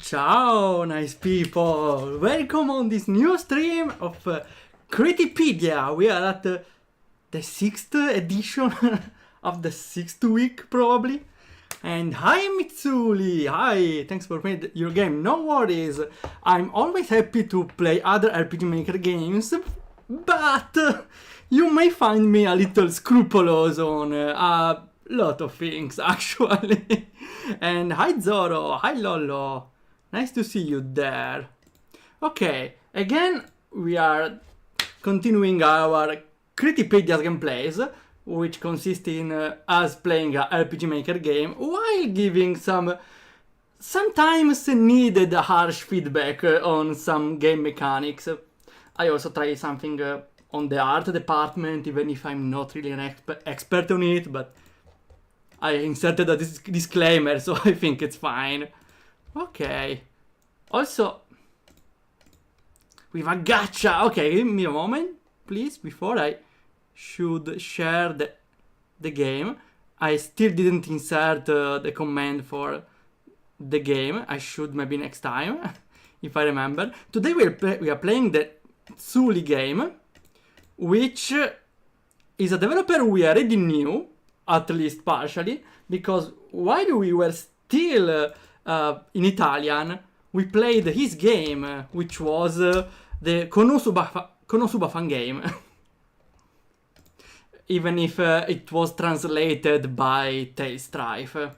Ciao, nice people! Welcome on this new stream of Critipedia. We are at the 6th edition of the 6th week, probably. And hi, Mitsuli! Hi! Thanks for playing your game. No worries, I'm always happy to play other RPG Maker games, but you may find me a little scrupulous on a lot of things, actually. And hi, Zoro! Hi, Lolo! Nice to see you there. Okay, again, we are continuing our Critipedia gameplays, which consist in us playing a RPG Maker game while giving sometimes needed harsh feedback on some game mechanics. I also try something on the art department, even if I'm not really an expert on it, but I inserted a disclaimer, so I think it's fine. Okay. Also, with a gacha. Okay, give me a moment, please, before I should share the game. I still didn't insert the command for the game. I should maybe next time, if I remember. Today we are playing the Tsuli game, which is a developer we already knew, at least partially, because while we were still in Italian, we played his game, which was the Konosuba fan game. Even if it was translated by Tailstrife,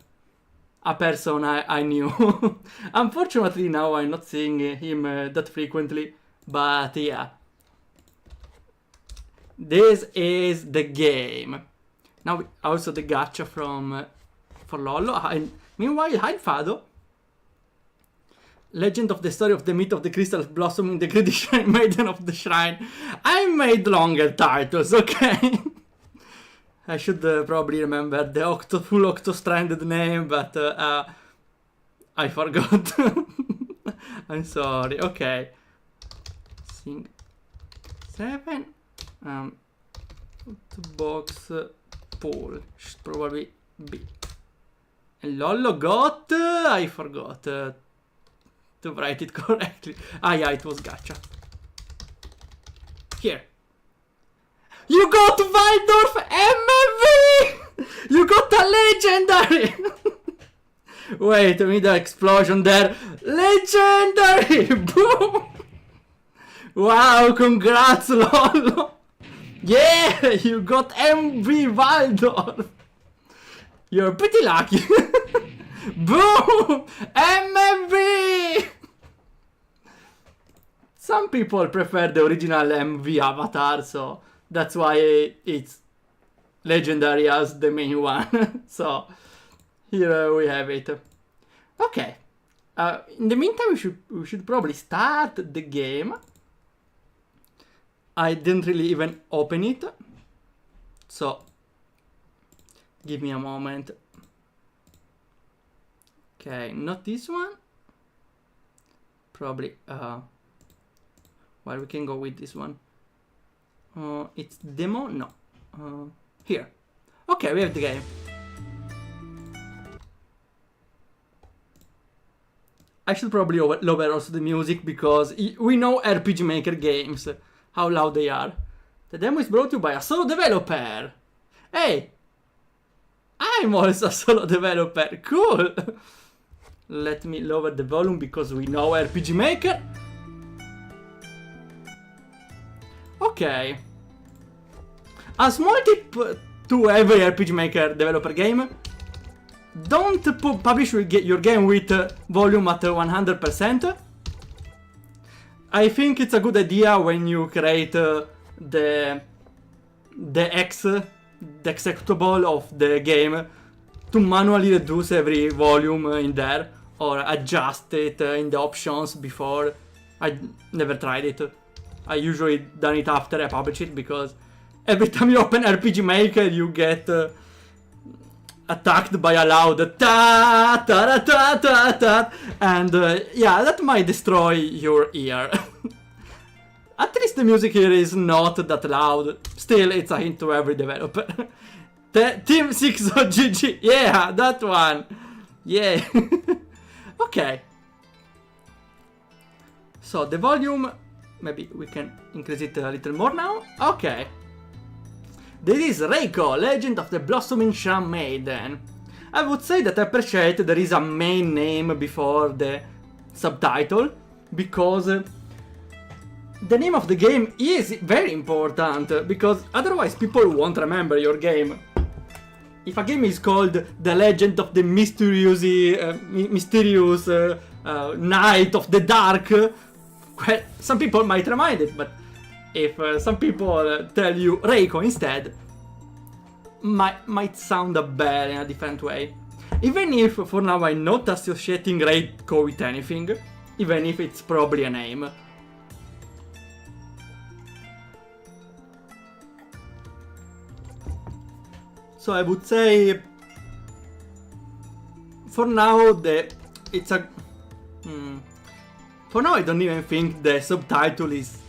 a person I knew. Unfortunately, now I'm not seeing him that frequently, but yeah. This is the game. Now, also the gacha for Lolo. Meanwhile, hi Fado. Legend of the story of the myth of the crystal blossom in the greedy shrine, Maiden of the shrine. I made longer titles, okay? I should probably remember the full octo-stranded name, but I forgot. I'm sorry. Okay. Sing 7. Box pool should probably be. And Lolo got. I forgot to write it correctly. Ah, yeah, it was gacha. Here. You got Waldorf MV! You got a legendary! Wait, middle explosion there. Legendary! Boom! Wow, congrats, Lolo! Yeah, you got MV Waldorf! You're pretty lucky. Boom! MV! Some people prefer the original MV avatar, so that's why it's legendary as the main one. So here we have it. Okay. In the meantime, we should probably start the game. I didn't really even open it, so give me a moment. Okay, not this one. Probably. Well, we can go with this one. It's demo? No. Here. Okay, we have the game. I should probably lower also the music, because we know RPG Maker games, how loud they are. The demo is brought to you by a solo developer. Hey! I'm also a solo developer. Cool! Let me lower the volume, because we know RPG Maker. Okay. A small tip to every RPG Maker developer game: don't publish your game with volume at 100%. I think it's a good idea when you create the executable of the game to manually reduce every volume in there, or adjust it in the options before. I never tried it. I usually done it after I publish it, because every time you open RPG Maker you get attacked by a loud ta ta ta ta ta, and yeah, that might destroy your ear. At least the music here is not that loud. Still, it's a hint to every developer. Team 6 GG, yeah, that one. Yeah. Okay. So the volume, maybe we can increase it a little more now. Okay. This is Reiko, Legend of the Blossoming Sham Maiden. I would say that I appreciate there is a main name before the subtitle, because the name of the game is very important, because otherwise people won't remember your game. If a game is called The Legend of the Mysterious Night of the Dark, well, some people might remind it, but if some people tell you Reiko instead, might sound a bell in a different way. Even if for now I'm not associating Reiko with anything, even if it's probably a name. So I would say, for now, for now I don't even think the subtitle is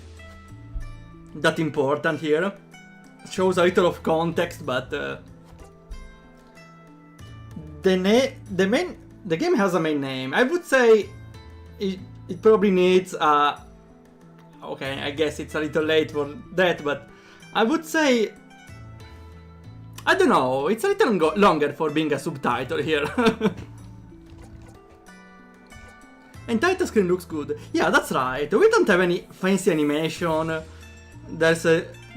that important here. It shows a little of context, but the game has a main name. I would say it probably needs a... Okay, I guess it's a little late for that, but I would say... I don't know, it's a little longer for being a subtitle here. And title screen looks good. Yeah, that's right. We don't have any fancy animation. There's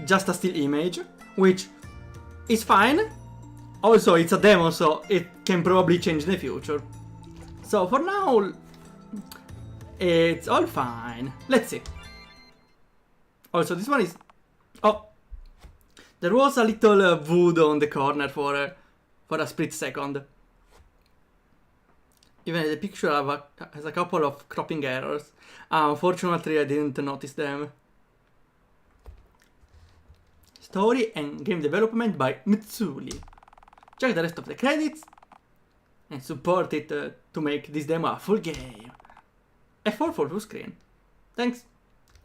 just a still image, which is fine. Also, it's a demo, so it can probably change in the future. So for now, it's all fine. Let's see. Also, this one is... Oh! There was a little wood on the corner for a split second. Even the picture has a couple of cropping errors. Unfortunately, I didn't notice them. Story and game development by Mitsuli. Check the rest of the credits and support it to make this demo a full game. F4 for full screen. Thanks.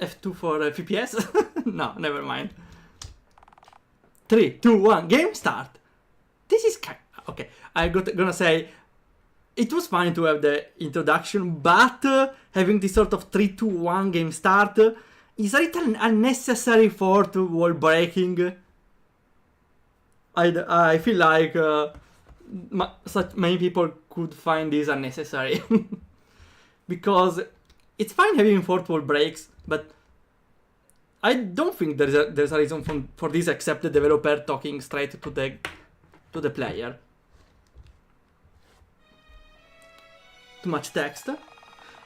F2 for FPS? No, never mind. 3, 2, 1, game start. This is okay. I'm gonna say it was fine to have the introduction, but having this sort of 3, 2, 1 game start is a little unnecessary for wall breaking. I feel like such many people could find this unnecessary. Because it's fine having fourth wall breaks, but I don't think there's a reason for this except the developer talking straight to the player. Too much text.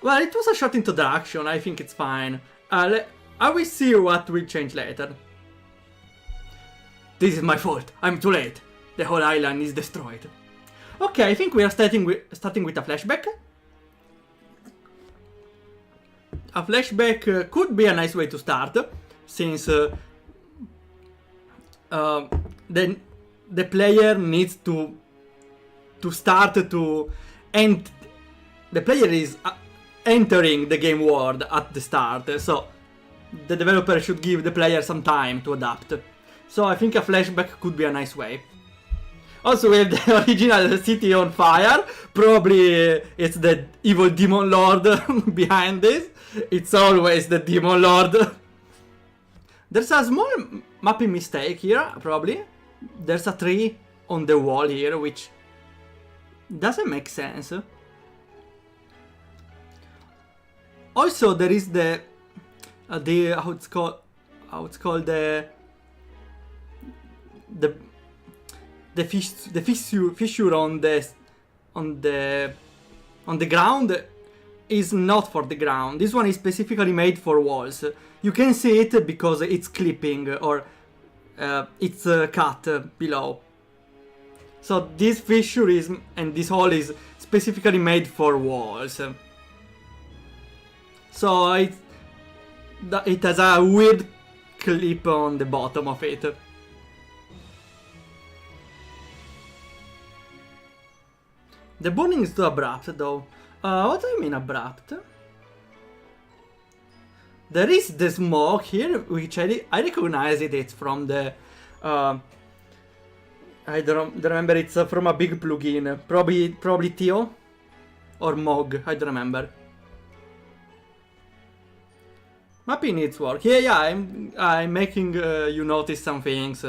Well, it was a short introduction. I think it's fine. I will see what will change later. This is my fault. I'm too late. The whole island is destroyed. Okay, I think we are starting with a flashback. A flashback could be a nice way to start, since the player needs to start to end. The player is entering the game world at the start, so the developer should give the player some time to adapt. So I think a flashback could be a nice way. Also, we have the original city on fire. Probably it's the evil demon lord behind this. It's always the demon lord. There's a small mapping mistake here, probably. There's a tree on the wall here, which doesn't make sense. Also, there is the how it's called the fissure on the ground is not for the ground. This one is specifically made for walls. You can see it because it's clipping or it's cut below. So this fissure and this hole is specifically made for walls. So it has a weird clip on the bottom of it. The burning is too abrupt though. What do you mean abrupt? There is the smoke here, which I recognize it. It's from the... I don't remember, it's from a big plugin. Probably Theo? Or Mog, I don't remember. Maybe needs work. Yeah, I'm making you notice some things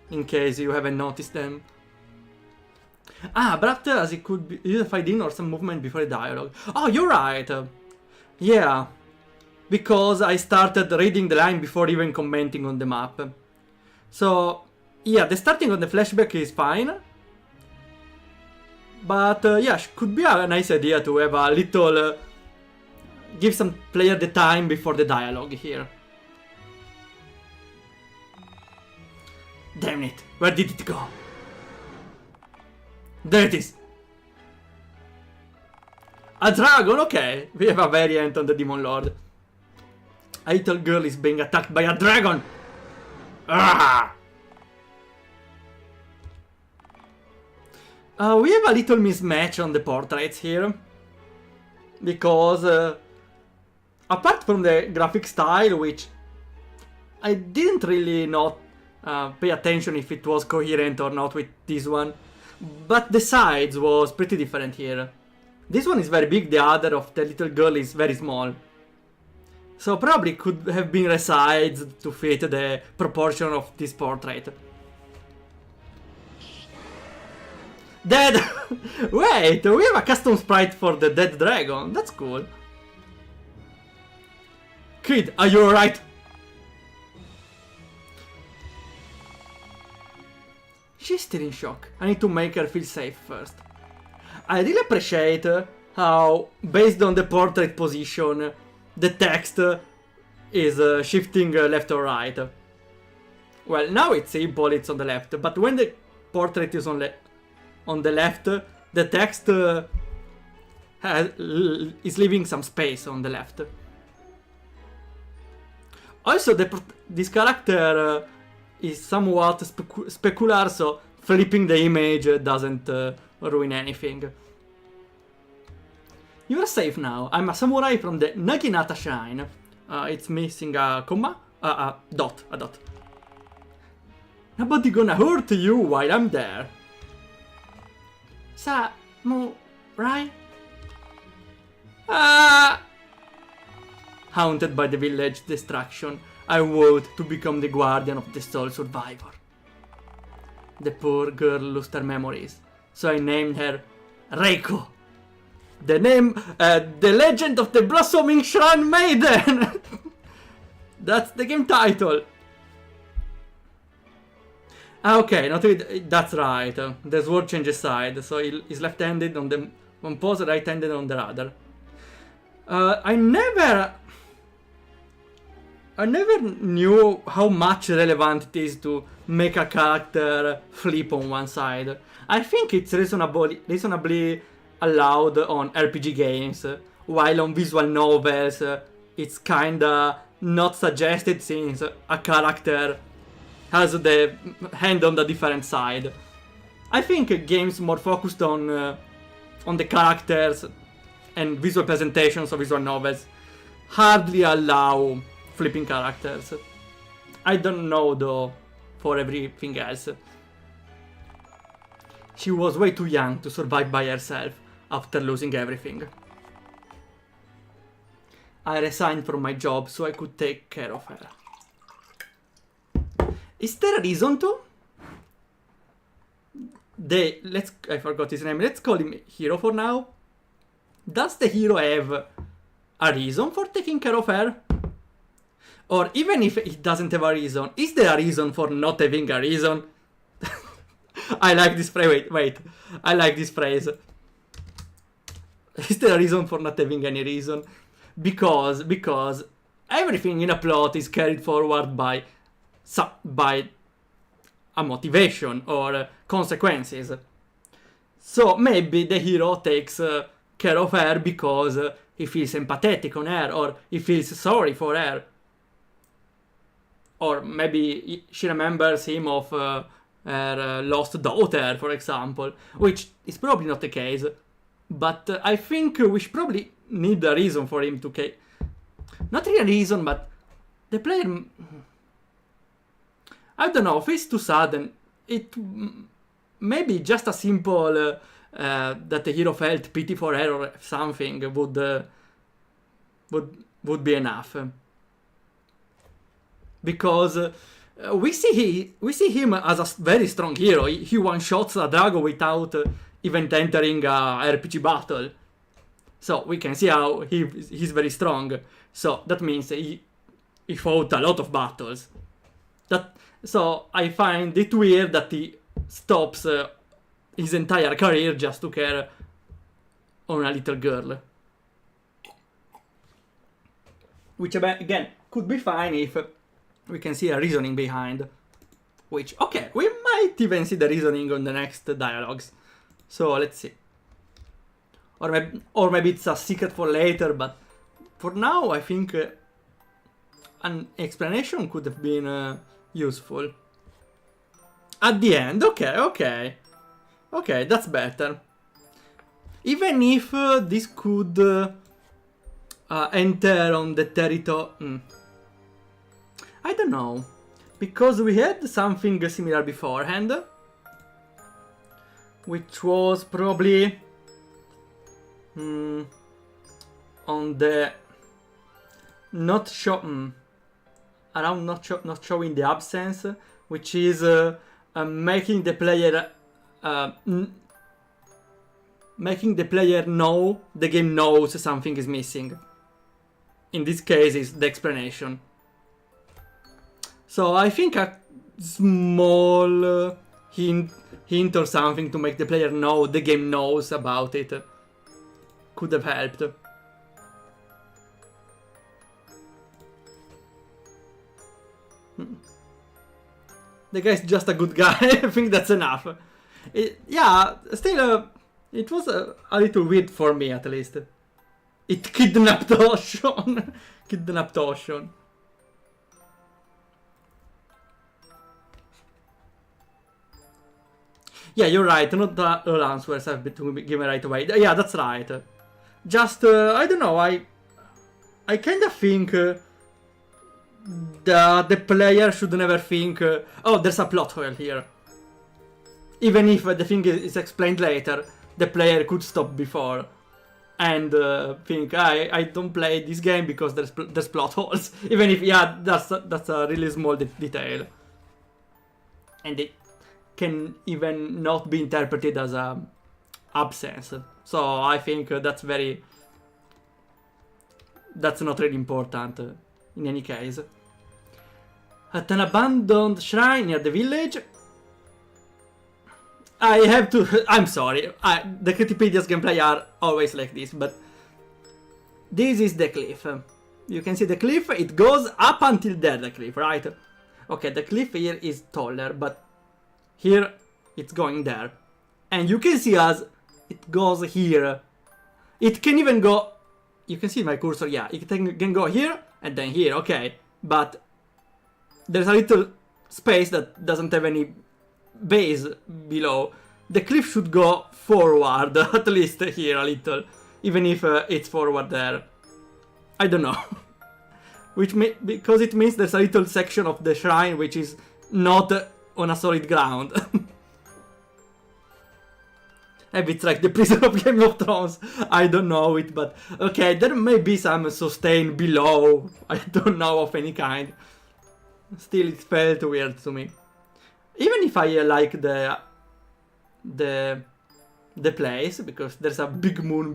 in case you haven't noticed them. But as it could be either fight in or some movement before the dialogue. Oh, you're right. Yeah, because I started reading the line before even commenting on the map. So, yeah, the starting on the flashback is fine. But, yeah, could be a nice idea to have a little... give some player the time before the dialogue here. Damn it, where did it go? There it is. A dragon, okay. We have a variant on the Demon Lord. A little girl is being attacked by a dragon. Ah! We have a little mismatch on the portraits here. Because, apart from the graphic style, which I didn't really not pay attention if it was coherent or not with this one. But the size was pretty different here. This one is very big, the other of the little girl is very small. So probably could have been resized to fit the proportion of this portrait. Dead! Wait, we have a custom sprite for the dead dragon. That's cool. Kid, are you alright? She's still in shock. I need to make her feel safe first. I really appreciate how, based on the portrait position, the text is shifting left or right. Well, now it's simple, it's on the left, but when the portrait is on the left, the text is leaving some space on the left. Also, this character is somewhat specular, so flipping the image doesn't ruin anything. You are safe now. I'm a samurai from the Naginata Shrine. It's missing a comma? A dot. Nobody gonna hurt you while I'm there. Samurai? Haunted by the village destruction, I vowed to become the guardian of the sole survivor. The poor girl lost her memories, so I named her Reiko. The name, the legend of the blossoming shrine Maiden. That's the game title. Okay, not really, that's right. The sword changes side, so he's left-handed on the one pose, right-handed on the other. I never knew how much relevant it is to make a character flip on one side. I think it's reasonably allowed on RPG games, while on visual novels it's kinda not suggested since a character has the hand on the different side. I think games more focused on the characters and visual presentations of visual novels hardly allow flipping characters. I don't know though for everything else. She was way too young to survive by herself after losing everything. I resigned from my job so I could take care of her. Is there a reason to? I forgot his name. Let's call him Hero for now. Does the hero have a reason for taking care of her? Or even if he doesn't have a reason, is there a reason for not having a reason? I like this phrase. Wait. I like this phrase. Is there a reason for not having any reason? Because everything in a plot is carried forward by a motivation or consequences. So maybe the hero takes care of her because he feels empathetic on her, or he feels sorry for her. Or maybe she remembers him of her lost daughter, for example, which is probably not the case. But I think we should probably need a reason for him to... Not really a reason, but the player... I don't know, if it's too sudden, it maybe just a simple that the hero felt pity for her or something would be enough. because we see him as a very strong hero. He one-shots a dragon without even entering a RPG battle. So we can see how he's very strong. So that means he fought a lot of battles. So I find it weird that he stops his entire career just to care on a little girl. Which again could be fine if we can see a reasoning behind. Which, okay, we might even see the reasoning on the next dialogues. So let's see. Or maybe it's a secret for later, but for now I think an explanation could have been useful. At the end, okay, that's better. Even if this could enter on the territory... I don't know, because we had something similar beforehand, which was probably on the not showing the absence, which is making the player know the game knows something is missing. In this case, is the explanation. So I think a small hint or something to make the player know the game knows about it could have helped. The guy's just a good guy. I think that's enough. Yeah, still, it was a little weird for me at least. It kidnapped Ocean. Kidnapped Ocean. Yeah, you're right, not all answers have been to be given right away. Yeah, that's right. Just, I don't know, I kind of think the player should never think, oh, there's a plot hole here. Even if the thing is explained later, the player could stop before and think, I don't play this game because there's plot holes. Even if, yeah, that's a really small detail. And it can even not be interpreted as a absence. So I think that's not really important in any case. At an abandoned shrine near the village. I have to... I'm sorry. The Critipedia's gameplay are always like this, but this is the cliff. You can see the cliff. It goes up until there, the cliff, right? Okay, the cliff here is taller, but here it's going there. And you can see as it goes here. It can even go... You can see my cursor, yeah. It can go here and then here, okay. But there's a little space that doesn't have any base below. The cliff should go forward, at least here a little. Even if it's forward there. I don't know. Because it means there's a little section of the shrine which is not on a solid ground. Maybe it's like the prison of Game of Thrones. I don't know it, but okay, there may be some sustain below. I don't know of any kind. Still, it felt weird to me. Even if I like the place, because there's a big moon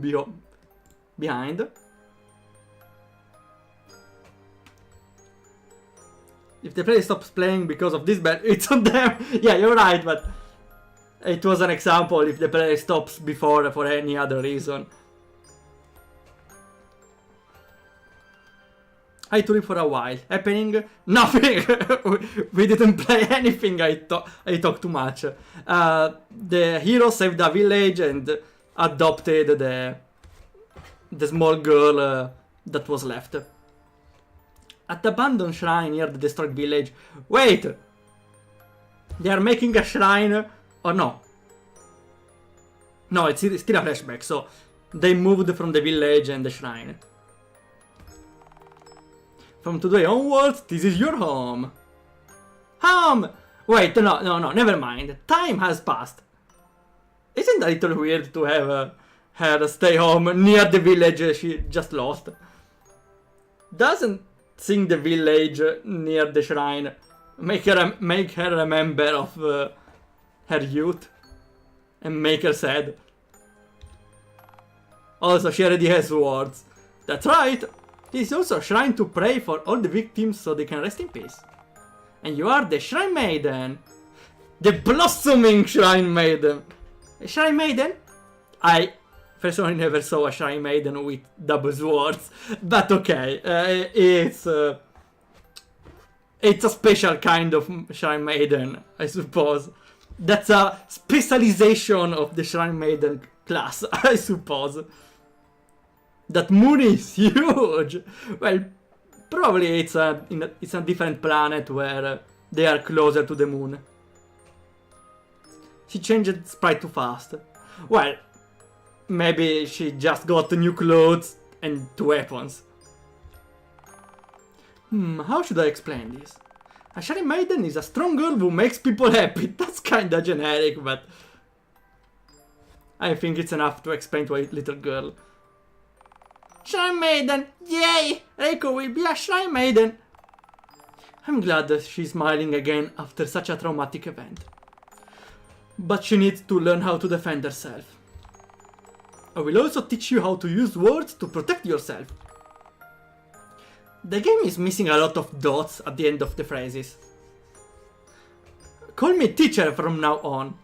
behind. If the player stops playing because of this bad, it's on them. Yeah, you're right, but it was an example if the player stops before for any other reason. I had to leave for a while. Happening? Nothing! We didn't play anything, I talked too much. The hero saved the village and adopted the small girl that was left. At the abandoned shrine near the destroyed village. Wait! They are making a shrine... Or no? No, it's still a flashback, so they moved from the village and the shrine. From today onwards, this is your home. Home! Wait, no, never mind. Time has passed. Isn't it a little weird to have her stay home near the village she just lost? Doesn't sing the village near the shrine. Make her remember of her youth. And make her sad. Also, she already has swords. That's right! This is also a shrine to pray for all the victims so they can rest in peace. And you are the Shrine Maiden! The blossoming Shrine Maiden! A Shrine Maiden? I personally never saw a Shrine Maiden with double swords, but okay, it's a special kind of Shrine Maiden, I suppose. That's a specialization of the Shrine Maiden class, I suppose. That moon is huge! Well, probably it's a different planet where they are closer to the moon. She changed sprite too fast. Well, maybe she just got new clothes and two weapons. How should I explain this? A Shrine Maiden is a strong girl who makes people happy. That's kinda generic, but I think it's enough to explain to a little girl. Shrine Maiden! Yay! Reiko will be a Shrine Maiden! I'm glad that she's smiling again after such a traumatic event. But she needs to learn how to defend herself. I will also teach you how to use words to protect yourself. The game is missing a lot of dots at the end of the phrases. Call me teacher from now on.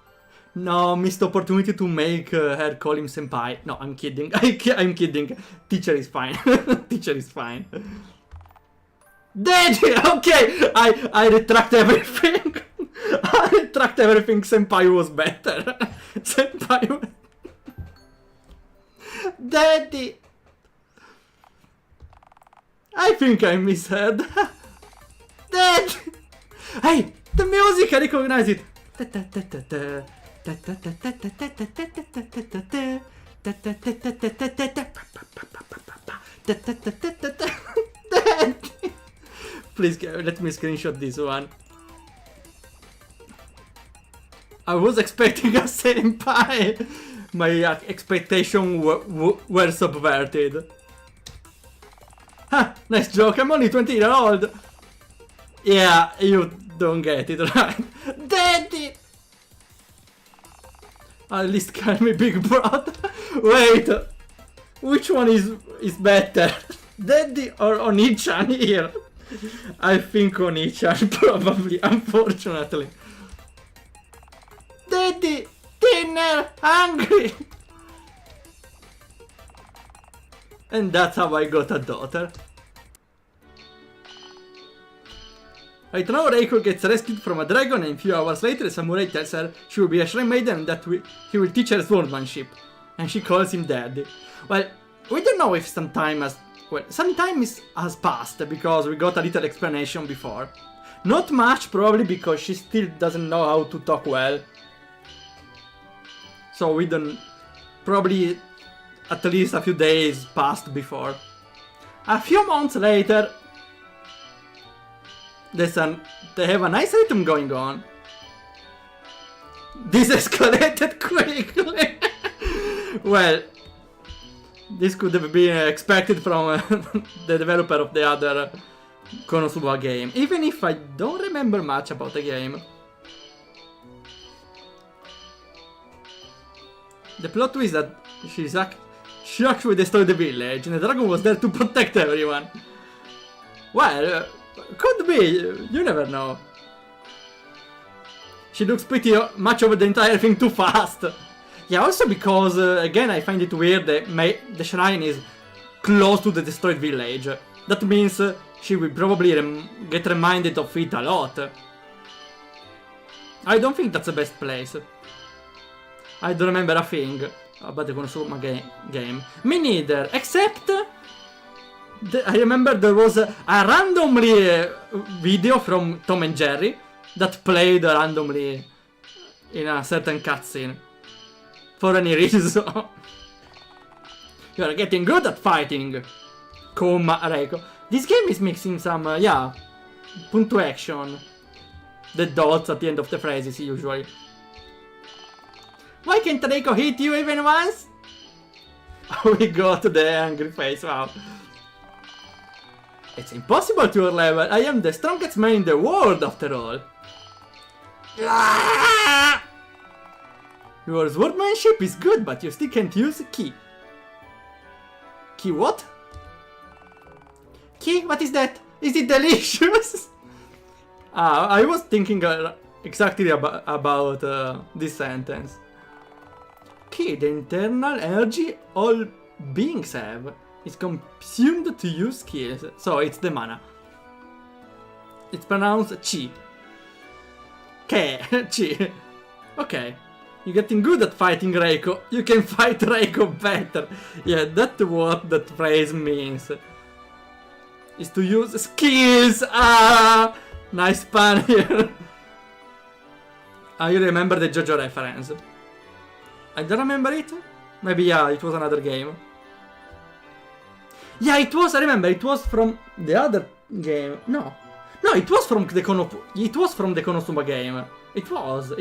No, missed opportunity to make her call him senpai. No, I'm kidding. I'm kidding. Teacher is fine. Teacher is fine. Daddy! Okay! I retract everything. I retract everything. Senpai was better. Senpai was... Daddy! I think I misheard. Daddy! Hey! The music! I recognize it! Please let me screenshot this one. I was expecting a senpai. My expectations were subverted. Ha! Nice joke, I'm only 20 years old. Yeah, you don't get it, right? Daddy! At least call me big brother. Wait, which one is better? Daddy or Oni-chan here? I think Oni-chan probably, unfortunately. Daddy! Dinner! Hungry! And that's how I got a daughter. Right now, Reiko gets rescued from a dragon, and a few hours later, a samurai tells her she will be a Shrine Maiden and that he will teach her swordsmanship. And she calls him Daddy. Well, we don't know if some time has passed, because we got a little explanation before. Not much, probably because she still doesn't know how to talk well. So we don't... Probably at least a few days passed before. A few months later... They have a nice rhythm going on. This escalated quickly. Well, this could have been expected from the developer of the other Konosuba game, even if I don't remember much about the game. The plot twist that she actually destroyed the village, and the dragon was there to protect everyone. Well, could be, you never know. She looks pretty much over the entire thing too fast. Yeah, also because, again, I find it weird that the shrine is close to the destroyed village. That means she will probably get reminded of it a lot. I don't think that's the best place. I don't remember a thing about the Konosuba game. Me neither, except... I remember there was a randomly video from Tom and Jerry that played randomly in a certain cutscene. For any reason. You are getting good at fighting, Kuma Reiko. This game is mixing some, yeah, punctuation. The dots at the end of the phrases, usually. Why can't Reiko hit you even once? We got the angry face, wow. It's impossible to your level. I am the strongest man in the world, after all. Your swordmanship is good, but you still can't use ki. Ki what? Ki? What is that? Is it delicious? I was thinking exactly about this sentence. Ki, the internal energy all beings have, is consumed to use skills. So it's the mana. It's pronounced chi. Ke, chi. Okay. You're getting good at fighting Reiko. You can fight Reiko better. Yeah, that's what that phrase means. Is to use skills. Ah, nice pun here. I remember the JoJo reference. I don't remember it. Maybe yeah, it was another game. Yeah, it was. I remember it was from the other game. No, it was from the Konosuba game. It was.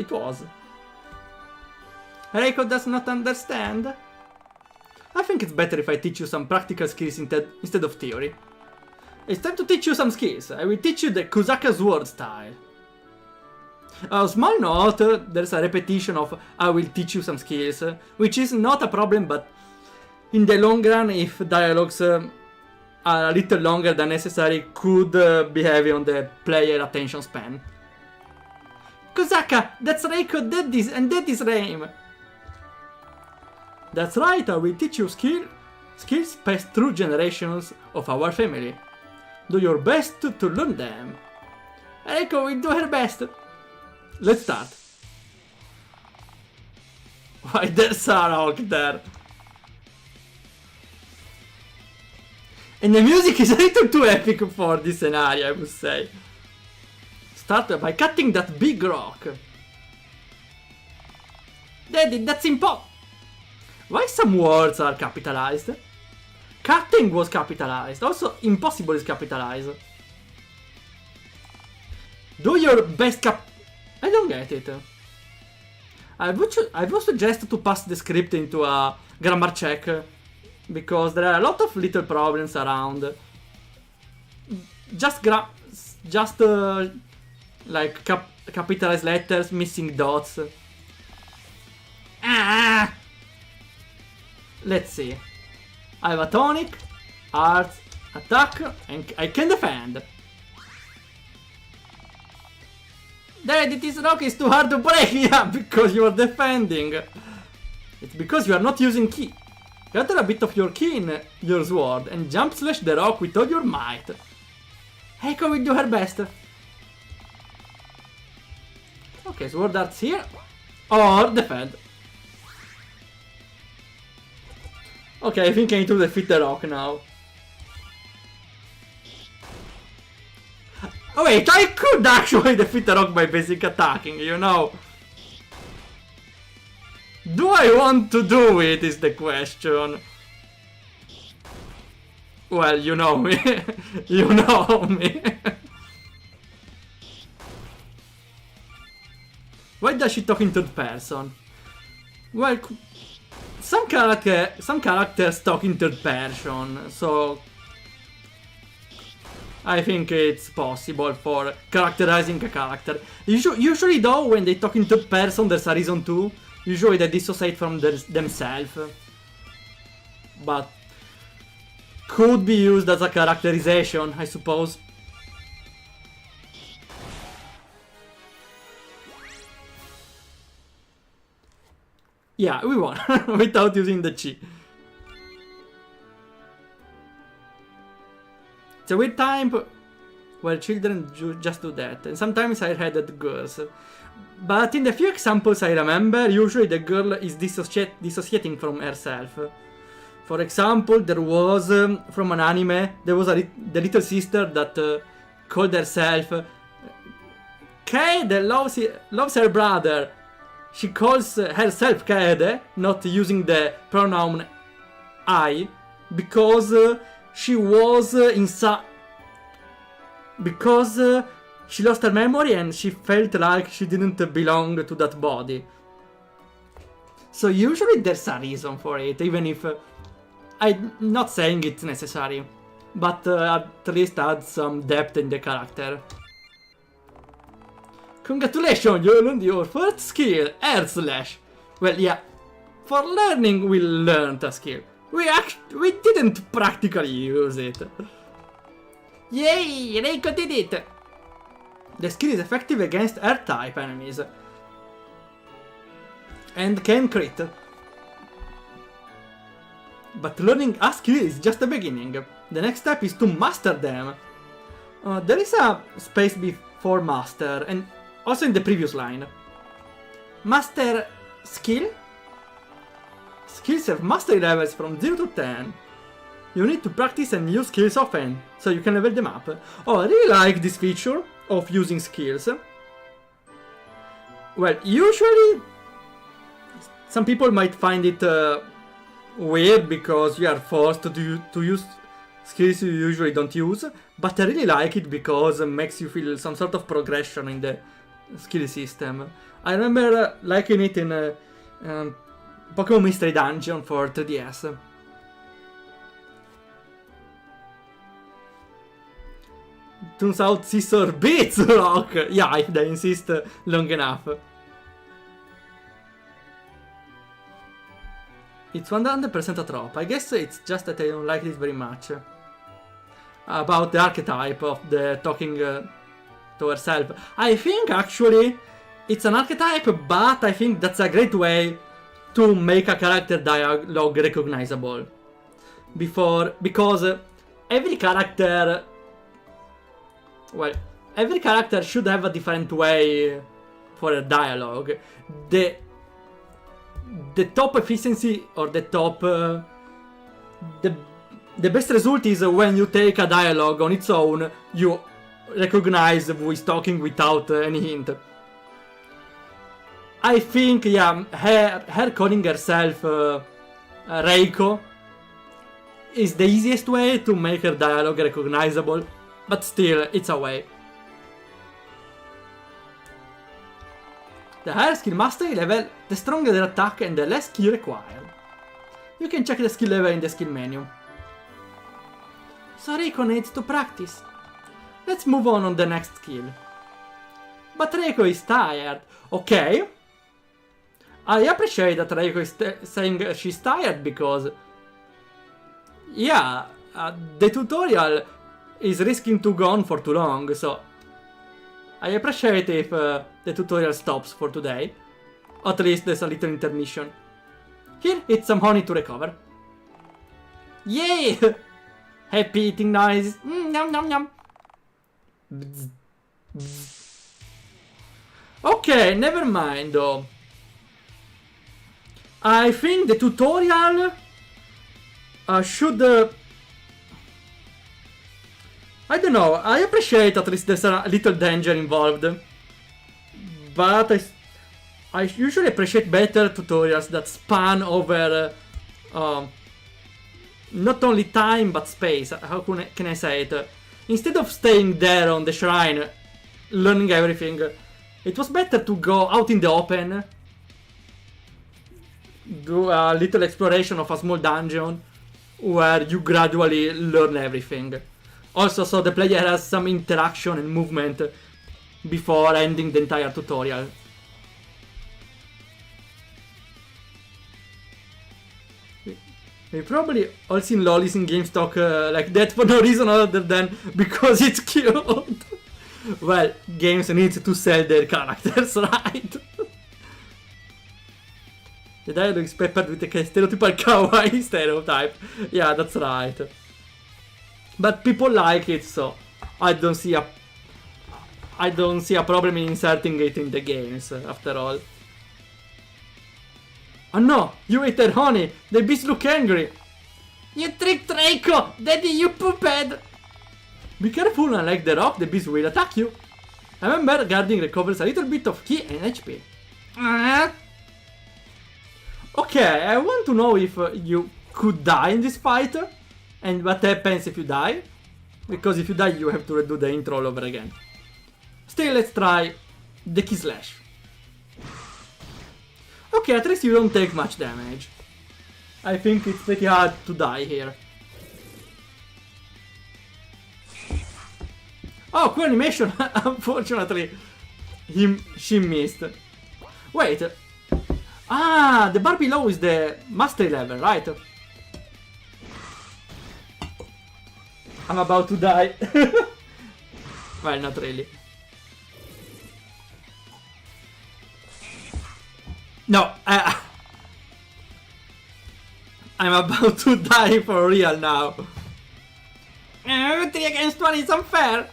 Reiko does not understand. I think it's better if I teach you some practical skills instead of theory. It's time to teach you some skills. I will teach you the Kusaka sword style. A small note, there's a repetition of I will teach you some skills, which is not a problem, but in the long run, if dialogues are a little longer than necessary, could be heavy on the player attention span. Kusaka, that's Reiko, that is Reim. That's right, I will teach you skills passed through generations of our family. Do your best to learn them. Reiko will do her best. Let's start. Why, there's a rock there. And the music is a little too epic for this scenario, I would say. Start by cutting that big rock. Daddy, that's impossible. Why some words are capitalized? Cutting was capitalized. Also, impossible is capitalized. Do your best I don't get it. I would suggest to pass the script into a grammar check, because there are a lot of little problems around. Just like capitalized letters, missing dots. Let's see. I have a tonic, art, attack, and I can defend. Daddy, this rock is too hard to break. Yeah, because you are defending. It's because you are not using ki. Gather a bit of your ki in your sword and jump slash the rock with all your might. Reiko will do her best. Okay, sword arts here. Or defend. Okay, I think I need to defeat the rock now. Oh wait, I could actually defeat the rock by basic attacking, you know. Do I want to do it is the question. Well, you know me. You know me. Why does she talk in third person? Well, some characters talk in third person, so I think it's possible for characterizing a character. Usually though, when they talk in third person, there's a reason too. Usually they dissociate from themselves. But could be used as a characterization, I suppose. Yeah, we won without using the chi. It's a weird time where children just do that, and sometimes I had at girls. But in the few examples I remember, usually the girl is dissociating from herself. For example, there was, from an anime, there was the little sister that called herself Kaede loves her brother. She calls herself Kaede, not using the pronoun I, because she was because she lost her memory and she felt like she didn't belong to that body. So usually there's a reason for it, even if I'm not saying it's necessary. but at least add some depth in the character. Congratulations, you learned your first skill, Air Slash. Well, yeah, for learning we learned a skill. We didn't practically use it. Yay, Reiko did it! The skill is effective against Air-type enemies. And can crit. But learning a skill is just the beginning. The next step is to master them. There is a space before master, and also in the previous line. Master skill? Skills have mastery levels from 0 to 10. You need to practice and use skills often, so you can level them up. Oh, I really like this feature of using skills. Well, usually some people might find it weird because you are forced to use skills you usually don't use, but I really like it because it makes you feel some sort of progression in the skill system. I remember liking it in Pokémon Mystery Dungeon for 3DS. Turns out Scissor beats Rock! Yeah, if they insist long enough. It's 100% a trope. I guess it's just that I don't like this very much. About the archetype of the talking to herself. I think actually it's an archetype, but I think that's a great way to make a character dialogue recognizable. Because every character... Well, every character should have a different way for a dialogue. The top efficiency or the top... the best result is when you take a dialogue on its own, you recognize who is talking without any hint. I think, yeah, her calling herself Reiko is the easiest way to make her dialogue recognizable, but still, it's a way. The higher skill mastery level, the stronger the attack and the less skill required. You can check the skill level in the skill menu. So Reiko needs to practice. Let's move on the next skill. But Reiko is tired. Okay. I appreciate that Reiko is saying she's tired because... Yeah, the tutorial is risking to go on for too long, so... I appreciate if the tutorial stops for today. At least there's a little intermission. Here, it's some honey to recover. Yay! Happy eating noise. Yum yum yum. Bzz. Bzz. Okay, never mind though. I think the tutorial should... I don't know, I appreciate at least there's a little danger involved. But I usually appreciate better tutorials that span over not only time but space. How can I say it? Instead of staying there on the shrine, learning everything, it was better to go out in the open, do a little exploration of a small dungeon where you gradually learn everything. Also, so the player has some interaction and movement before ending the entire tutorial. We've probably all seen lollies in games talk like that for no reason other than because it's cute. Well, games need to sell their characters, right? The dialogue is peppered with the stereotypical kawaii stereotype. Yeah, that's right. But people like it, so I don't see a problem in inserting it in the games, after all. Oh no! You ate their honey! The bees look angry! You tricked Reiko! Daddy, you pooped! Be careful, unlike the rock, the bees will attack you. Remember, guarding recovers a little bit of ki and HP. Okay, I want to know if you could die in this fight. And what happens if you die? Because if you die, you have to redo the intro all over again. Still, let's try the Ki Slash. Okay, at least you don't take much damage. I think it's pretty hard to die here. Oh, cool animation. Unfortunately, she missed. Wait. Ah, the bar below is the mastery level, right? I'm about to die. Well, not really. No, I'm about to die for real now. 3 against 1 is unfair.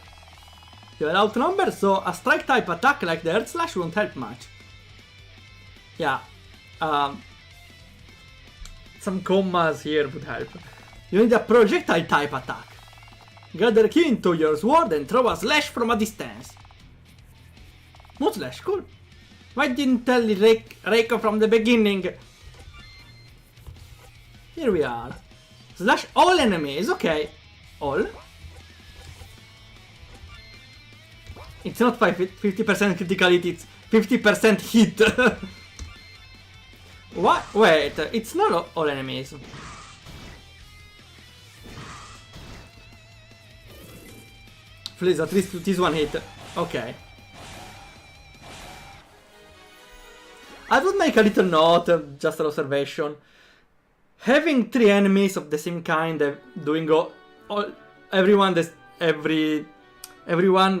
You're outnumbered, so a strike type attack like the Earth Slash won't help much. Yeah. Some commas here would help. You need a projectile type attack. Gather key into your sword and throw a slash from a distance. Moon slash, cool. Why didn't tell Reiko from the beginning? Here we are. Slash all enemies, okay. All. It's not 50% criticality, it's 50% hit. What? Wait, it's not all enemies. Please, at least this one hit. Okay. I would make a little note, just an observation. Having 3 enemies of the same kind, doing everyone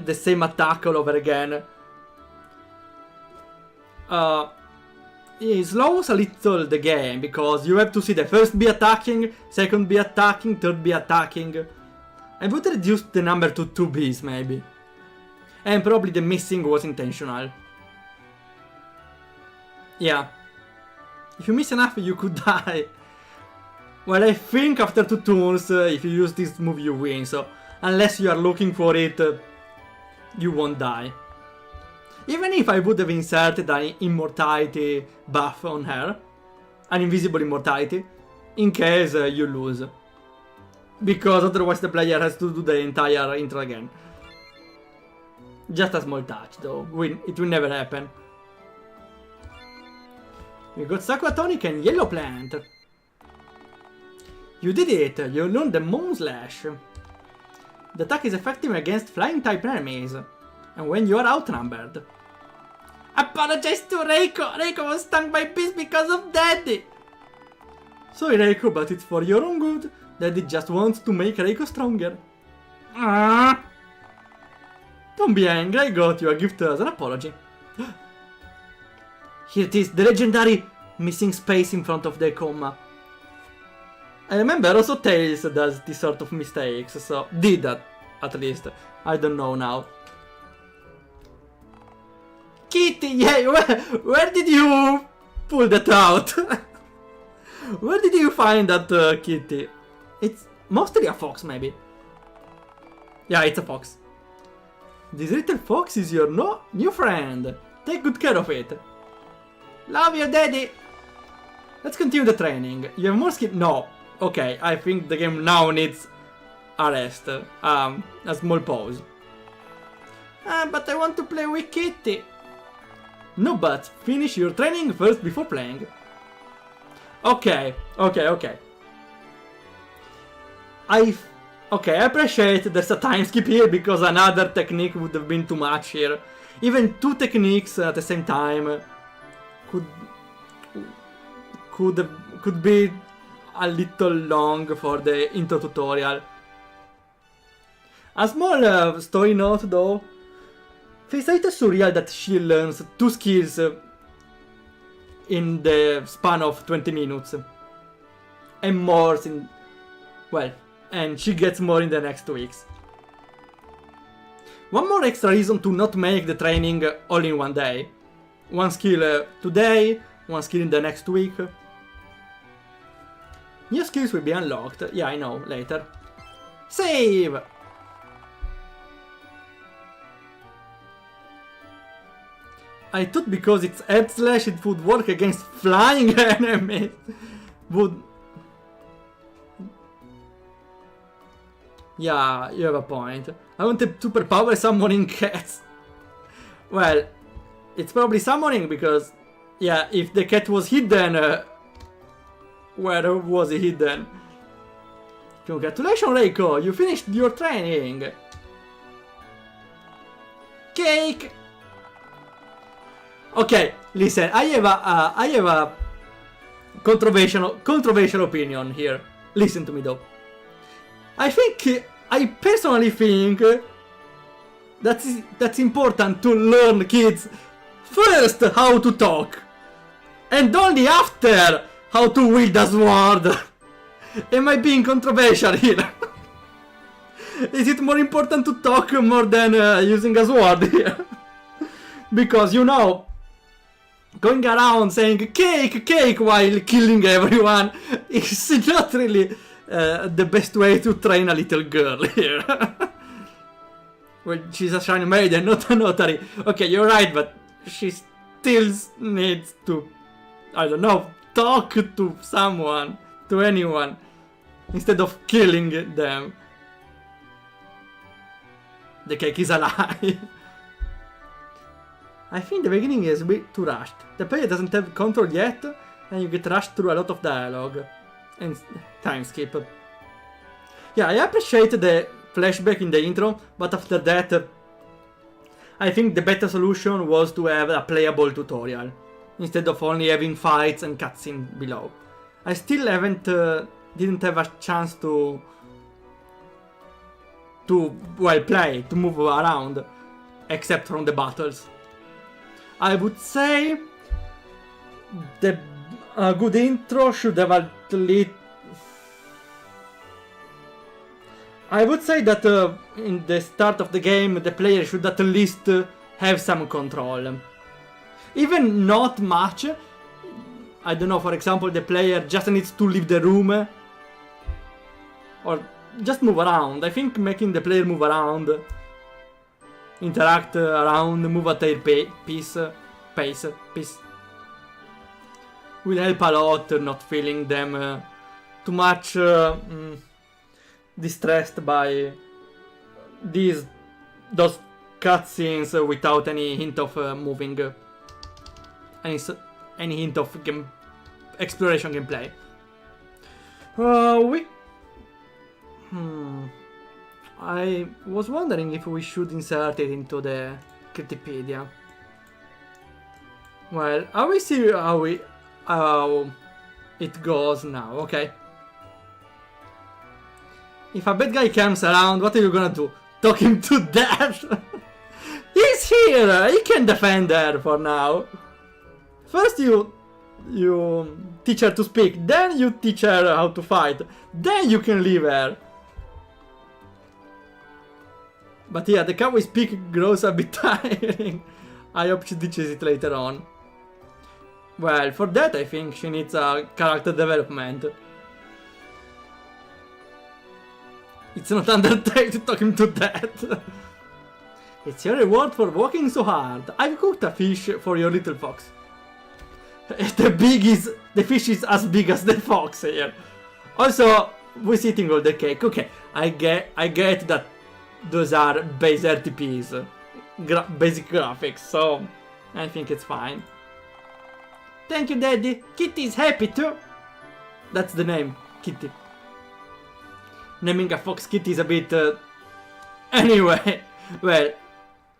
the same attack all over again. It slows a little the game, because you have to see the first be attacking, second be attacking, third be attacking. I would reduce the number to 2 Bs maybe. And probably the missing was intentional. Yeah. If you miss enough, you could die. Well, I think after 2 turns, if you use this move, you win. So, unless you are looking for it, you won't die. Even if I would have inserted an immortality buff on her, an invisible immortality, in case you lose. Because otherwise the player has to do the entire intro again. Just a small touch, though. It will never happen. We got Sakura Tonic and Yellow Plant. You did it! You learned the Moon Slash. The attack is effective against flying type enemies, and when you are outnumbered. Apologize to Reiko! Reiko was stung by bees because of Daddy! Sorry Reiko, but it's for your own good. Daddy just wants to make Reiko stronger. Don't be angry, I got you a gift as an apology. Here it is, the legendary missing space in front of the comma. I remember also Tails does this sort of mistakes, so did that at least. I don't know now. Kitty, yeah, where did you pull that out? Where did you find that kitty? It's mostly a fox, maybe. Yeah, it's a fox. This little fox is your new friend. Take good care of it. Love you, Daddy. Let's continue the training. You have more skill. No. Okay, I think the game now needs a rest. A small pause. But I want to play with Kitty. No buts. Finish your training first before playing. Okay. I appreciate there's a time skip here because another technique would have been too much here. Even 2 techniques at the same time could be a little long for the intro tutorial. A small story note though. It's a little surreal that she learns 2 skills in the span of 20 minutes. And more in... well, and she gets more in the next weeks. One more extra reason to not make the training all in one day. 1 skill today, 1 skill in the next week. New skills will be unlocked. Yeah, I know, later. Save! I thought because it's Earth Slash it would work against flying enemies. Yeah, you have a point. I wanted superpower summoning cats. Well, it's probably summoning because... yeah, if the cat was hidden... where was he hidden? Congratulations, Reiko! You finished your training! cake. Okay, listen, I have a controversial opinion here. Listen to me though. I personally think that's important to learn kids first how to talk, and only after how to wield a sword. Am I being controversial here? Is it more important to talk more than using a sword here? Because, you know, going around saying cake, cake while killing everyone is not really the best way to train a little girl here. Well, she's a shiny maiden, not a notary. Okay, you're right, but she still needs to, I don't know, talk to someone, to anyone, instead of killing them. The cake is alive. I think the beginning is a bit too rushed. The player doesn't have control yet, and you get rushed through a lot of dialogue. And time skip. Yeah, I appreciate the flashback in the intro, but after that, I think the better solution was to have a playable tutorial, instead of only having fights and cutscene below. I still didn't have a chance to play, to move around, except from the battles. I would say the good intro should have at least. I would say that in the start of the game, the player should at least have some control. Even not much. I don't know, for example, the player just needs to leave the room. Or just move around. I think making the player move around, interact around, move at their pace, will help a lot, not feeling them too much distressed by those cutscenes without any hint of moving, any hint of exploration gameplay. I was wondering if we should insert it into the Critipedia. Well, I will see how it goes now, okay? If a bad guy comes around, what are you gonna do? Talk him to death? He's here! He can defend her for now. First you teach her to speak, then you teach her how to fight, then you can leave her. But yeah, the cowboy speak grows a bit tiring. I hope she teaches it later on. Well, for that I think she needs a character development. It's not Undertale to talk him to death. It's your reward for working so hard. I've cooked a fish for your little fox. The fish is as big as the fox here. Also, who's eating all the cake? Okay, I get that those are base RTPs, basic graphics, so I think it's fine. Thank you, Daddy. Kitty's happy too. That's the name, Kitty. Naming a fox Kitty is a bit... Anyway, well,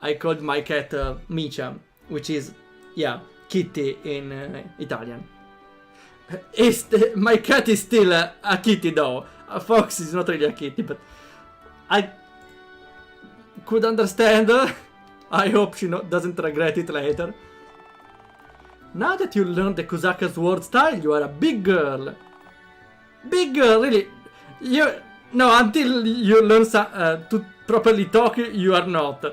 I called my cat Micia, which is, yeah, Kitty in Italian. My cat is still a kitty though. A fox is not really a kitty, but I could understand. I hope she doesn't regret it later. Now that you learned the Kusaka sword style, you are a big girl. Big girl, really. No, until you learn to properly talk, you are not.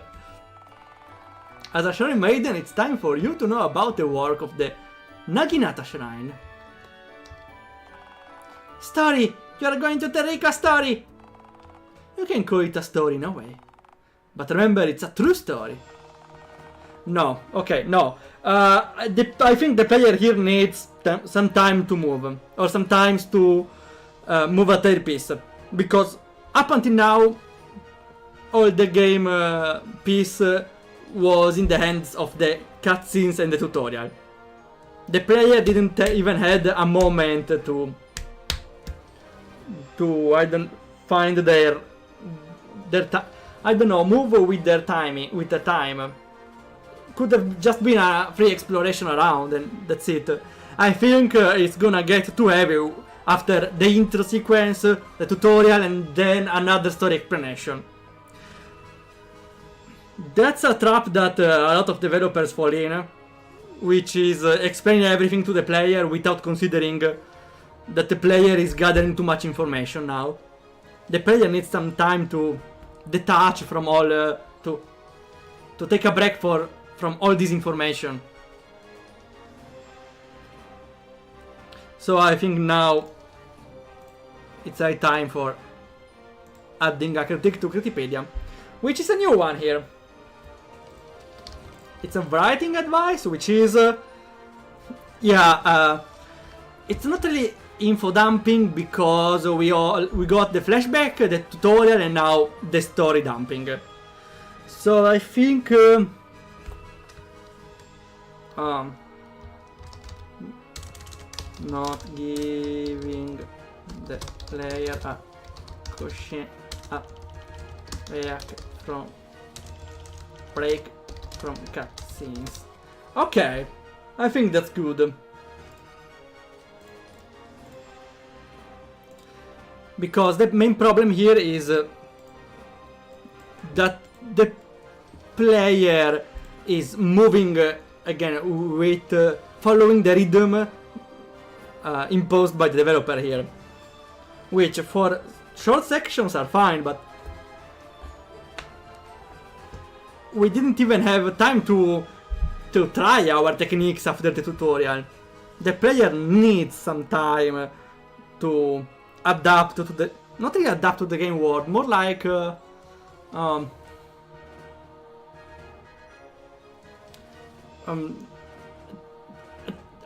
As a Shrine Maiden, it's time for you to know about the work of the Naginata Shrine. Story! You are going to the Reiko story! You can call it a story in a way. But remember, it's a true story. No, okay, no. I think the player here needs some time to move. Or sometimes to move at their pace. Because up until now, all the game piece was in the hands of the cutscenes and the tutorial. The player didn't even had a moment to I don't find their I don't know, move with their timing, with the time. could have just been a free exploration around, and that's it. I think it's gonna get too heavy after the intro sequence, the tutorial, and then another story explanation. That's a trap that a lot of developers fall in, which is explaining everything to the player without considering that the player is gathering too much information now. The player needs some time to detach from all, to take a break from all this information. So I think now it's high time for adding a critique to Critipedia, which is a new one here. It's a writing advice, which is, it's not really info dumping because we got the flashback, the tutorial, and now the story dumping. So I think not giving the player a cushion, a break from cutscenes. Okay, I think that's good. Because the main problem here is that the player is moving again with following the rhythm imposed by the developer here, which for short sections are fine, but we didn't even have time to try our techniques after the tutorial. The player needs some time to adapt to the, not really adapt to the game world, more like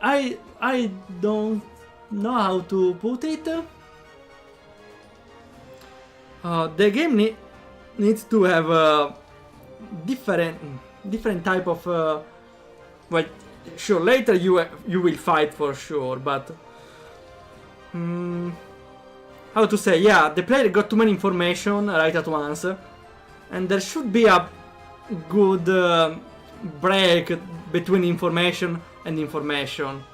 I don't know how to put it. The game needs to have a different type of well, sure, later you will fight for sure, but how to say, yeah, the player got too many information right at once, and there should be a good break between information and information.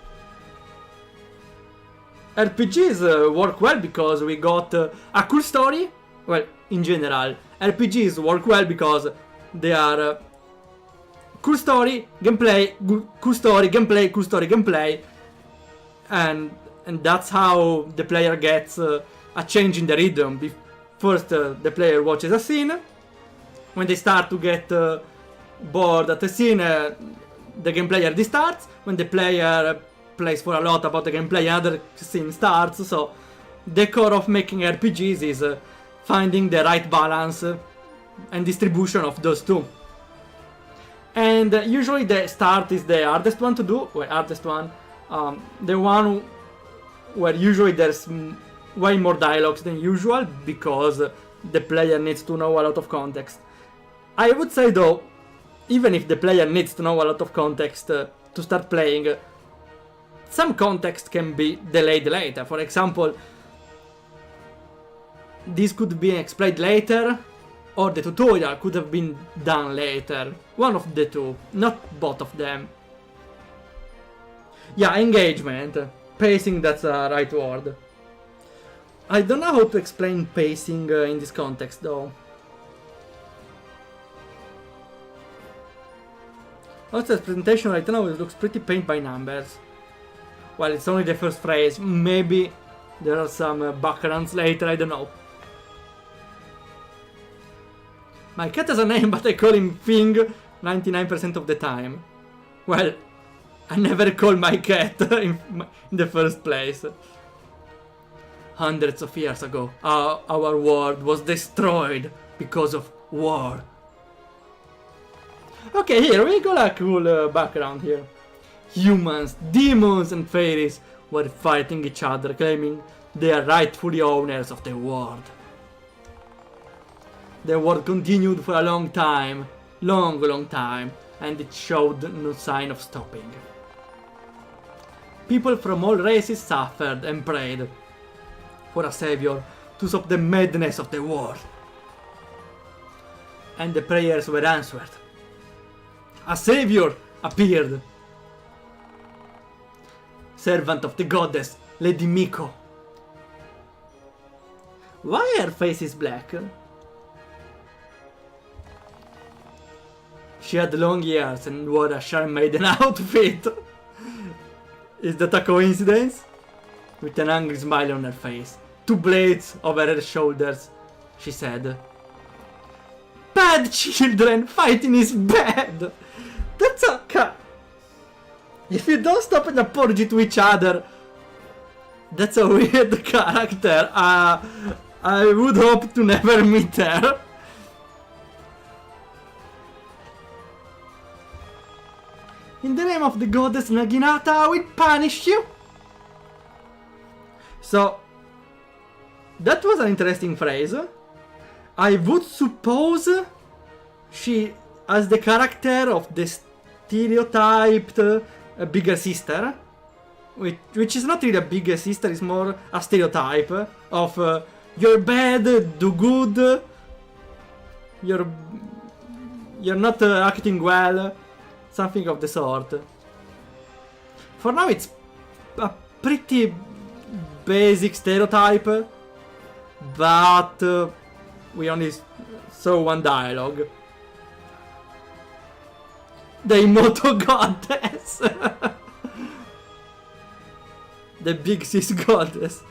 RPGs work well because we got a cool story. Well, in general, RPGs work well because they are cool story, gameplay, cool story, gameplay, cool story, gameplay, and that's how the player gets a change in the rhythm. First, the player watches a scene. When they start to get bored at the scene, the game player restarts. When the player plays for a lot about the gameplay, another scene starts. So the core of making RPGs is finding the right balance and distribution of those two. And usually the start is the hardest one to do. Well, hardest one. The one where usually there's way more dialogues than usual because the player needs to know a lot of context. I would say though, even if the player needs to know a lot of context to start playing, some context can be delayed later. For example, this could be explained later, or the tutorial could have been done later. One of the two, not both of them. Yeah, engagement. Pacing, that's the right word. I don't know how to explain pacing in this context though. Also, the presentation right now it looks pretty paint by numbers. Well, it's only the first phrase. Maybe there are some backgrounds later, I don't know. My cat has a name, but I call him Fing 99% of the time. Well, I never call my cat in the first place. Hundreds of years ago, our world was destroyed because of war. Okay, here we got a cool background here. Humans, demons and fairies were fighting each other, claiming they are rightfully owners of the world. The war continued for a long time, long time, and it showed no sign of stopping. People from all races suffered and prayed for a savior to stop the madness of the world. And the prayers were answered. A savior appeared. Servant of the goddess, Lady Miko. Why her face is black? She had long hairs and wore a sharp maiden outfit. Is that a coincidence? With an angry smile on her face. 2 blades over her shoulders, she said. Bad children, fighting is bad! That's a if you don't stop and apology to each other, that's a weird character. I would hope to never meet her. In the name of the goddess Naginata, I will punish you. So, that was an interesting phrase. I would suppose she has the character of the stereotyped bigger sister, which is not really a bigger sister, it's more a stereotype of you're bad, do good, you're not acting well, something of the sort. For now it's a pretty basic stereotype, but we only saw one dialogue. The Imoto goddess! The big sis goddess.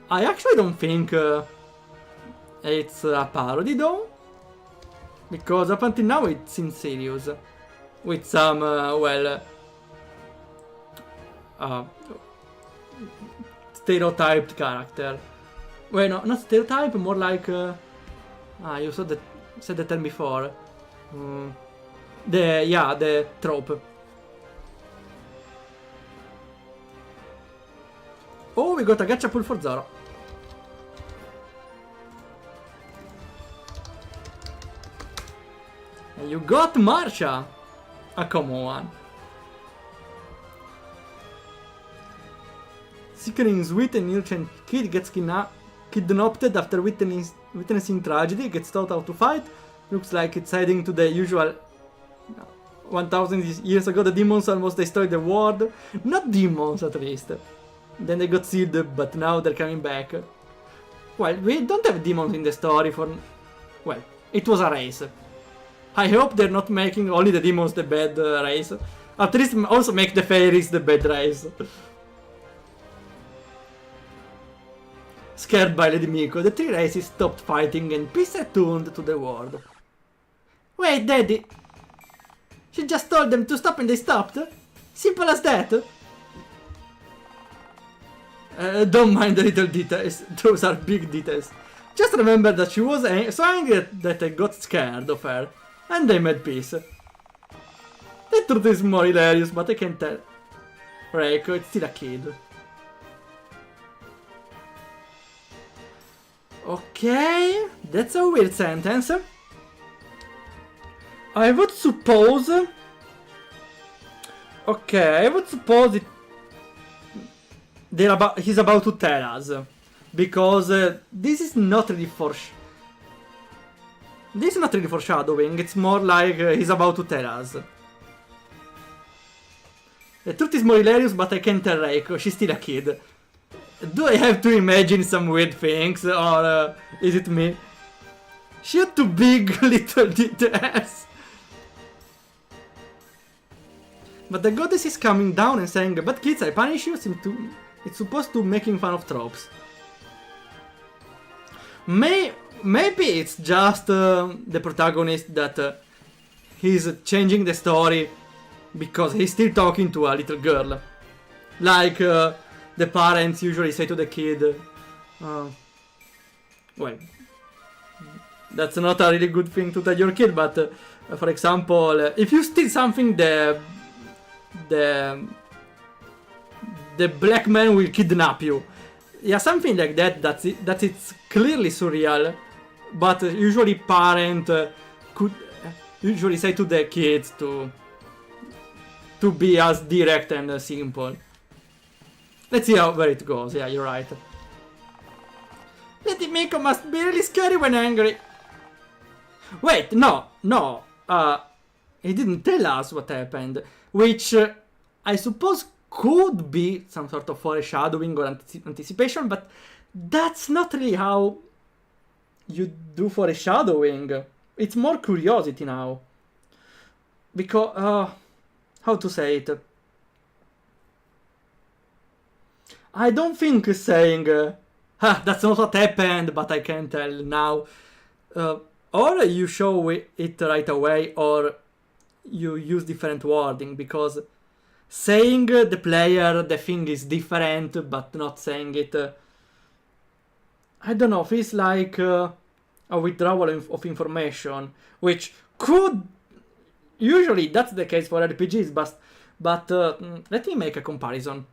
I actually don't think it's a parody though, because up until now it seems serious, with some, stereotyped character. Well, no, not stereotype, more like, you said the term before. The trope. Oh, we got a gacha pull for Zoro. And you got Marsha. A common one. Sickening sweet and innocent kid gets kidnapped after witnessing tragedy, gets taught how to fight. Looks like it's heading to the usual 1000 years ago the demons almost destroyed the world. Not demons at least. Then they got sealed, but now they're coming back. Well, we don't have demons in the story for... Well, it was a race. I hope they're not making only the demons the bad race. At least also make the fairies the bad race. Scared by Lady Miko, the 3 races stopped fighting and peace returned to the world. Wait, Daddy! She just told them to stop and they stopped? Simple as that? Don't mind the little details, those are big details. Just remember that she was so angry that I got scared of her, and they made peace. The truth is more hilarious, but I can't tell. Reiko, it's still a kid. Okay, that's a weird sentence. I would suppose... Okay, I would suppose he's about to tell us. Because this is not really this is not really foreshadowing, it's more like he's about to tell us. The truth is more hilarious, but I can't tell Reiko, she's still a kid. Do I have to imagine some weird things, or is it me? She had too big little details. But the goddess is coming down and saying, but kids, I punish you, it's supposed to making fun of tropes. Maybe it's just the protagonist that he's changing the story because he's still talking to a little girl. Like the parents usually say to the kid, well, that's not a really good thing to tell your kid, but for example, if you steal something, the black man will kidnap you. Yeah, something like that, that it's clearly surreal, but usually parent could usually say to the kids to be as direct and simple. Let's see where it goes. Yeah, you're right. Lady Miko must be really scary when angry. Wait, no. He didn't tell us what happened, which I suppose could be some sort of foreshadowing or anticipation, but that's not really how you do foreshadowing. It's more curiosity now. Because, how to say it? I don't think saying, that's not what happened, but I can tell now. Or you show it right away, or you use different wording, because saying the player the thing is different, but not saying it, I don't know, feels like a withdrawal of information, which could, usually that's the case for RPGs, but let me make a comparison.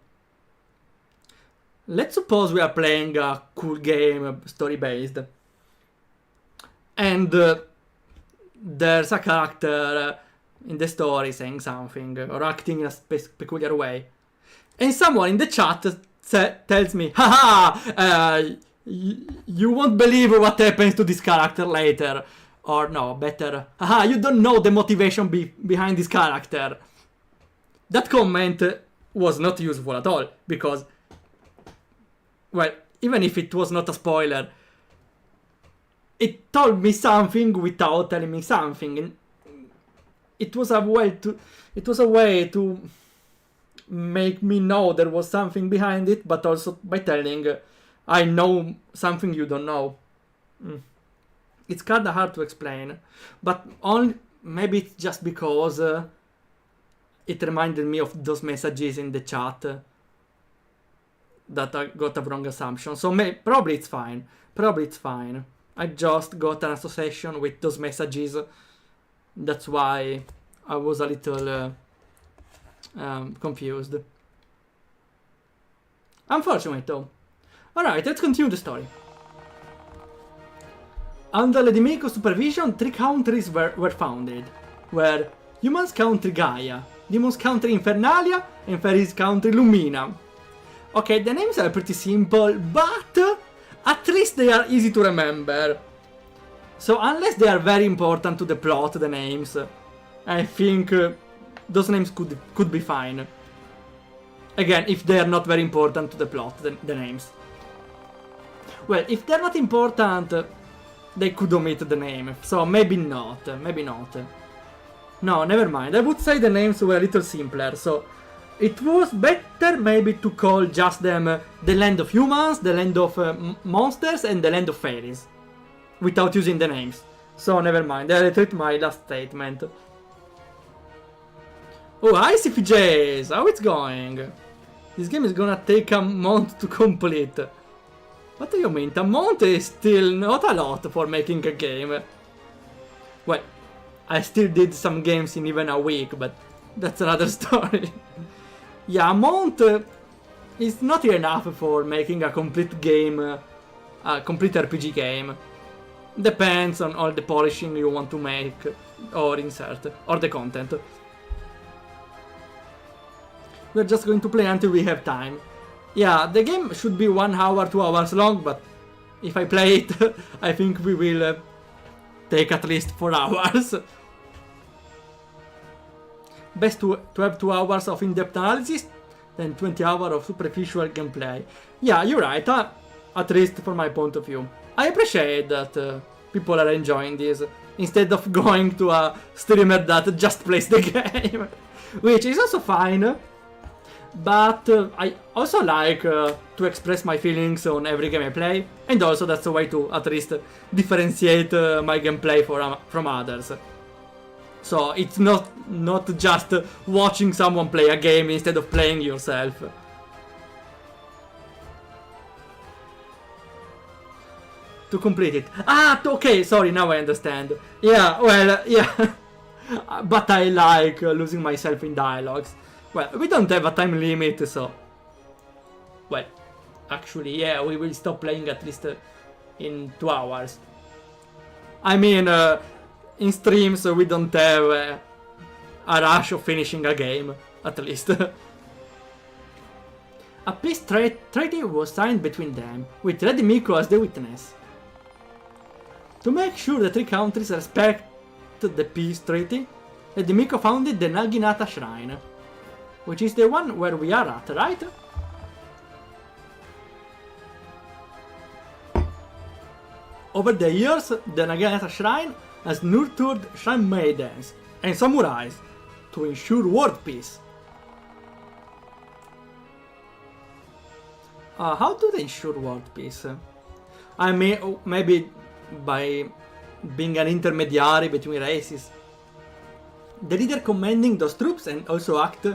Let's suppose we are playing a cool game, story-based, and there's a character in the story saying something, or acting in a peculiar way. And someone in the chat tells me, haha, you won't believe what happens to this character later. Or no, better, haha, you don't know the motivation behind this character. That comment was not useful at all, because, well, even if it was not a spoiler, it told me something without telling me something. And it was a way to make me know there was something behind it, but also by telling I know something you don't know. It's kinda hard to explain, but maybe it's just because it reminded me of those messages in the chat that I got a wrong assumption. So probably it's fine. I just got an association with those messages. That's why I was a little confused. Unfortunate though. Alright, let's continue the story. Under Lady Miko's supervision, 3 countries were founded, where humans country Gaia, demons country Infernalia, and fairies country Lumina. Okay, the names are pretty simple, but at least they are easy to remember. So unless they are very important to the plot, the names, I think those names could be fine. Again, if they are not very important to the plot, the names. Well, if they're not important, they could omit the name, so maybe not. No, never mind. I would say the names were a little simpler, so it was better maybe to call just them the land of humans, the land of monsters, and the land of fairies, without using the names. So never mind, I retract my last statement. Oh, hi CPJs, how it's going? This game is gonna take a month to complete. What do you mean? A month is still not a lot for making a game. Well, I still did some games in even a week, but that's another story. Yeah, a month is not enough for making a complete game, a complete RPG game. Depends on all the polishing you want to make or insert, or the content. We're just going to play until we have time. Yeah, the game should be 1 hour, 2 hours long, but if I play it, I think we will take at least 4 hours. Best to have 2 hours of in-depth analysis, then 20 hours of superficial gameplay. Yeah, you're right, at least from my point of view. I appreciate that people are enjoying this, instead of going to a streamer that just plays the game, which is also fine. But I also like to express my feelings on every game I play, and also that's a way to at least differentiate my gameplay from others. So it's not just watching someone play a game instead of playing yourself. To complete it. Okay, sorry, now I understand. Yeah, well, yeah. But I like losing myself in dialogues. Well, we don't have a time limit, so... Well, actually, yeah, we will stop playing at least in 2 hours. I mean, in streams we don't have a rush of finishing a game, at least. A peace treaty was signed between them, with Lady Miko as the witness. To make sure the three countries respect the peace treaty, Lady Miko founded the Naginata Shrine, which is the one where we are at, right? Over the years, the Naginata Shrine has nurtured shrine maidens and samurais to ensure world peace. How do they ensure world peace? I mean, maybe by being an intermediary between races. The leader commanding those troops and also act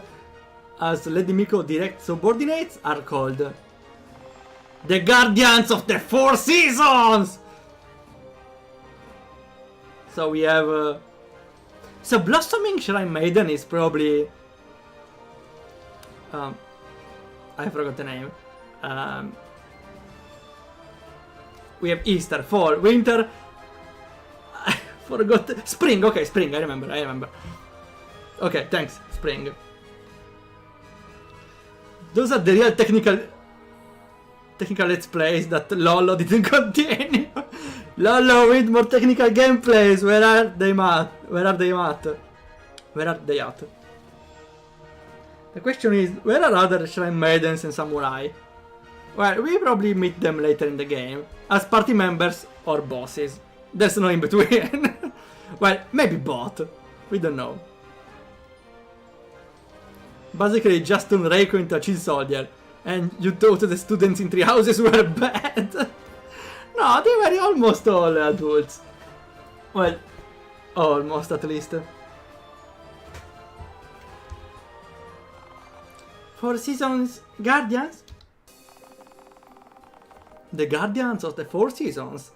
as Lady Miko direct subordinates are called the Guardians of the Four Seasons! So we have... so Blossoming Shrine Maiden is probably... I forgot the name. We have Easter, Fall, Winter... I forgot... Spring, okay, Spring, I remember. Okay, thanks, Spring. Those are the real technical let's plays that Lolo didn't continue. Lolo with more technical gameplays, where are they at? Where are they at? The question is, where are other Shrine Maidens and Samurai? Well, we probably meet them later in the game, as party members or bosses. There's no in between. Well, maybe both. We don't know. Basically, just turned Reiko into a chill soldier, and you thought the students in 3 houses were bad. No, they were almost all adults. Well, almost at least. Four Seasons Guardians? The Guardians of the Four Seasons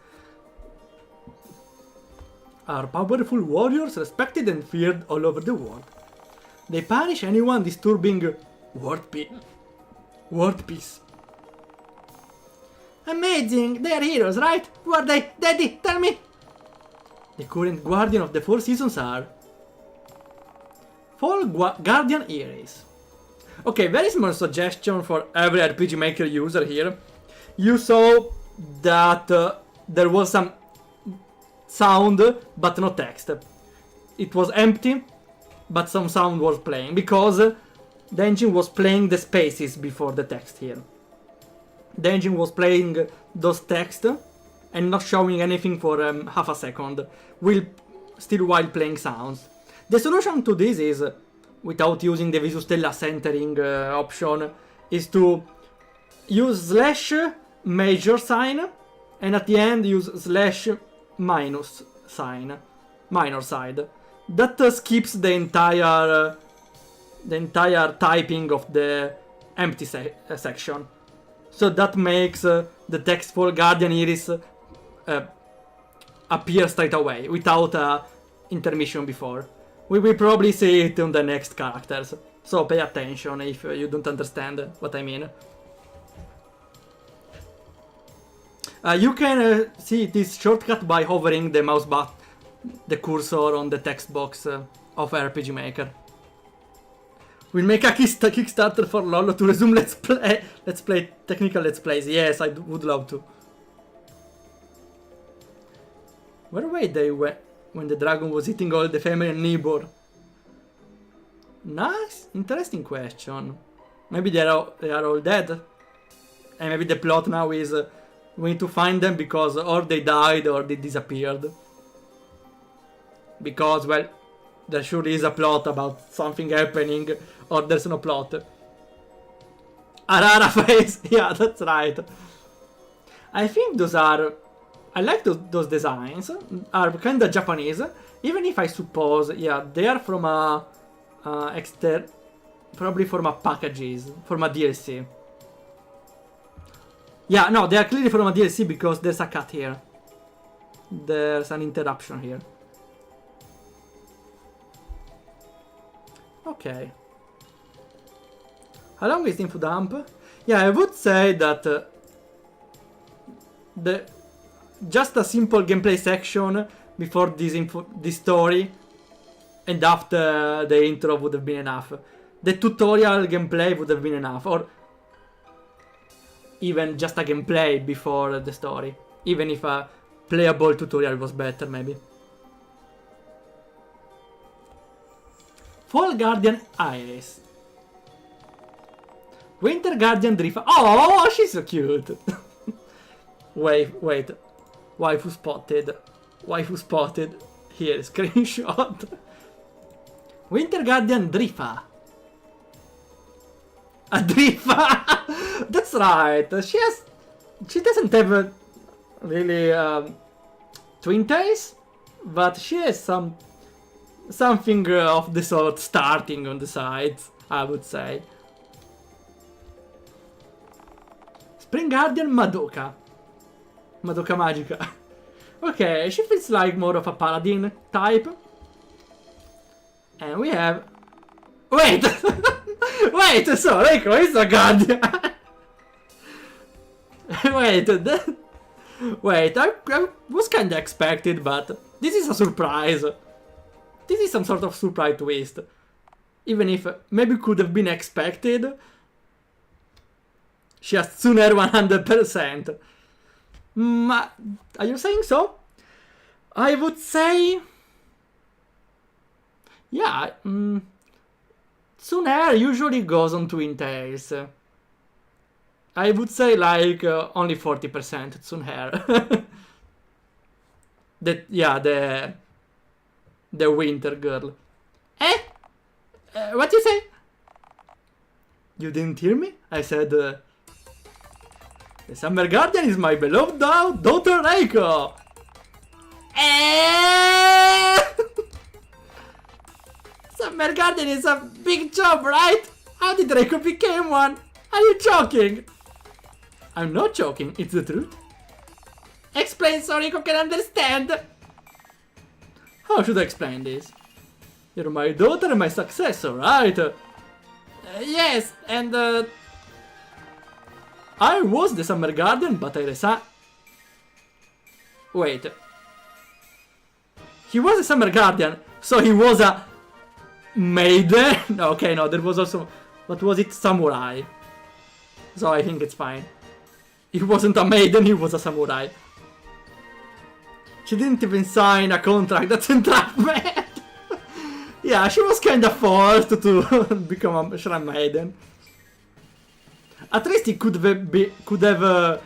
are powerful warriors respected and feared all over the world. They punish anyone disturbing world peace. Amazing! They are heroes, right? Who are they? Daddy, tell me! The current Guardian of the Four Seasons are... Fall Guardian Iris. Okay, very small suggestion for every RPG Maker user here. You saw that there was some sound, but no text. It was empty, but some sound was playing, because the engine was playing the spaces before the text here. The engine was playing those text and not showing anything for half a second, still while playing sounds. The solution to this is, without using the Visu Stella centering option, is to use / major sign, and at the end use / minus sign, minor side. That skips the entire typing of the empty section. So that makes the text for Guardian Iris appear straight away, without intermission before. We will probably see it in the next characters, so pay attention if you don't understand what I mean. You can see this shortcut by hovering the mouse button, the cursor on the text box of RPG Maker. We'll make a Kickstarter for Lolo to resume Let's Play technical Let's Plays. Yes, I would love to. Where were they when the dragon was eating all the family and neighbor? Nice, interesting question. Maybe they are all dead, and maybe the plot now is we need to find them because or they died or they disappeared. Because, well, there surely is a plot about something happening, or there's no plot. Arara face! Yeah, that's right. I think those are... I like those designs. Are kinda Japanese. Even if I suppose, yeah, they are from a... probably from a packages, from a DLC. Yeah, no, they are clearly from a DLC because there's a cut here. There's an interruption here. Okay. How long is the info dump? Yeah, I would say that just a simple gameplay section before this story and after the intro would have been enough. The tutorial gameplay would have been enough, or even just a gameplay before the story. Even if playable tutorial was better, maybe. Fall Guardian Iris. Winter Guardian Drifa. Oh, she's so cute. wait. Waifu spotted. Waifu spotted. Here, screenshot. Winter Guardian Drifa. A Drifa! That's right. She doesn't have really twin tails, but she has something of the sort starting on the sides, I would say. Spring Guardian Madoka. Madoka Magica. Okay, she feels like more of a paladin type. And we have... Wait! Wait, so Reiko is a guardian! Wait, I was kinda expected, but this is a surprise. This is some sort of surprise twist. Even if maybe could have been expected. She has Tsuner 100%. Are you saying so? I would say... Yeah, Tsuner usually goes on twin tails. I would say like only 40% Tsuner. The winter girl. What you say? You didn't hear me? I said the Summer Guardian is my beloved daughter Reiko. Summer Guardian is a big job, right? How did Reiko become one? Are you joking? I'm not joking, it's the truth. Explain so Reiko can understand. How should I explain this? You're my daughter and my successor, right? Yes, and I was the Summer Guardian, but I resigned. Wait. He was a Summer Guardian, so he was a Maiden? Okay, no, there was also... What was it? Samurai. So I think it's fine. He wasn't a Maiden, he was a Samurai. She didn't even sign a contract, that's entrapment! Yeah, she was kinda forced to become a Shrine Maiden. At least he could have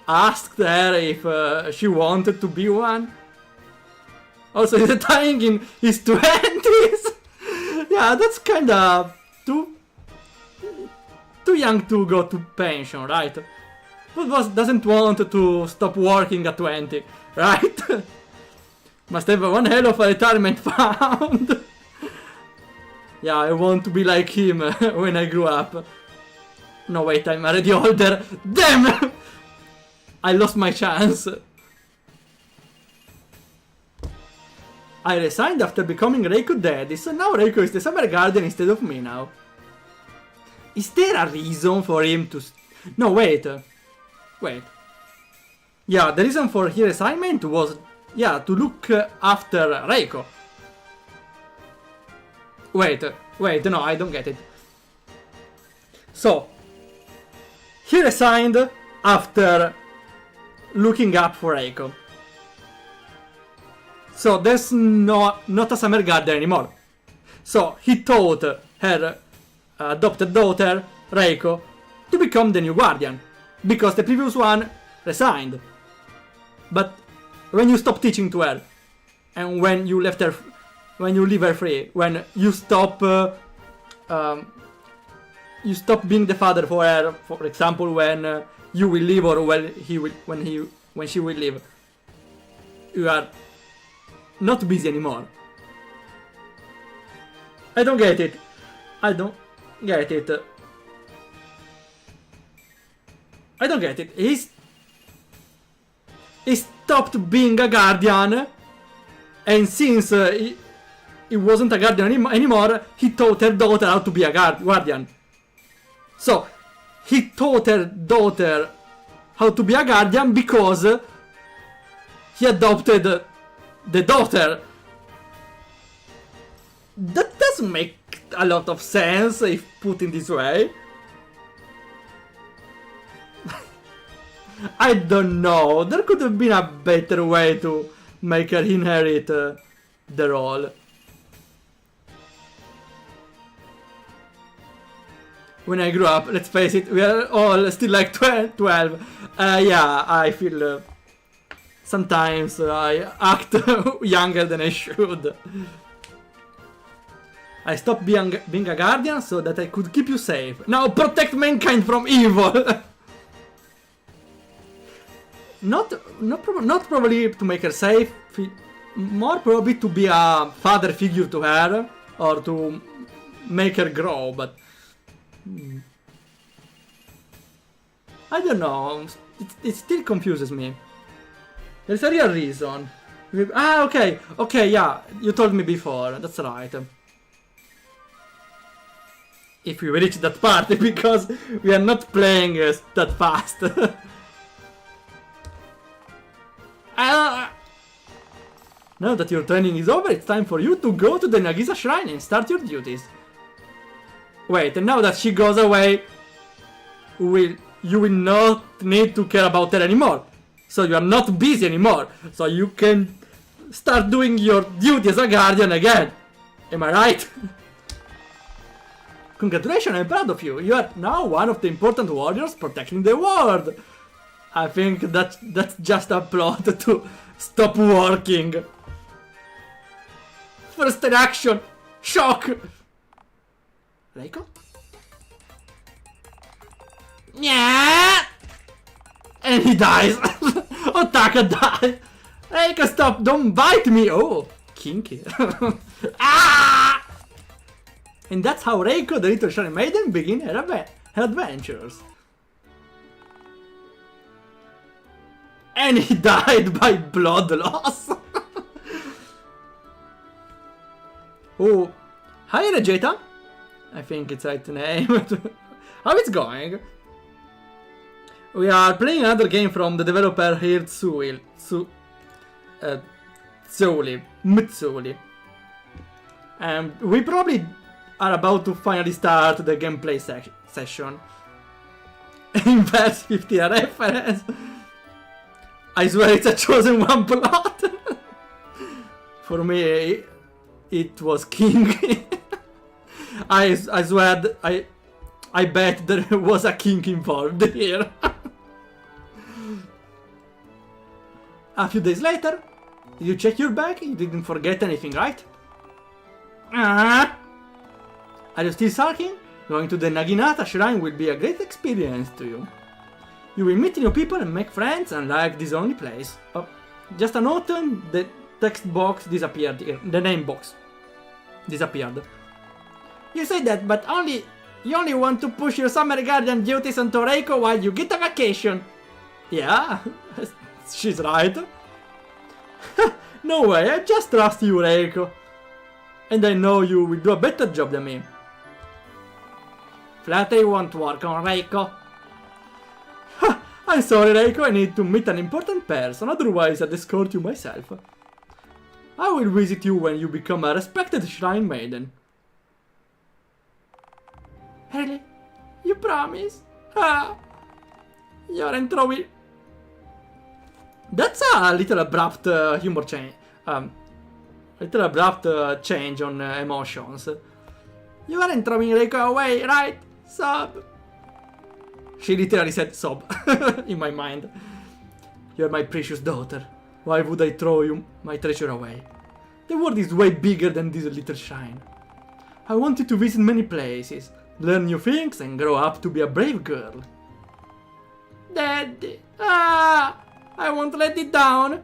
asked her if she wanted to be one. Also, he's dying in his 20s! Yeah, that's kinda too young to go to pension, right? Who doesn't want to stop working at 20, right? Must have one hell of a retirement fund. Yeah, I want to be like him when I grew up. No, wait, I'm already older. Damn! I lost my chance. I resigned after becoming Reiko daddy, so now Reiko is the Summer Guardian instead of me now. Is there a reason for him to... No, wait. Wait. Yeah, the reason for his assignment was, yeah, to look after Reiko. Wait, no, I don't get it. So, he resigned after looking up for Reiko. So there's not a Summer Guardian anymore. So he taught her adopted daughter, Reiko, to become the new Guardian. Because the previous one resigned. But when you stop teaching to her, and when you left her, when you leave her free, when you stop being the father for her, for example, when you will leave or when she will leave, you are not busy anymore. I don't get it. I don't get it. I don't get it. He stopped being a guardian, and since he wasn't a guardian anymore, he taught her daughter how to be a guardian. So, he taught her daughter how to be a guardian because he adopted the daughter. That doesn't make a lot of sense if put in this way. I don't know. There could have been a better way to make her inherit the role. When I grew up, let's face it, we are all still like 12. Yeah, I feel sometimes I act younger than I should. I stopped being a guardian so that I could keep you safe. Now protect mankind from evil. Not probably to make her safe, more probably to be a father figure to her, or to make her grow, but... I don't know, it still confuses me. There's a real reason. Ah, okay, yeah, you told me before, that's right. If we reach that part, because we are not playing that fast. Now that your training is over, it's time for you to go to the Nagisa shrine and start your duties. Wait, and now that she goes away, you will not need to care about her anymore. So you are not busy anymore. So you can start doing your duty as a guardian again. Am I right? Congratulations, I'm proud of you. You are now one of the important warriors protecting the world. I think that's just a plot to stop working. First reaction, shock. Reiko? Yeah. And he dies. Otaka dies. Reiko, stop! Don't bite me! Oh, kinky. Ah! And that's how Reiko, the little shiny maiden, begin her adventures. And he died by blood loss. Oh, hi Regeta. I think it's right name. How it's going? We are playing another game from the developer here, Mitsuli. And we probably are about to finally start the gameplay session. Inverse 50 a reference. I swear it's a chosen one plot. For me, it was king. I swear, I bet there was a king involved here. A few days later, you check your bag, you didn't forget anything, right? Are you still sulking? Going to the Naginata shrine will be a great experience to you. You will meet new people and make friends, unlike this only place. Oh, just a note, the text box disappeared here. The name box disappeared. You say that, but you only want to push your summer guardian duties on Reiko while you get a vacation. Yeah, she's right. No way, I just trust you, Reiko. And I know you will do a better job than me. Flattery won't work on Reiko. I'm sorry, Reiko, I need to meet an important person, otherwise I'd escort you myself. I will visit you when you become a respected shrine maiden. Really? You promise? You're in trouble. That's a little abrupt humor change. Little abrupt change on emotions. You aren't throwing Reiko away, right? Sob. She literally said sob in my mind. You're my precious daughter. Why would I throw my treasure away? The world is way bigger than this little shrine. I want you to visit many places, learn new things, and grow up to be a brave girl. Daddy, I won't let it down.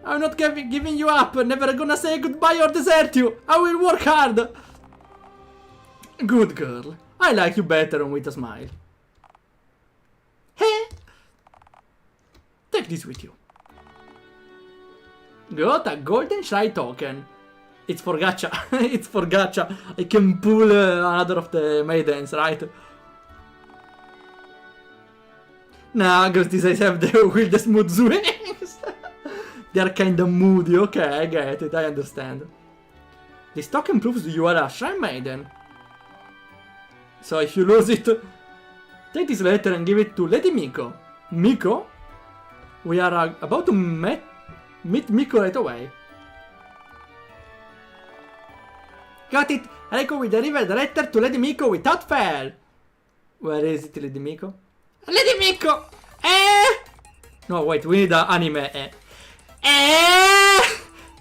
I'm not giving you up, never gonna say goodbye or desert you. I will work hard. Good girl. I like you better with a smile. Hey! Take this with you. Got a golden shy token. It's for gacha. It's for gacha. I can pull another of the maidens, right? Nah, girls these eyes have the weirdest mood swings. They are kinda moody, okay, I get it, I understand. This token proves you are a shrine maiden. So if you lose it, take this letter and give it to Lady Miko. Miko? We are about to meet Miko right away. Got it! Reiko will deliver the letter to Lady Miko without fail. Where is it, Lady Miko? Lady Miko! No, wait, we need an anime.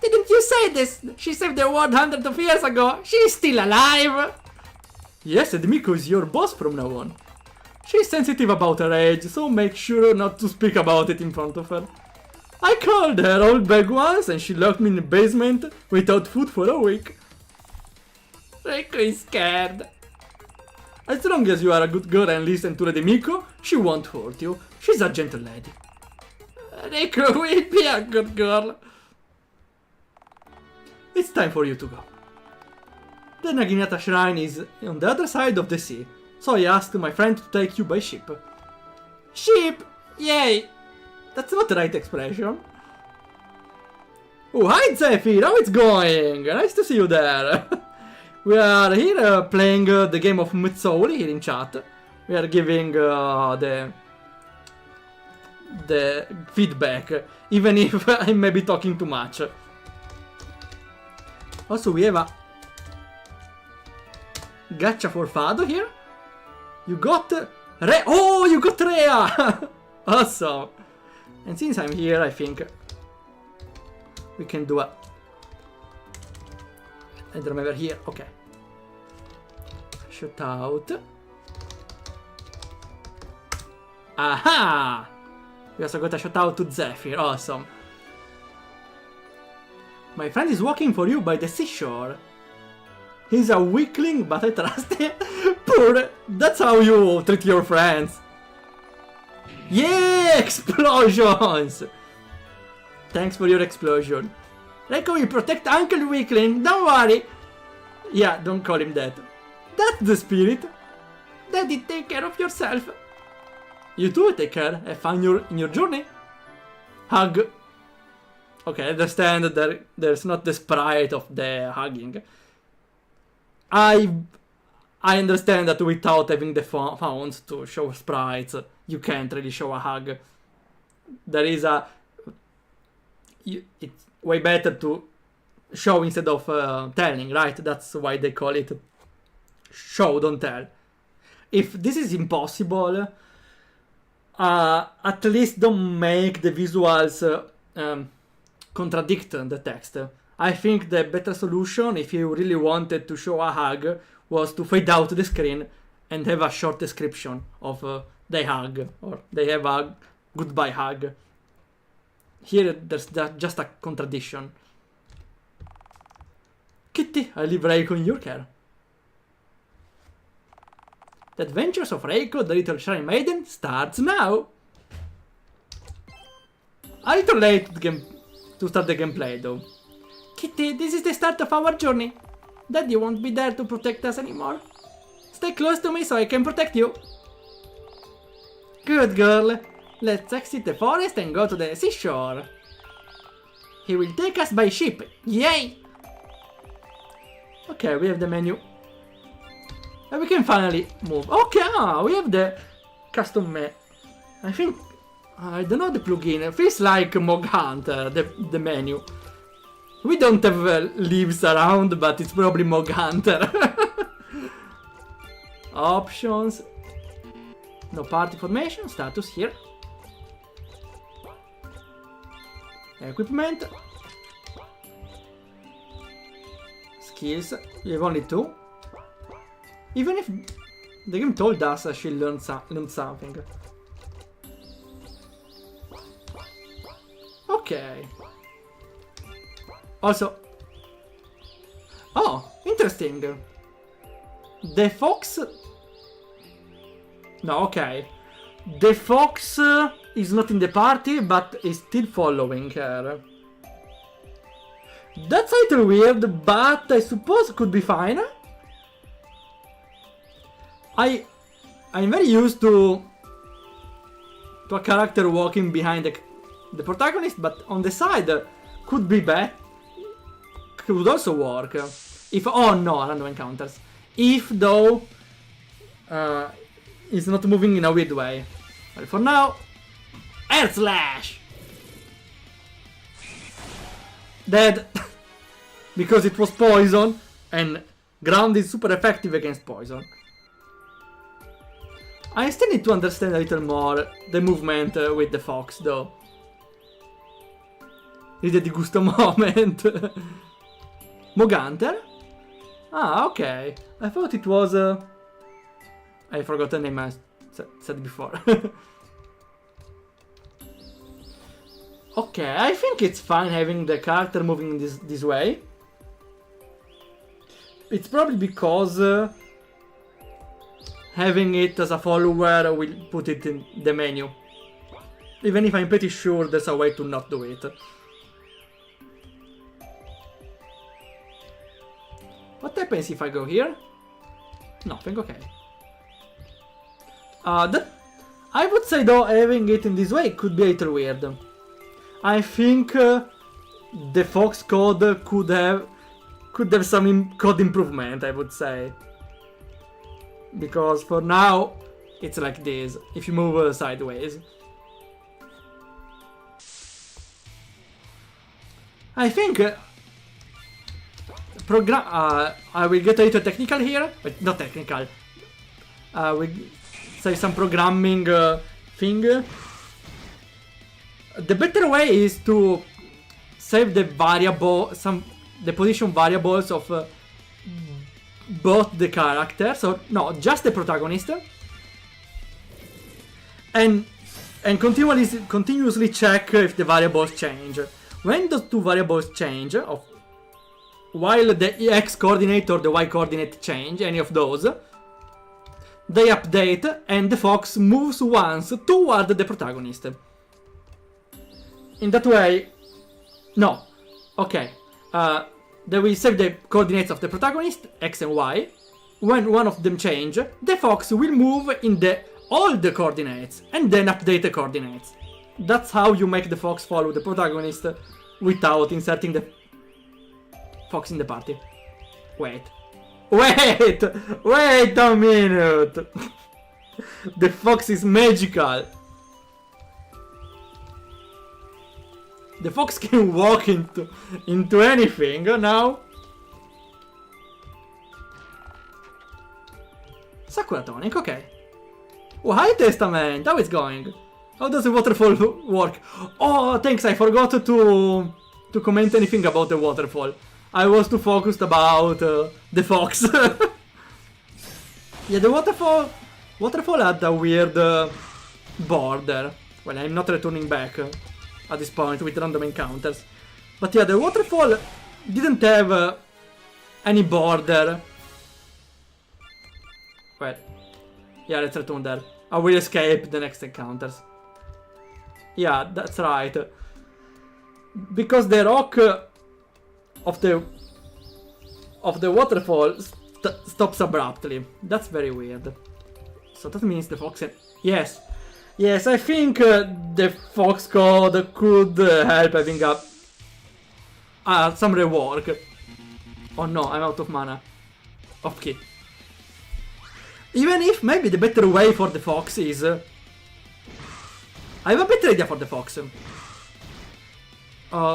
Didn't you say this? She saved the world hundreds of years ago. She's still alive. Yes, Lady Miko is your boss from now on. She's sensitive about her age, so make sure not to speak about it in front of her. I called her old bag once and she locked me in the basement without food for a week. Reiko is scared. As long as you are a good girl and listen to Lady Miko, she won't hurt you. She's a gentle lady. Reiko will be a good girl. It's time for you to go. The Naginata shrine is on the other side of the sea, so I asked my friend to take you by ship. Ship! Yay! That's not the right expression. Oh, hi Zephyr! How it's going? Nice to see you there. We are here playing the game of Mutsouli here in chat. We are giving the feedback, even if I may be talking too much. Also, we have a gacha for Fado here. You got Oh, you got Rhea! Awesome. And since I'm here, I think we can do a... I don't remember here. Okay. Shout out. Aha! We also got a shout out to Zephyr. Awesome. My friend is walking for you by the seashore. He's a weakling, but I trust him. Poor. That's how you treat your friends. Yeah! Explosions! Thanks for your explosion. Reiko will protect Uncle Weakling, don't worry. Yeah, don't call him that. That's the spirit. Daddy, take care of yourself. You too, take care. Have fun in your journey. Hug. Okay, I understand that there's not the sprite of the hugging. I understand that without having the fonts to show sprites, you can't really show a hug. There is a... It's way better to show instead of telling, right? That's why they call it show, don't tell. If this is impossible, at least don't make the visuals contradict the text. I think the better solution, if you really wanted to show a hug, was to fade out the screen and have a short description of the hug, or they have a goodbye hug. Here there's just a contradiction. Kitty, I leave Reiko in your care. The adventures of Reiko, the little shrine maiden, starts now. A little late to start the gameplay though. Kitty, this is the start of our journey. Daddy won't be there to protect us anymore. Stay close to me so I can protect you. Good girl. Let's exit the forest and go to the seashore. He will take us by ship. Yay! Okay, we have the menu. And we can finally move. Okay, we have the custom map. I think... I don't know the plugin. It feels like Mog Hunter, the menu. We don't have leaves around, but it's probably Mog Hunter. Options. No part information. Status here. Equipment. Skills. We have only 2. Even if the game told us she learned something. Okay. Also... Oh, interesting. The fox... No, okay. The fox is not in the party, but is still following her. That's a little weird, but I suppose it could be fine. I'm very used to a character walking behind the protagonist, but on the side could be bad. Could also work. If... Oh no, random encounters. If though... it's not moving in a weird way. But for now... Air Slash! Dead. Because it was poison, and ground is super effective against poison. I still need to understand a little more the movement with the fox, though. Ride di gusto moment. Moganter? Ah, okay. I thought it was... I forgot the name I said before. Okay, I think it's fine having the character moving this way. It's probably because having it as a follower will put it in the menu. Even if I'm pretty sure there's a way to not do it. What happens if I go here? Nothing, okay. I would say though, having it in this way could be a little weird. I think the Fox code could have some code improvement, I would say. Because for now, it's like this, if you move sideways. I think I will get a little technical here, but not technical. We say some programming thing. The better way is to save the the position variables of both the characters, or no, just the protagonist, and continuously check if the variables change. When those two variables change, while the X coordinate or the Y coordinate change, any of those, they update and the fox moves once toward the protagonist. In that way, no, okay, they will save the coordinates of the protagonist, X and Y. When one of them change, the fox will move in all the coordinates and then update the coordinates. That's how you make the fox follow the protagonist without inserting the fox in the party. Wait a minute! The fox is magical! The fox can walk into anything now. Sakura Tonic, okay. Oh, hi Testament, how is going? How does the waterfall work? Oh, thanks, I forgot to comment anything about the waterfall. I was too focused about the fox. Yeah, the waterfall had a weird border. Well, I'm not returning back at this point with random encounters. But yeah, the waterfall didn't have any border. Well, yeah, let's return there. I will escape the next encounters. Yeah, that's right. Because the rock of the waterfall stops abruptly. That's very weird. So that means the fox... Yes. Yes, I think the fox code could help having some rework. Oh no, I'm out of mana. Okay. Even if maybe the better way for the fox is... I have a better idea for the fox.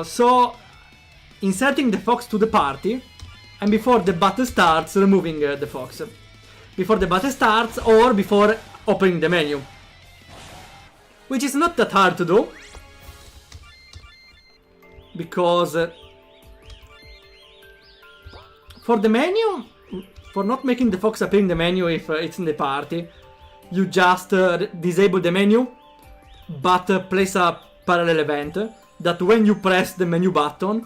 So, inserting the fox to the party, and before the battle starts, removing the fox. Before the battle starts, or before opening the menu. Which is not that hard to do. Because... for the menu, for not making the fox appear in the menu if it's in the party, you just disable the menu, but place a parallel event that when you press the menu button,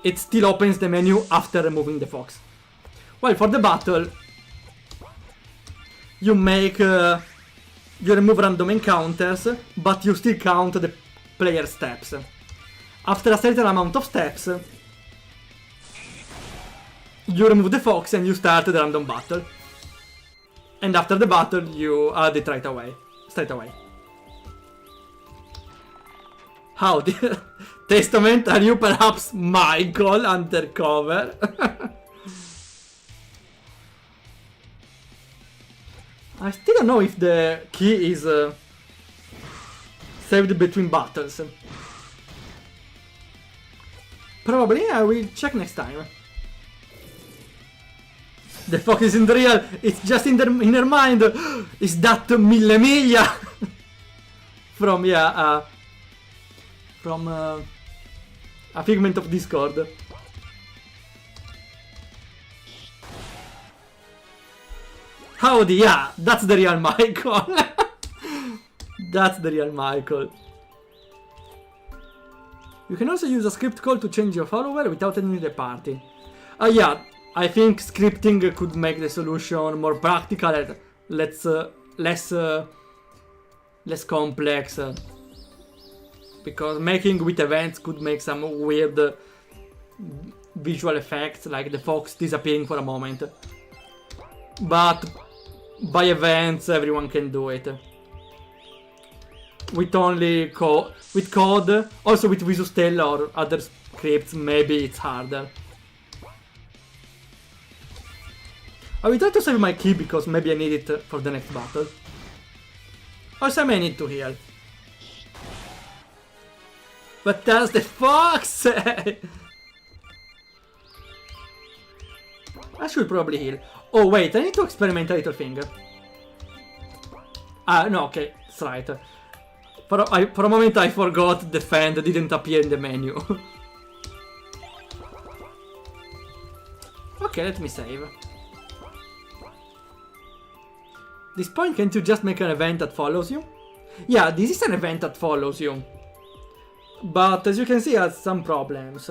it still opens the menu after removing the fox. Well, for the battle, you you remove random encounters, but you still count the player steps. After a certain amount of steps, you remove the fox and you start the random battle. And after the battle, you add it right away. Straight away. How? Testament, are you perhaps Michael undercover? I still don't know if the key is saved between battles. Probably, I will check next time. The focus isn't real, it's just in her mind. Is that Mille Miglia? From, yeah, from a figment of Discord. Howdy, yeah, that's the real Michael. That's the real Michael. You can also use a script call to change your follower without ending the party. Yeah, I think scripting could make the solution more practical and less complex. Because making with events could make some weird visual effects, like the fox disappearing for a moment. But by events, everyone can do it. With only with code, also with Visustella or other scripts, maybe it's harder. I will try to save my key because maybe I need it for the next battle. Also, I may need to heal. But that's the fox! I should probably heal. Oh wait, I need to experiment a little thing. Ah, no, okay, it's right. For a moment I forgot defend didn't appear in the menu. Okay, let me save. This point, can't you just make an event that follows you? Yeah, this is an event that follows you. But as you can see, it has some problems.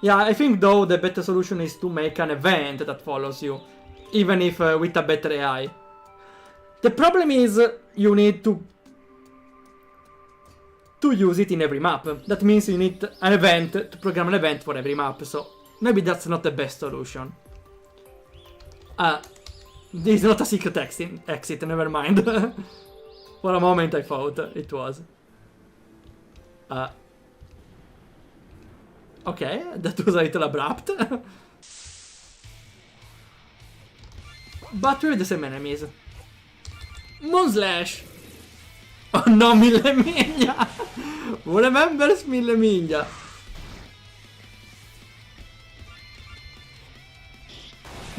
Yeah, I think though the better solution is to make an event that follows you. Even if with a better AI. The problem is you need to use it in every map. That means you need an event to program an event for every map. So maybe that's not the best solution. This is not a secret exit, never mind. For a moment I thought it was. Okay, that was a little abrupt. But we're the same enemies. Moonslash! Oh no, Mille Miglia! Who remembers Mille Miglia?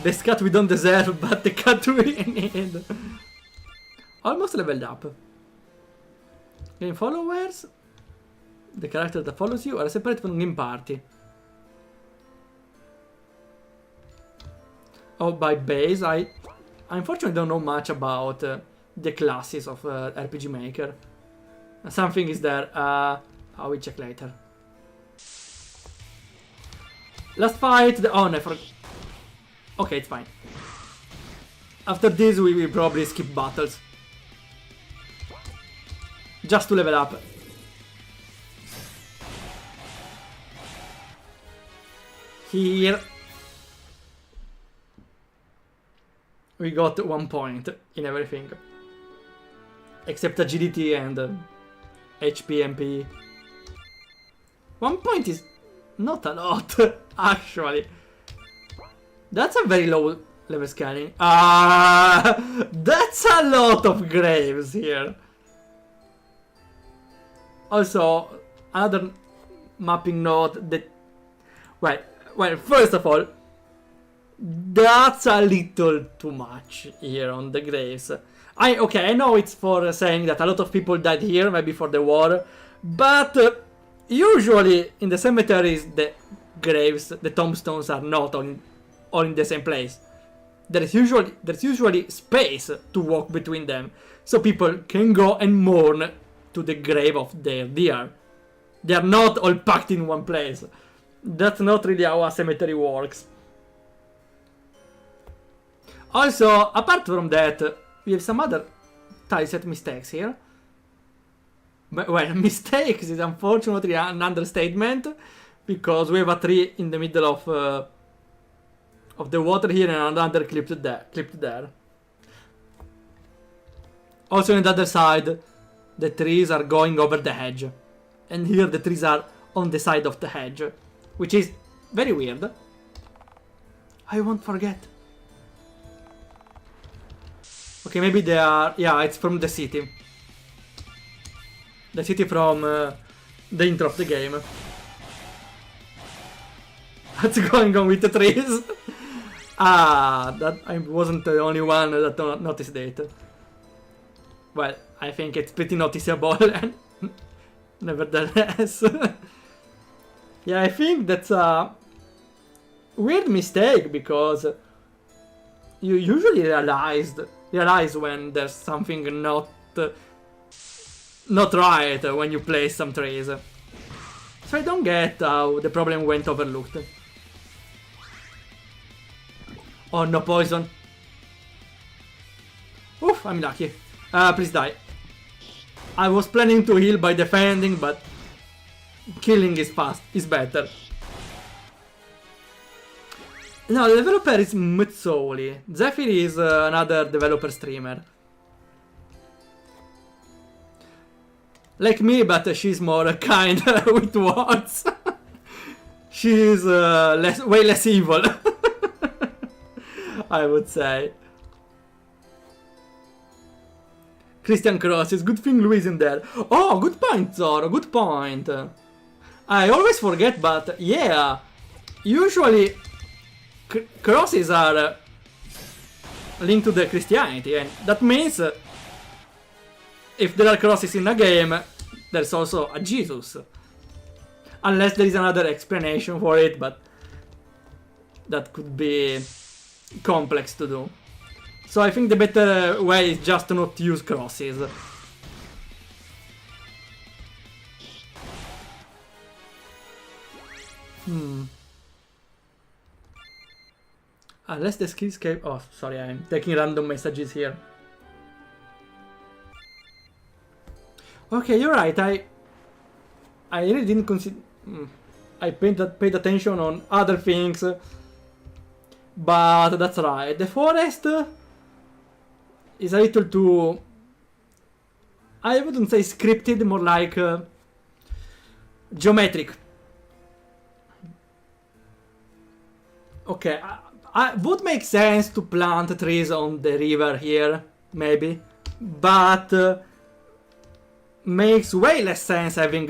The cat we don't deserve, but the cat we need. Almost leveled up. Game followers. The character that follows you are separate from game party. Oh, by base, I unfortunately don't know much about the classes of RPG Maker. Something is there. I will check later. Last fight. Oh no, okay, it's fine. After this, we will probably skip battles. Just to level up. Here. We got 1 point in everything. Except agility and HP, MP. 1 point is not a lot, actually. That's a very low level scanning. That's a lot of graves here. Also, another mapping note that... Well, first of all, that's a little too much here on the graves. Okay, I know it's for saying that a lot of people died here, maybe for the war, but usually in the cemeteries the graves, the tombstones are not all in the same place. There's usually space to walk between them, so people can go and mourn to the grave of their dear. They are not all packed in one place. That's not really how a cemetery works. Also, apart from that, we have some other tileset mistakes here. But, well, mistakes is unfortunately an understatement, because we have a tree in the middle of the water here and another clipped there. Also on the other side, the trees are going over the hedge. And here the trees are on the side of the hedge, which is very weird. I won't forget. Okay, maybe they are... Yeah, it's from the city. The city from the intro of the game. What's going on with the trees? Ah, that I wasn't the only one that noticed it. Well, I think it's pretty noticeable, nevertheless. Yeah, I think that's a weird mistake, because you usually realize when there's something not right when you place some trees. So I don't get how the problem went overlooked. Oh, no poison. Oof, I'm lucky. Please die. I was planning to heal by defending, but killing is better. No, the developer is Mutsoli. Zephyr is another developer streamer. Like me, but she's more kind with words. She's way less evil, I would say. Christian Cross, it's good thing Louis in there. Oh, good point, Zoro, good point. I always forget, but yeah, usually crosses are linked to the Christianity, and that means if there are crosses in a game, there's also a Jesus. Unless there is another explanation for it, but that could be complex to do. So I think the better way is just to not use crosses. Unless the skills came... Oh, sorry, I'm taking random messages here. Okay, you're right, I really didn't consider... I paid attention on other things. But that's right, the forest is a little too... I wouldn't say scripted, more like geometric. Okay, would make sense to plant trees on the river here, maybe. But makes way less sense having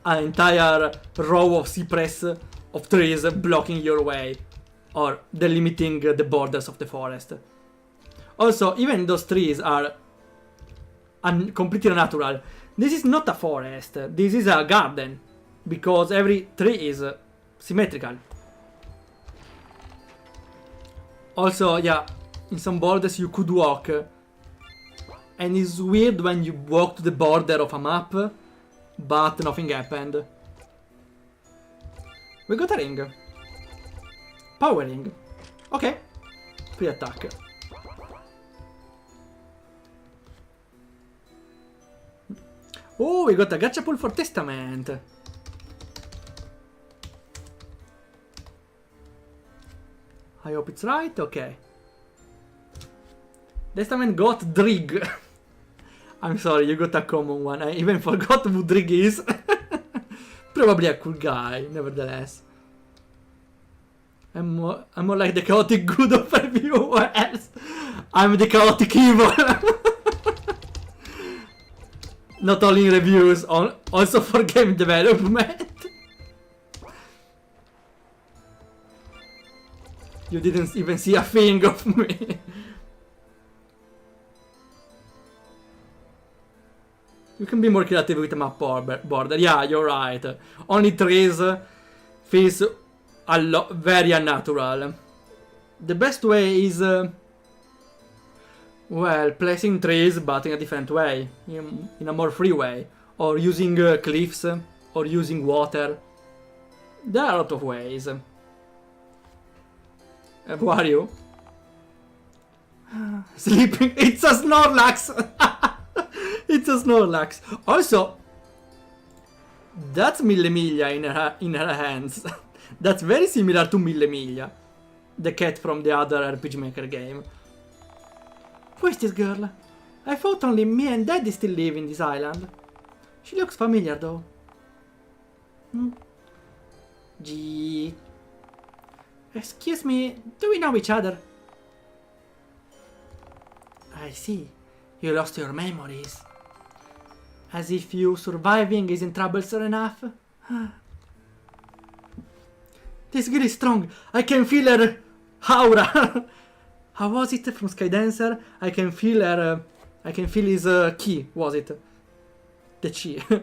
an entire row of cypress of trees blocking your way or delimiting the borders of the forest. Also, even those trees are completely natural. This is not a forest, this is a garden, because every tree is symmetrical. Also, yeah, in some borders you could walk, and it's weird when you walk to the border of a map, but nothing happened. We got a ring. Power ring. Okay. Free attack. Oh, we got a gacha pool for Testament. I hope it's right. Okay. Testament got Drig. I'm sorry, you got a common one. I even forgot who Drig is. Probably a cool guy, nevertheless. I'm more like the chaotic good of reviewers. I'm the chaotic evil. Not only in reviews, also for game development. You didn't even see a thing of me. You can be more creative with a map border. Yeah, you're right. Only trees feels very unnatural. The best way is, well, placing trees but in a different way, in a more free way, or using cliffs, or using water. There are a lot of ways. Who are you? Sleeping. It's a Snorlax. It's a Snorlax. Also, that's Millemiglia in her hands. That's very similar to Millemiglia, the cat from the other RPG Maker game. Who is this girl? I thought only me and Daddy still live in this island. She looks familiar though. Gee. Excuse me, do we know each other? I see. You lost your memories. As if you surviving isn't troublesome enough. This girl is strong. I can feel her aura. How was it from Skydancer? I can feel her... I can feel his key, was it? The chi.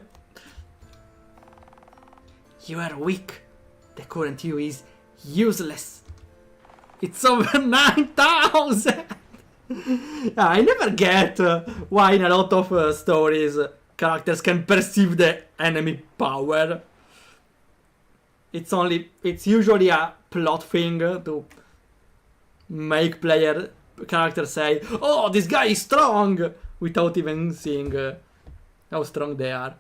You are weak. The current you is useless. It's over 9,000! I never get why in a lot of stories characters can perceive the enemy power. It's usually a plot thing to make characters say, oh, this guy is strong, without even seeing how strong they are.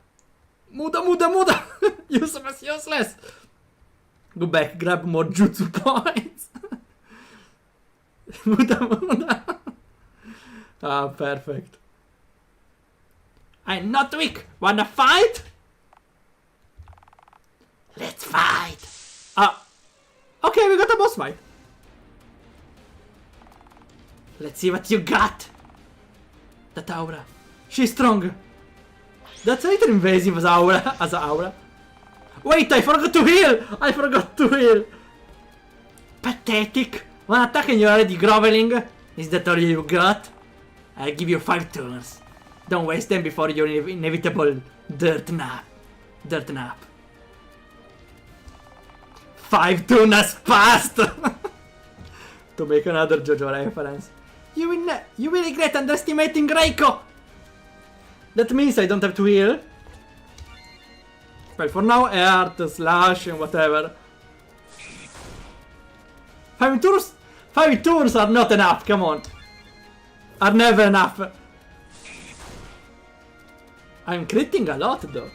Muda, muda, muda! Useless, useless! Go back, grab more jutsu points. Muda, muda. Ah, perfect. I'm not weak. Wanna fight? Let's fight. Ah. Okay, we got a boss fight. Let's see what you got. That aura. She's strong. That's a little invasive as aura. Wait, I forgot to heal. Pathetic. One attack and you're already groveling. Is that all you got? I'll give you 5 turns. Don't waste them before your inevitable dirt nap. 5 turns has passed! To make another JoJo reference. You will regret underestimating Reiko! That means I don't have to heal. Well, for now, Earth, Slash, and whatever. 5 turns are not enough, come on. Are never enough. I'm critting a lot, though.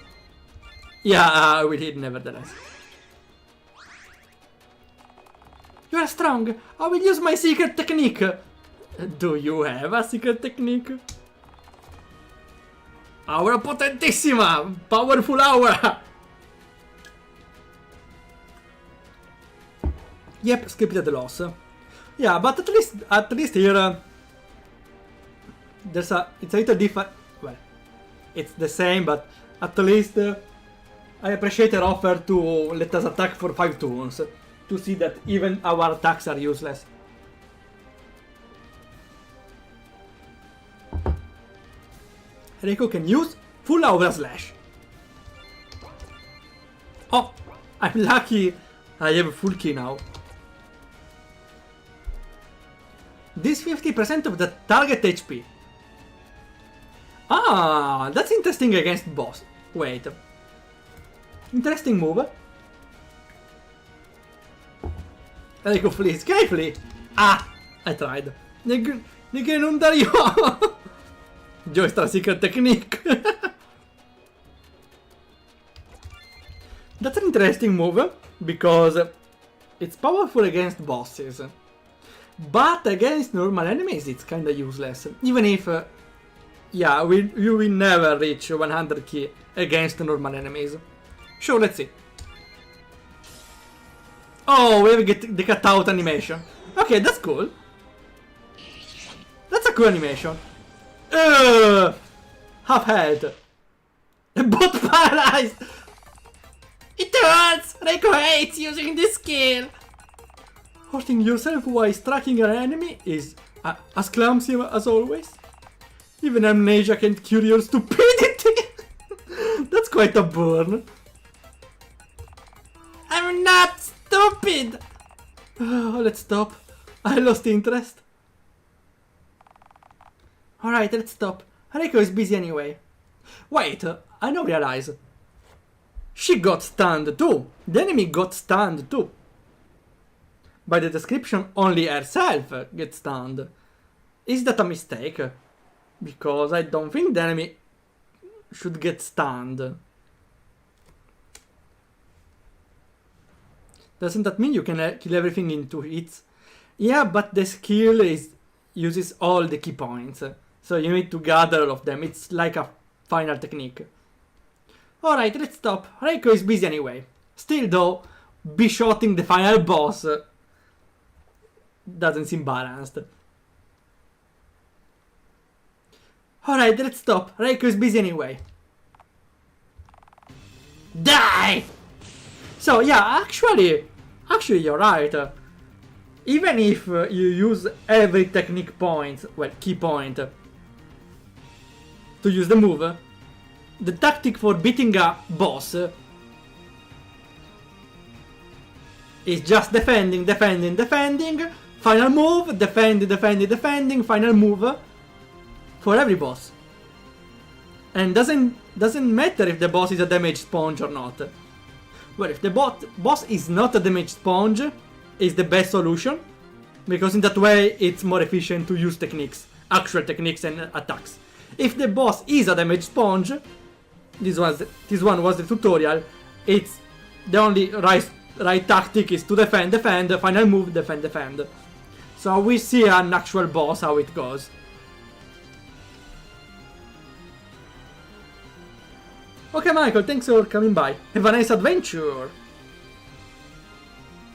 Yeah, I will hit nevertheless. You are strong. I will use my secret technique. Do you have a secret technique? Aura potentissima! Powerful aura! Yep, scripted loss. Yeah, but at least here it's a little different. Well, it's the same, but at least I appreciate their offer to let us attack for 5 turns. To see that even our attacks are useless. Reiko can use full aura slash. Oh, I'm lucky I have full ki now. This 50% of the target HP. Ah, that's interesting against boss. Wait. Interesting move. Reiko flees. Can I flee? Ah, I tried. Nigga non dario. Joystar secret technique. That's an interesting move because it's powerful against bosses. But against normal enemies it's kinda useless. Even if, yeah, you will never reach 100 ki against normal enemies. Sure, let's see. Oh, we have the cut out animation. Okay, that's cool. That's a cool animation. Half head. Both paralyzed. It hurts! Reiko hates using this skill. Hurting yourself while striking an enemy is as clumsy as always. Even amnesia can't cure your stupidity. That's quite a burn. I'm not stupid! Oh, let's stop. I lost interest. Alright, let's stop. Reiko is busy anyway. Wait, I now realize. She got stunned too. The enemy got stunned too. By the description, only herself gets stunned. Is that a mistake? Because I don't think the enemy should get stunned. Doesn't that mean you can kill everything in 2 hits? Yeah, but the skill uses all the key points. So you need to gather all of them. It's like a final technique. Alright, let's stop. Reiko is busy anyway. Still though, be-shotting the final boss doesn't seem balanced. Alright, let's stop. Reiko is busy anyway. Die! So yeah, actually, Actually, you're right. Even if you use every technique point, well, key point, to use the move, the tactic for beating a boss is just defending, final move, defending, final move for every boss. And doesn't matter if the boss is a damage sponge or not. Well, if the boss is not a damage sponge, is the best solution, because in that way it's more efficient to use techniques, actual techniques and attacks. If the boss is a damage sponge, this one was the tutorial, it's the only right tactic is to defend, final move, defend. So we see an actual boss how it goes. Okay, Michael, thanks for coming by. Have a nice adventure.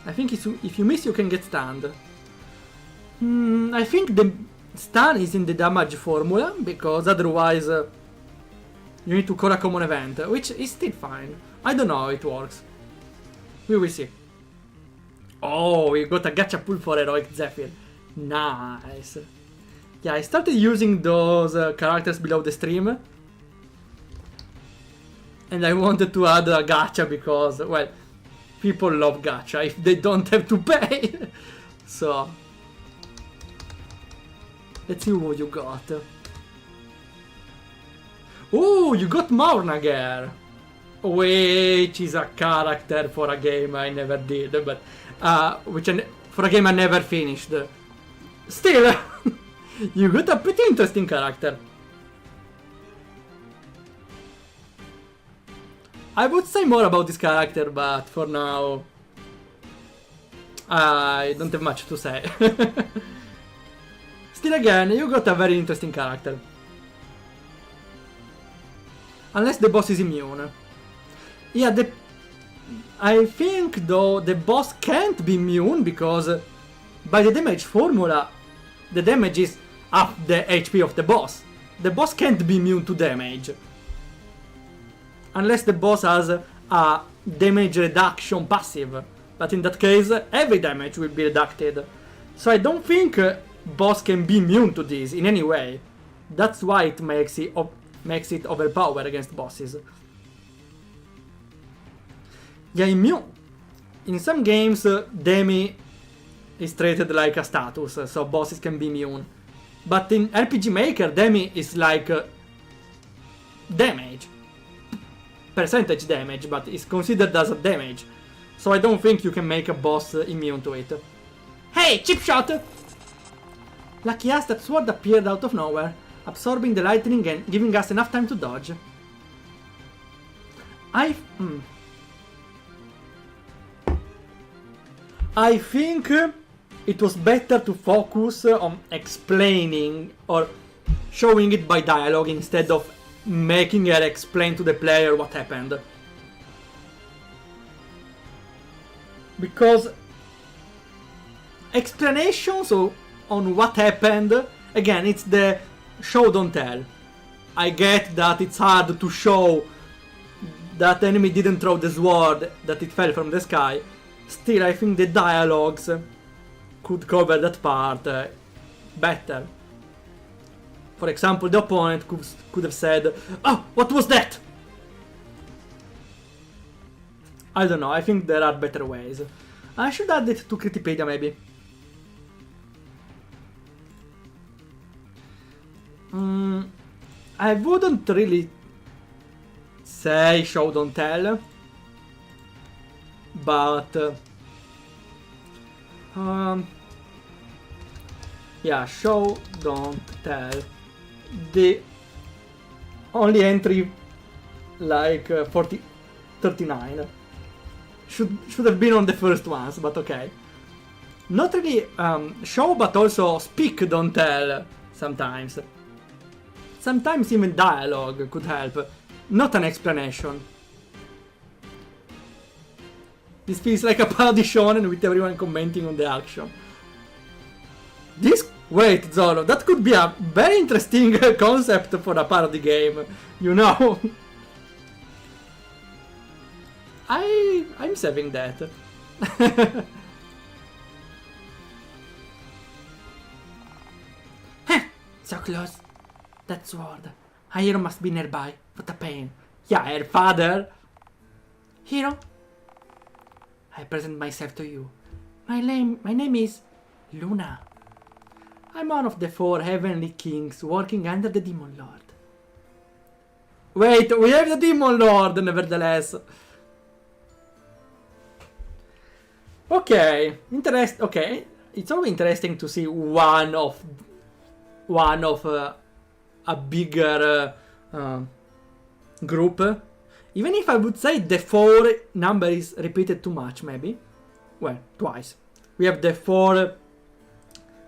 I think if you miss, you can get stunned. I think the stun is in the damage formula, because otherwise you need to call a common event, which is still fine. I don't know how it works. We will see. Oh, we got a gacha pull for Heroic Zephyr. Nice. Yeah, I started using those characters below the stream. And I wanted to add a gacha because, well, people love gacha if they don't have to pay. So, let's see what you got. Oh, you got Maurnager, which is a character for a game I never did, but for a game I never finished. Still, you got a pretty interesting character. I would say more about this character, but for now, I don't have much to say. Still again, you got a very interesting character. Unless the boss is immune. Yeah, I think though the boss can't be immune because by the damage formula, the damage is up the HP of the boss. The boss can't be immune to damage. Unless the boss has a damage reduction passive. But in that case, every damage will be reducted. So I don't think boss can be immune to this in any way. That's why it makes it overpowered against bosses. Yeah, immune. In some games, Demi is treated like a status, so bosses can be immune. But in RPG Maker, Demi is like damage. Percentage damage, but is considered as a damage. So I don't think you can make a boss immune to it. Hey, chip shot! Lucky us that sword appeared out of nowhere, absorbing the lightning and giving us enough time to dodge. I think it was better to focus on explaining or showing it by dialogue instead of making her explain to the player what happened. Because explanations on what happened, again, it's the show don't tell. I get that it's hard to show that the enemy didn't throw the sword, that it fell from the sky. Still, I think the dialogues could cover that part better. For example, the opponent could have said, "Oh, what was that?" I don't know, I think there are better ways. I should add it to Critipedia, maybe. I wouldn't really say show don't tell, but yeah, show don't tell. The only entry like 39 should have been on the first ones, but okay. Not really show, but also speak don't tell sometimes. Sometimes even dialogue could help, not an explanation. This feels like a parody shonen with everyone commenting on the action. Wait, Zoro, that could be a very interesting concept for a parody game, you know? I'm saving that. So close. That sword. A hero must be nearby. What a pain. Yeah, her father. Hero? I present myself to you. My name is Luna. I'm one of the 4 heavenly kings working under the Demon Lord. Wait, we have the Demon Lord, nevertheless. Okay, okay, it's always interesting to see one of a bigger group. Even if I would say the 4 number is repeated too much, maybe. Well, twice. We have the 4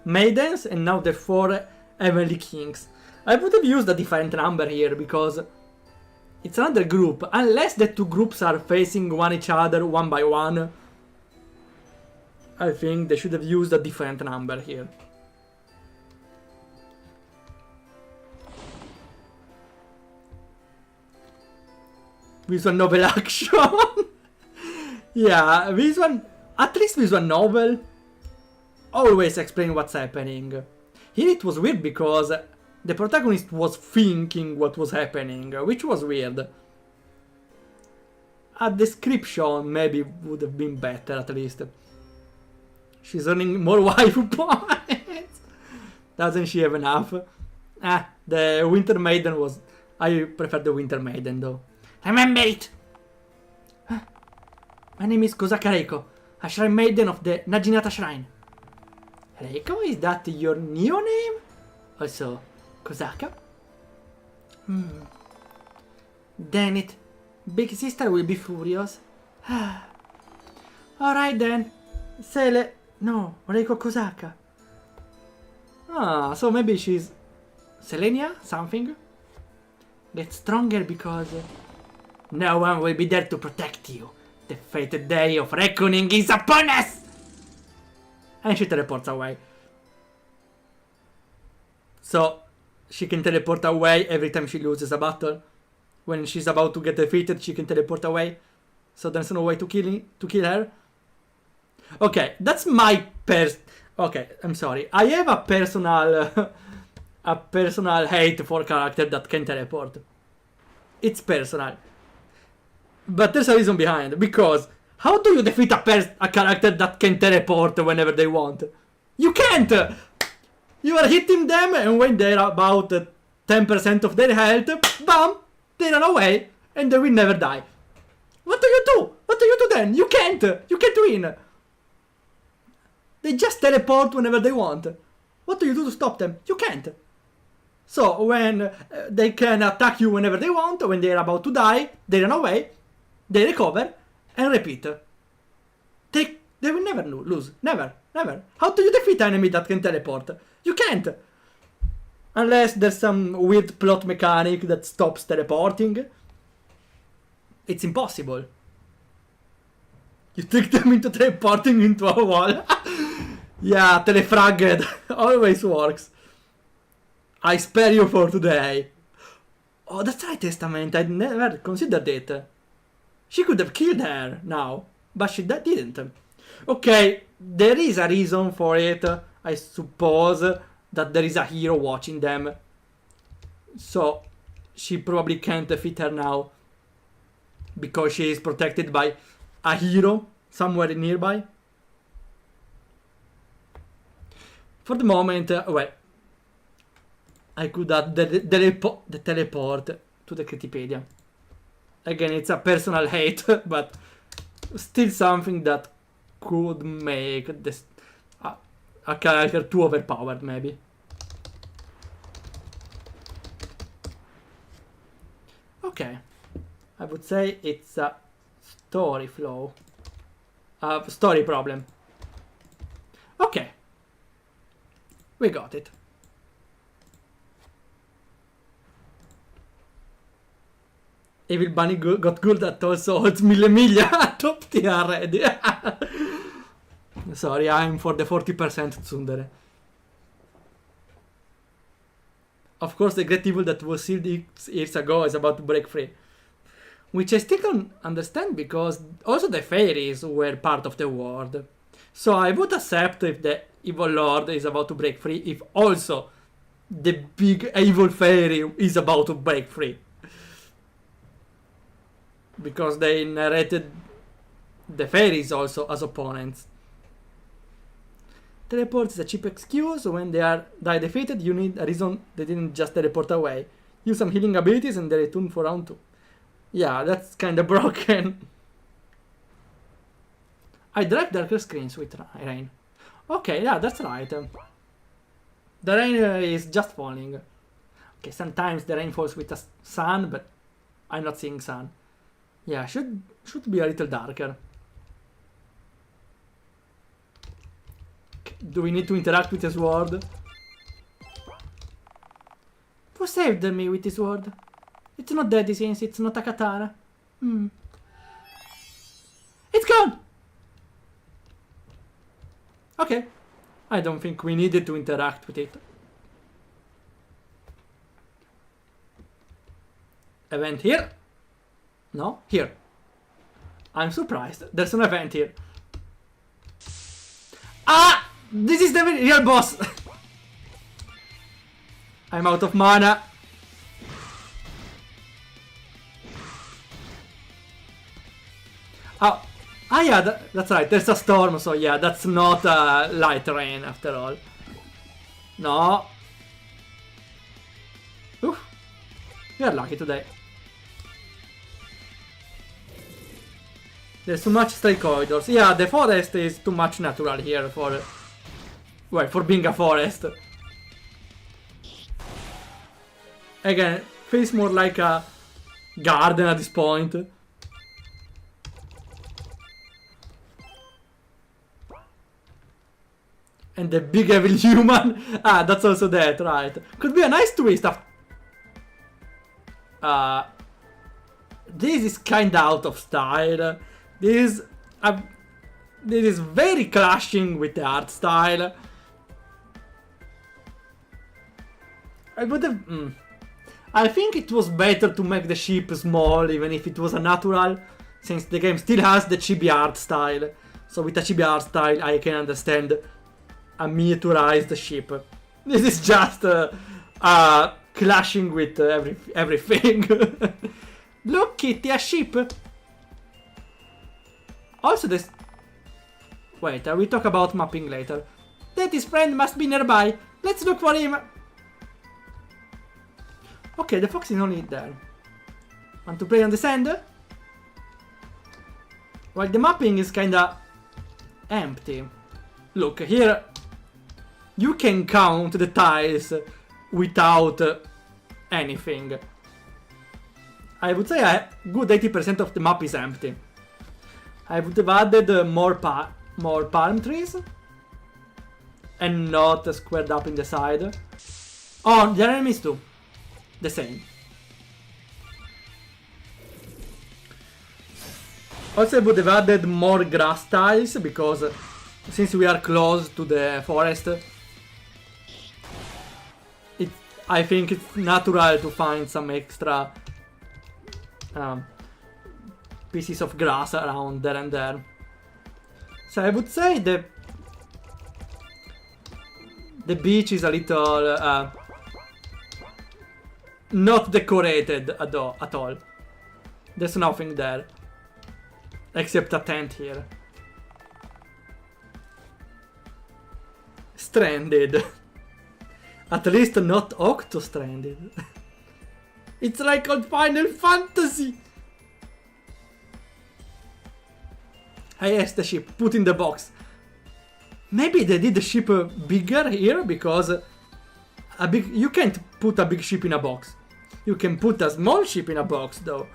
maidens and now the 4 heavenly kings. I would have used a different number here because it's another group. Unless the 2 groups are facing each other one by one, I think they should have used a different number here. Visual novel action. Yeah, at least visual novel always explain what's happening. Here it was weird because the protagonist was thinking what was happening, which was weird. A description maybe would have been better at least. She's earning more waifu points. Doesn't she have enough? The Winter Maiden was... I prefer the Winter Maiden though. Remember it! My name is Kosaka Reiko, a shrine maiden of the Najinata Shrine. Reiko, is that your new name? Also, Kosaka? Damn it. Big sister will be furious. Alright then. No, Reiko Kosaka. So maybe she's... Selenia? Something? Get stronger because... no one will be there to protect you. The fated day of reckoning is upon us! And she teleports away. So, she can teleport away every time she loses a battle. When she's about to get defeated, she can teleport away. So there's no way to kill her. Okay, that's my okay, I'm sorry. I have a personal hate for character that can teleport. It's personal. But there's a reason behind, because how do you defeat a character that can teleport whenever they want? You can't! You are hitting them, and when they're about 10% of their health, bam! They run away, and they will never die. What do you do? What do you do then? You can't! You can't win! They just teleport whenever they want. What do you do to stop them? You can't. So, when they can attack you whenever they want, when they're about to die, they run away, they recover, and repeat. They will never lose. Never. Never. How do you defeat an enemy that can teleport? You can't. Unless there's some weird plot mechanic that stops teleporting. It's impossible. You trick them into teleporting into a wall. Yeah, telefragged. Always works. I spare you for today. Oh, that's right, Testament. I never considered it. She could have killed her now, but she didn't. Okay, there is a reason for it. I suppose that there is a hero watching them. So, she probably can't defeat her now. Because she is protected by a hero somewhere nearby. For the moment, well, I could add the teleport to the Critipedia. Again, it's a personal hate, but still something that could make this a character too overpowered, maybe. Okay. I would say it's a story flow. Story problem. Okay. We got it. Evil Bunny got good at also it's Mille top tier already. Sorry, I'm for the 40% tsundere. Of course, the great evil that was sealed years ago is about to break free. Which I still don't understand because also the fairies were part of the world. So I would accept if the evil lord is about to break free, if also the big evil fairy is about to break free. Because they narrated the fairies also as opponents. Teleport is a cheap excuse. When they are die defeated, you need a reason they didn't just teleport away. Use some healing abilities and they return for round 2. Yeah, that's kinda broken. I drag darker screens with rain. Okay, yeah, that's right. The rain is just falling. Okay, sometimes the rain falls with the sun, but I'm not seeing sun. Yeah, should be a little darker. Do we need to interact with the sword? Who saved me with this sword? It's not dead since it's not a katana. It's gone! Okay. I don't think we needed to interact with it. Event here? No? Here. I'm surprised. There's an event here. Ah! This is the real boss! I'm out of mana. Oh. Ah yeah, that's right, there's a storm, so yeah, that's not light rain after all. No. Oof. We are lucky today. There's too much straight corridors. Yeah, the forest is too much natural here for... well, for being a forest. Again, feels more like a garden at this point. And the big evil human. Ah, that's also that, right. Could be a nice twist of... this is kinda out of style. This is very clashing with the art style. I would have... I think it was better to make the ship small, even if it was a natural, since the game still has the chibi art style. So with a chibi art style, I can understand a miniaturized ship. This is just clashing with everything. Look, Kitty, a ship. Also this... wait, we talk about mapping later. Daddy's friend must be nearby. Let's look for him. Okay, the fox is only there. Want to play on the sand? Well, the mapping is kinda empty. Look, here you can count the tiles without anything. I would say a good 80% of the map is empty. I would have added more palm trees and not squared up in the side. Oh, the enemies too. The same. Also, I would have added more grass tiles because since we are close to the forest, I think it's natural to find some extra pieces of grass around there and there. So I would say the beach is a little not decorated at all. There's nothing there except a tent here. Stranded. At least not Octo stranded. It's like on Final Fantasy. I asked the ship, put in the box. Maybe they did the ship bigger here because you can't put a big ship in a box. You can put a small ship in a box though.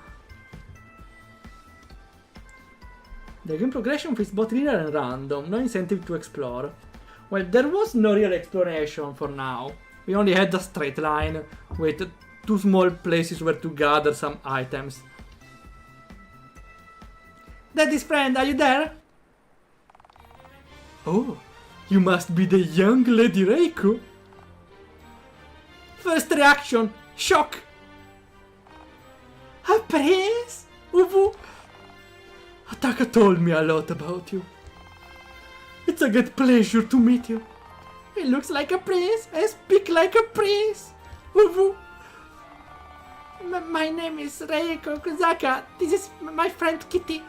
The game progression feels both linear and random, no incentive to explore. Well, there was no real exploration for now. We only had a straight line with 2 small places where to gather some items. Daddy's friend, are you there? Oh, you must be the young Lady Reiko. First reaction, shock. A prince? Uwu! Ataka told me a lot about you. It's a great pleasure to meet you. He looks like a prince. I speak like a prince. Uwu! My name is Reiko Kozaka. This is my friend Kitty.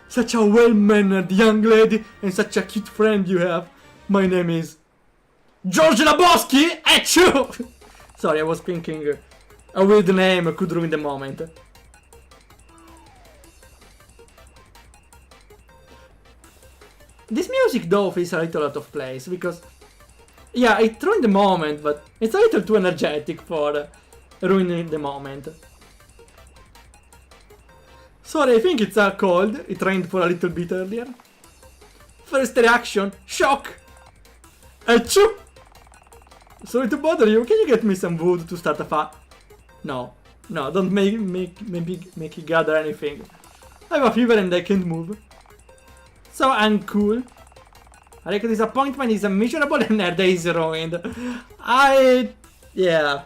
Such a well-mannered young lady and such a cute friend you have. My name is George Laboski. Achoo! Sorry, I was thinking a weird name could ruin the moment. This music though feels a little out of place because, yeah, it ruined the moment, but it's a little too energetic for ruining the moment. Sorry, I think it's a cold. It rained for a little bit earlier. First reaction, shock. Achoo! Sorry to bother you. Can you get me some wood to start a fire? No, don't make me gather anything. I have a fever and I can't move. So uncool. I like disappointment is miserable and her day is ruined. Yeah,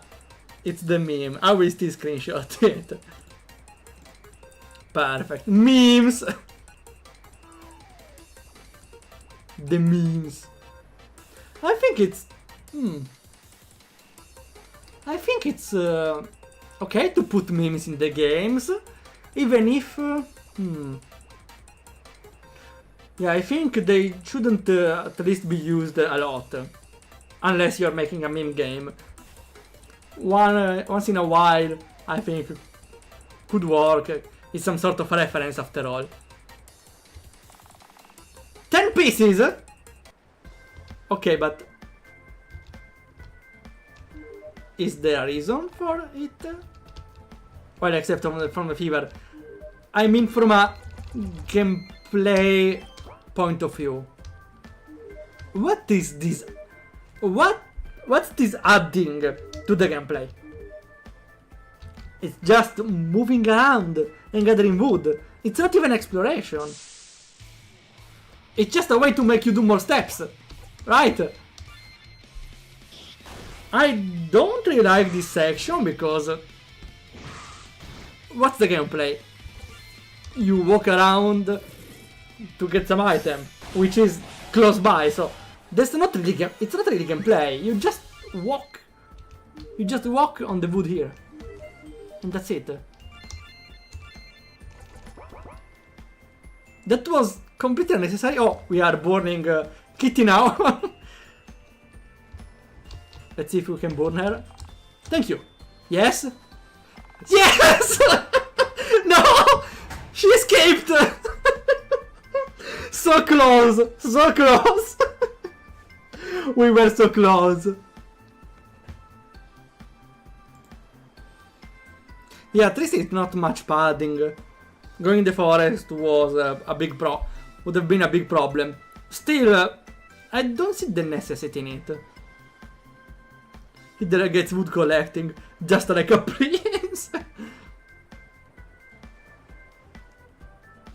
it's the meme. I will still screenshot it. Perfect. Memes. The memes. I think it's okay to put memes in the games, even if yeah, I think they shouldn't at least be used a lot, unless you're making a meme game. Once in a while, I think could work. It's some sort of reference after all. 10 pieces. Okay, but is there a reason for it? Well, except from the fever. I mean from a gameplay point of view. What is this? What's this adding to the gameplay? It's just moving around and gathering wood. It's not even exploration. It's just a way to make you do more steps. Right? I don't really like this section because what's the gameplay? You walk around to get some item, which is close by, so that's not really it's not really gameplay. You just walk. You just walk on the wood here. And that's it. That was completely unnecessary. Oh, we are burning Kitty now. Let's see if we can burn her. Thank you. Yes? Yes! No! She escaped! So close! So close! We were so close. Yeah, at least it's not much padding. Going in the forest was would have been a big problem. Still, I don't see the necessity in it. He delegates wood collecting, just like a prince.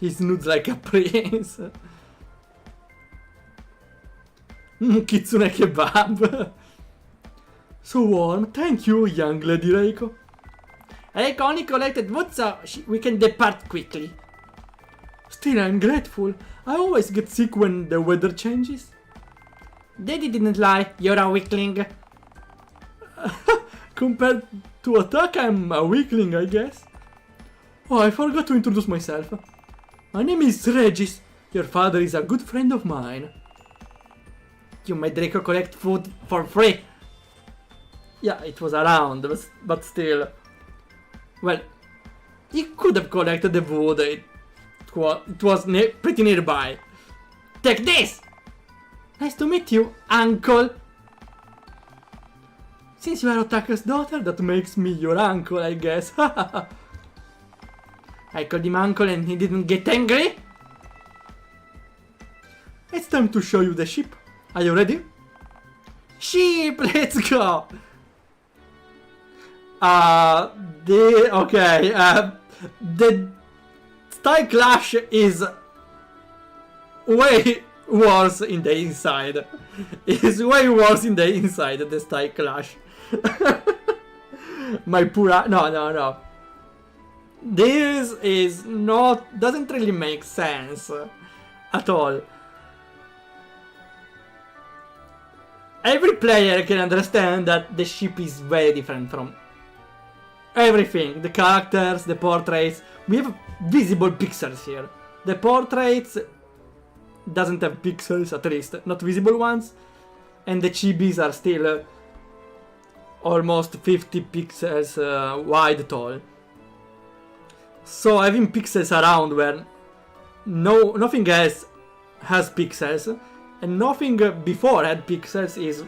He snoods like a prince. Kitsune kebab. So warm, thank you, young lady Reiko. Reiko only collected wood so we can depart quickly. Still, I'm grateful. I always get sick when the weather changes. Daddy didn't lie, you're a weakling. Compared to attack, I'm a weakling, I guess. Oh, I forgot to introduce myself. My name is Regis. Your father is a good friend of mine. You made Reiko collect food for free. Yeah, it was around, but still. Well, he could have collected the wood. It was pretty nearby. Take this! Nice to meet you, uncle. Since you are Otaka's daughter, that makes me your uncle, I guess. I called him uncle and he didn't get angry. It's time to show you the ship. Are you ready? Sheep, let's go! The style clash is way worse in the inside. It's way worse in the inside, the style clash. My poor... No. This is not... doesn't really make sense at all. Every player can understand that the ship is very different from everything. The characters, the portraits. We have visible pixels here. The portraits doesn't have pixels, at least. Not visible ones. And the chibis are still almost 50 pixels wide tall. So having pixels around where nothing else has pixels and nothing before had pixels is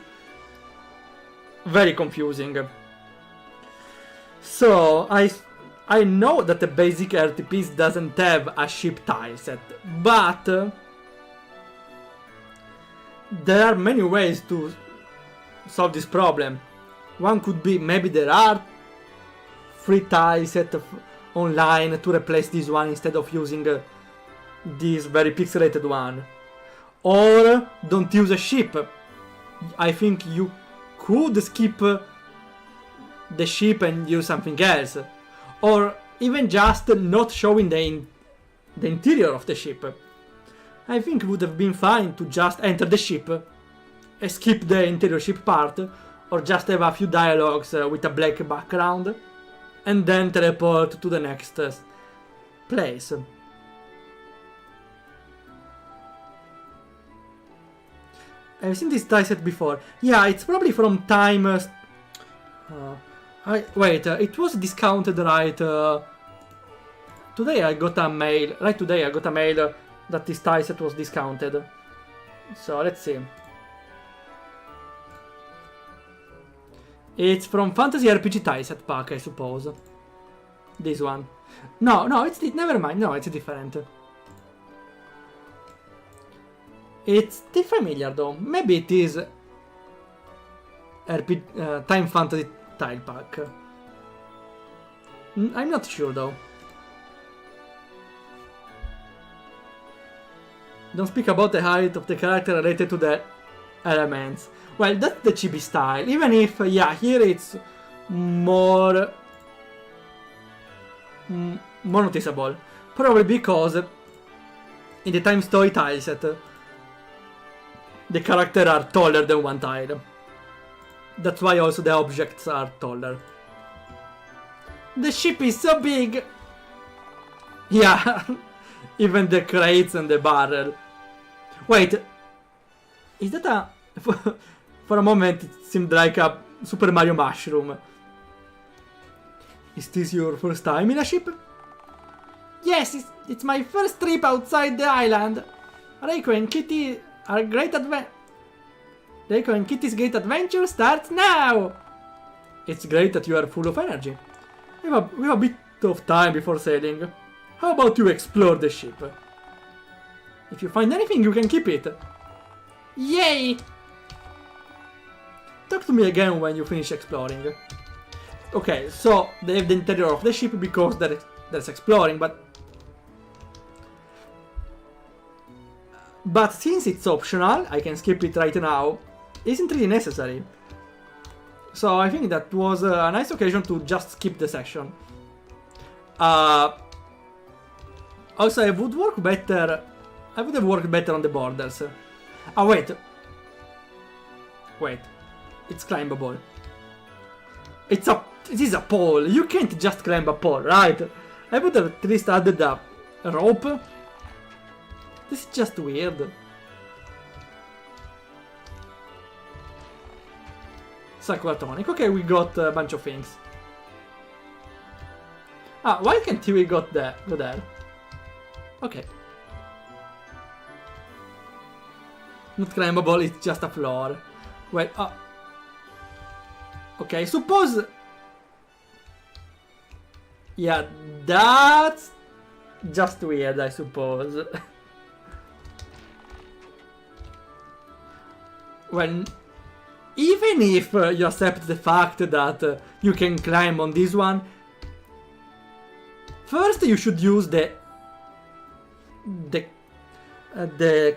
very confusing. So I know that the basic RTPs doesn't have a ship tile set, but there are many ways to solve this problem. One could be maybe there are free tile set online to replace this one instead of using this very pixelated one. Or don't use a ship. I think you could skip the ship and use something else. Or even just not showing the interior of the ship. I think it would have been fine to just enter the ship, skip the interior ship part, or just have a few dialogues with a black background, and then teleport to the next place. I've seen this die set before. Yeah, it's probably from time... wait, it was discounted, right? Today I got a mail. Right today I got a mail that this tie set was discounted. So let's see. It's from Fantasy RPG tie set pack, I suppose. This one. No, it's... never mind. No, it's different. It's still familiar though. Maybe it is Time Fantasy tile pack. I'm not sure though. Don't speak about the height of the character related to the elements. Well, that's the chibi style. Even if, yeah, here it's more noticeable. Probably because in the Time Story tile set, the characters are taller than one tile. That's why also the objects are taller. The ship is so big! Yeah, even the crates and the barrel. Wait, is that a... For a moment it seemed like a Super Mario mushroom. Is this your first time in a ship? Yes, it's my first trip outside the island. Reiko and Kitty are great Reiko and Kitty's great adventure starts now! It's great that you are full of energy. We have a bit of time before sailing. How about you explore the ship? If you find anything, you can keep it. Yay! Talk to me again when you finish exploring. Okay, so they have the interior of the ship because there's exploring, but since it's optional, I can skip it right now. Isn't really necessary. So I think that was a nice occasion to just skip the session. Also, I would have worked better on the borders. Wait. It's climbable. It is a pole. You can't just climb a pole, right? I would have at least added a rope. This is just weird. Sakura tonic. Okay, we got a bunch of things. Why can't we go there? Okay. Not climbable, it's just a floor. Wait, okay, suppose... Yeah, that's just weird, I suppose. When... Even if you accept the fact that you can climb on this one, first you should use the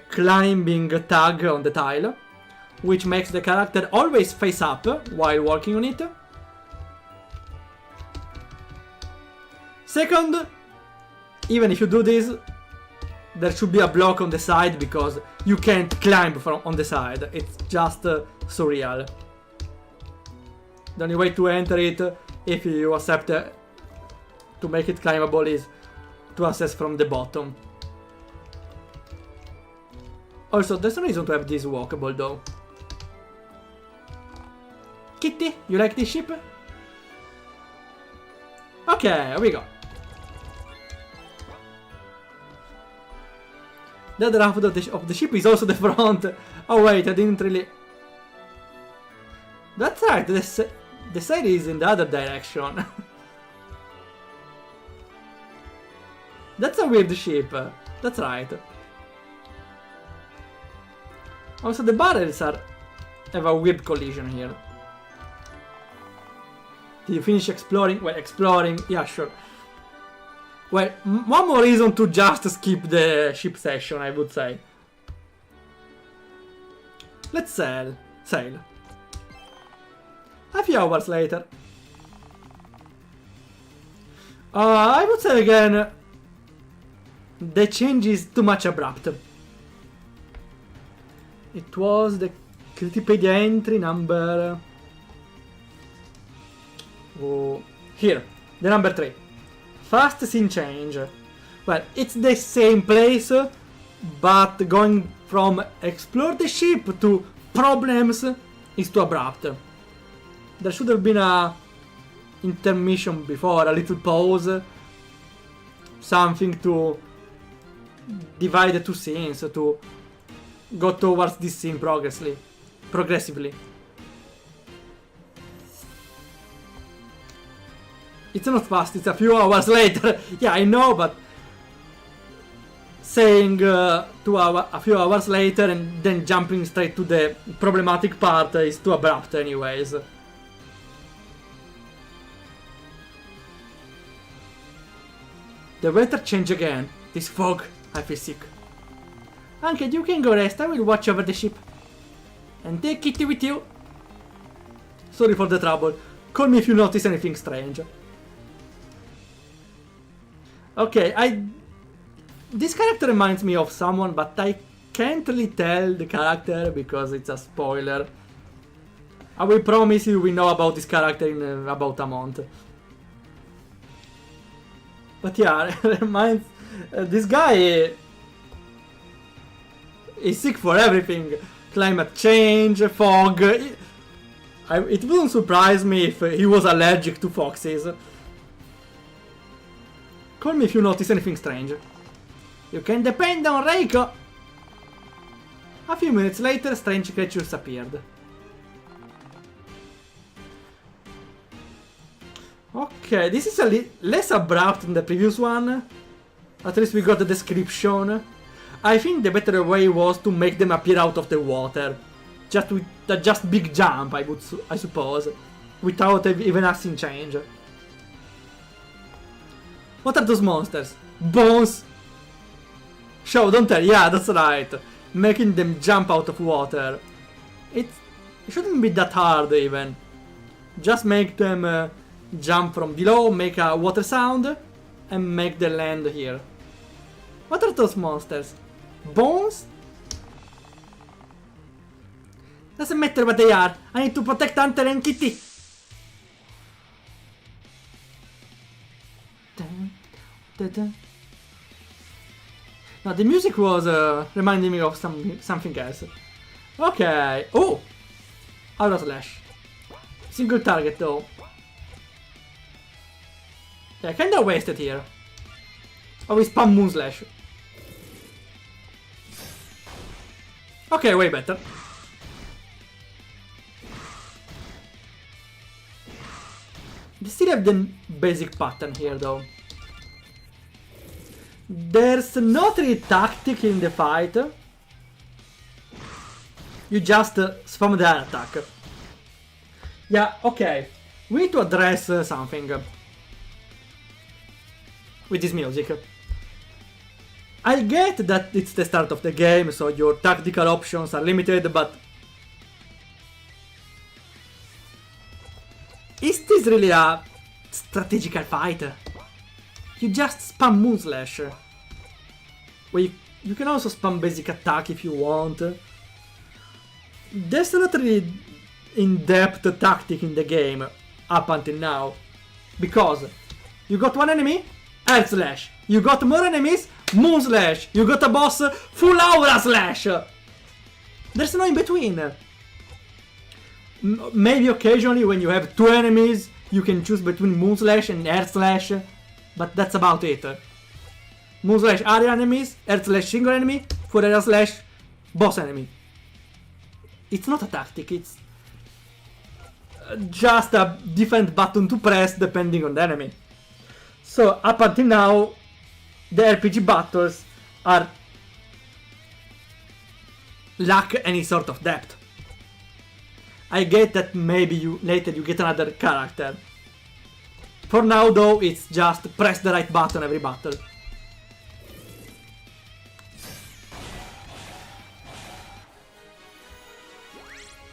climbing tag on the tile, which makes the character always face up while walking on it. Second, even if you do this, there should be a block on the side because you can't climb from on the side. It's just surreal. The only way to enter it, if you accept to make it climbable, is to access from the bottom. Also, there's no reason to have this walkable though. Kitty, you like this ship? Okay, here we go. The other half of the ship is also the front. Oh wait, I didn't really... That's right, the side is in the other direction. That's a weird ship. That's right. Also, the barrels have a weird collision here. Did you finish exploring? Well, exploring, yeah, sure. Well, one more reason to just skip the ship session, I would say. Let's sail. A few hours later. I would say again, the change is too much abrupt. It was the Critipedia entry number... Oh, here, the number 3. Fast scene change. Well, it's the same place, but going from explore the ship to problems is too abrupt. There should have been a intermission before, a little pause, something to divide the two scenes, to go towards this scene progressively. It's not fast, it's a few hours later. Yeah, I know, but saying a few hours later and then jumping straight to the problematic part is too abrupt anyways. The weather changed again. This fog, I feel sick. Uncle, you can go rest, I will watch over the ship. And take Kitty with you. Sorry for the trouble. Call me if you notice anything strange. Okay, this character reminds me of someone, but I can't really tell the character because it's a spoiler. I will promise you we know about this character in about a month. But yeah, reminds... this guy is sick for everything. Climate change, fog... It wouldn't surprise me if he was allergic to foxes. Call me if you notice anything strange. You can depend on Reiko! A few minutes later, strange creatures appeared. Okay, this is a less abrupt than the previous one. At least we got the description. I think the better way was to make them appear out of the water. Just with a big jump, I suppose. Without even a scene change. What are those monsters? Bones? Show, don't tell. Yeah, that's right. Making them jump out of water. It shouldn't be that hard even. Just make them jump from below, make a water sound, and make them land here. What are those monsters? Bones? Doesn't matter what they are. I need to protect Hunter and Kitty. No, the music was reminding me of something else. Okay. Oh! Aura Slash. Single target though. Yeah, kinda wasted here. Oh, we spam Moon Slash. Okay, way better. They still have the basic pattern here though. There's not really tactic in the fight. You just spam the air attack. Yeah, okay. We need to address something with this music. I get that it's the start of the game, so your tactical options are limited, but is this really a strategical fight? you just spam Moonslash. Well, you can also spam basic attack if you want. There's not really in-depth tactic in the game up until now. Because you got one enemy, Earth Slash. You got more enemies, Moonslash. You got a boss, full Aura Slash. There's no in between. Maybe occasionally when you have two enemies, you can choose between Moonslash and Earth Slash. But that's about it. Moonslash area enemies, Earth Slash single enemy, full Aura Slash boss enemy. It's not a tactic, it's just a different button to press depending on the enemy. So up until now, the RPG battles are lack any sort of depth. I get that maybe later you get another character. For now though, it's just press the right button every battle.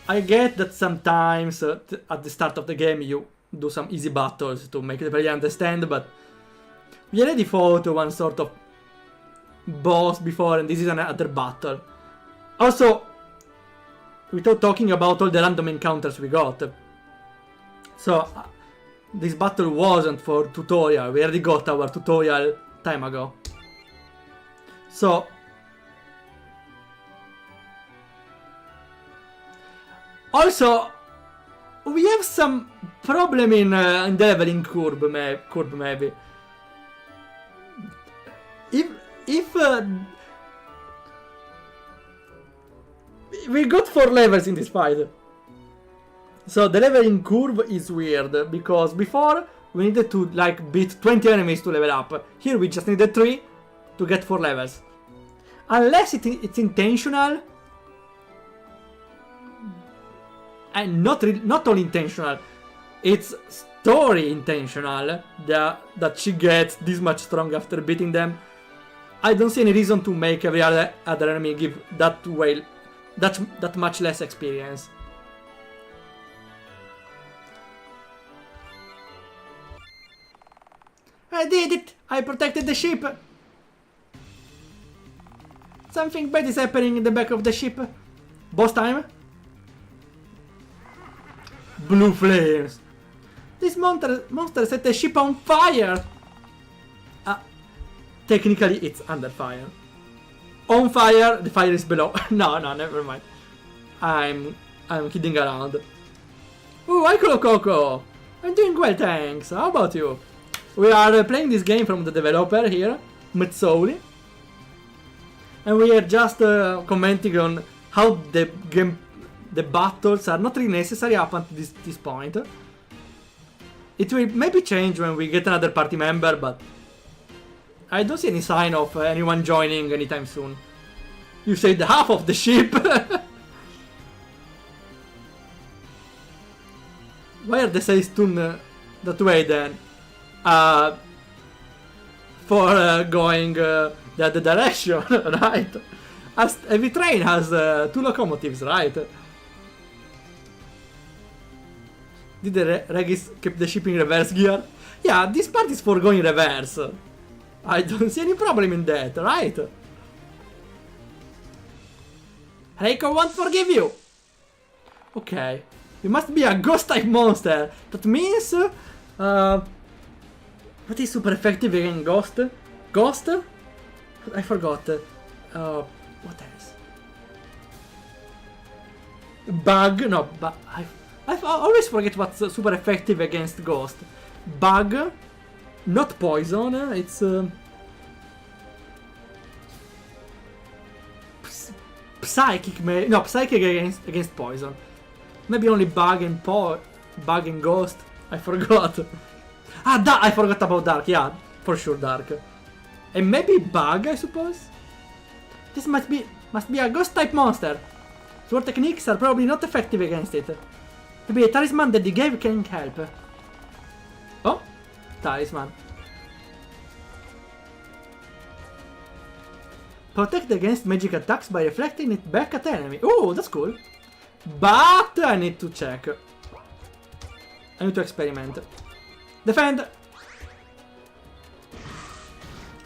I get that sometimes at the start of the game you do some easy battles to make the player understand, but we already fought one sort of boss before and this is another battle. Also, without talking about all the random encounters we got. So, this battle wasn't for tutorial, we already got our tutorial time ago. So, also, we have some problem in the leveling curve, maybe. If we got 4 levels in this fight, so the leveling curve is weird because before we needed to like beat 20 enemies to level up. Here we just needed 3 to get 4 levels, unless it's intentional. And not only intentional, it's story intentional that she gets this much strong after beating them. I don't see any reason to make every other enemy give that much less experience. I did it! I protected the ship! Something bad is happening in the back of the ship. Boss time? Blue flames. This monster set the ship on fire. Technically, it's under fire. On fire, the fire is below. No, never mind. I'm kidding around. Ooh, hi Coco. I'm doing well, thanks. How about you? We are playing this game from the developer here, Mazzoli. And we are just commenting on how the battles are not really necessary up until this point. It will maybe change when we get another party member, but I don't see any sign of anyone joining anytime soon. You saved half of the ship! Why are the sails tuned that way then? For going the other direction, right? As every train has 2 locomotives, right? Did the Regis keep the ship in reverse gear? Yeah, this part is for going reverse. I don't see any problem in that, right? Reiko won't forgive you! Okay. You must be a ghost-type monster. That means... what is super effective against ghost? Ghost? I forgot. What else? Bug? No, I always forget what's super effective against ghost. Bug? Not poison, it's... Psychic, no, psychic against poison. Maybe only bug and ghost. I forgot. I forgot about dark. Yeah, for sure dark. And maybe bug, I suppose. This must be a ghost type monster. Sword techniques are probably not effective against it. Maybe a talisman that the game can help. Oh, talisman. Protect against magic attacks by reflecting it back at enemy. Oh, that's cool. But I need to check. I need to experiment. Defend!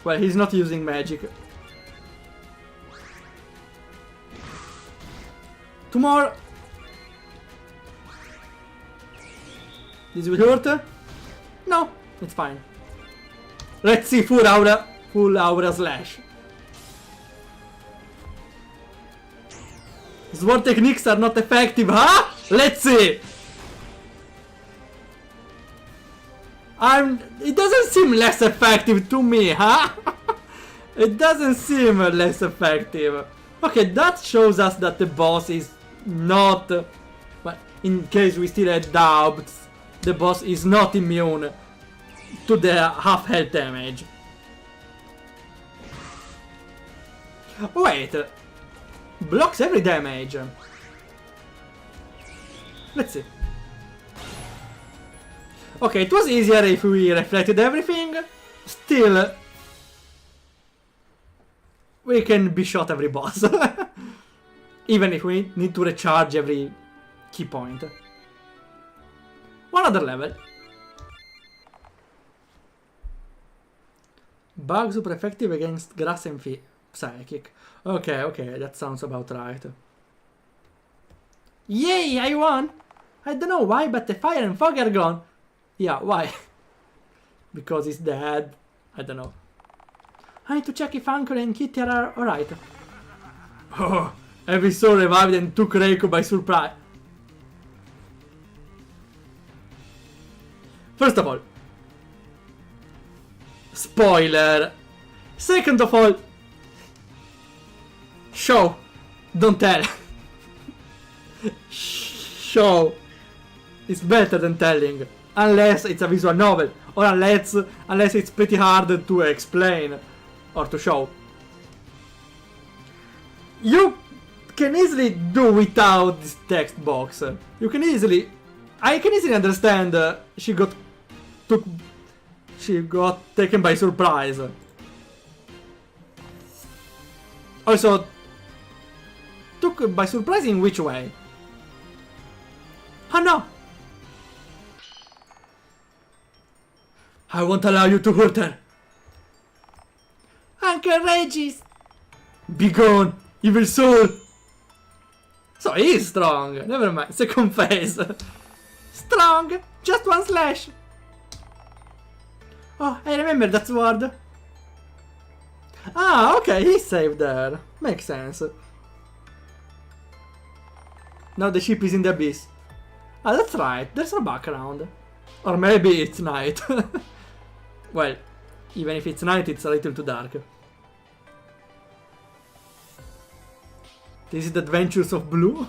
Well, he's not using magic. 2 more. This will hurt? No, it's fine. Let's see full aura slash. Sword techniques are not effective, huh? Let's see. It doesn't seem less effective to me, huh? It doesn't seem less effective. Okay, that shows us that the boss is not... But in case we still had doubts, the boss is not immune to the half health damage. Wait. Blocks every damage. Let's see. Okay, it was easier if we reflected everything. Still, we can be shot every boss. Even if we need to recharge every key point. One other level. Bug super effective against grass and psychic. Okay, that sounds about right. Yay, I won! I don't know why, but the fire and fog are gone. Yeah, why? Because he's dead. I don't know. I need to check if Uncle and Kitty are alright. Oh, every soul revived and took Reiko by surprise. First of all, spoiler. Second of all, show, don't tell. Show is better than telling, unless it's a visual novel, or unless it's pretty hard to explain or to show. You can easily do without this text box. I can easily understand she got taken by surprise. Also, took by surprise in which way? Oh no! I won't allow you to hurt her. Uncle Regis! Be gone, evil soul! So he is strong. Never mind. Second phase. Strong! Just one slash! Oh, I remember that sword. Ah, okay, he saved her. Makes sense. Now the ship is in the abyss. Ah, that's right. There's no background. Or maybe it's night. Well, even if it's night, it's a little too dark. This is the Adventures of Blue.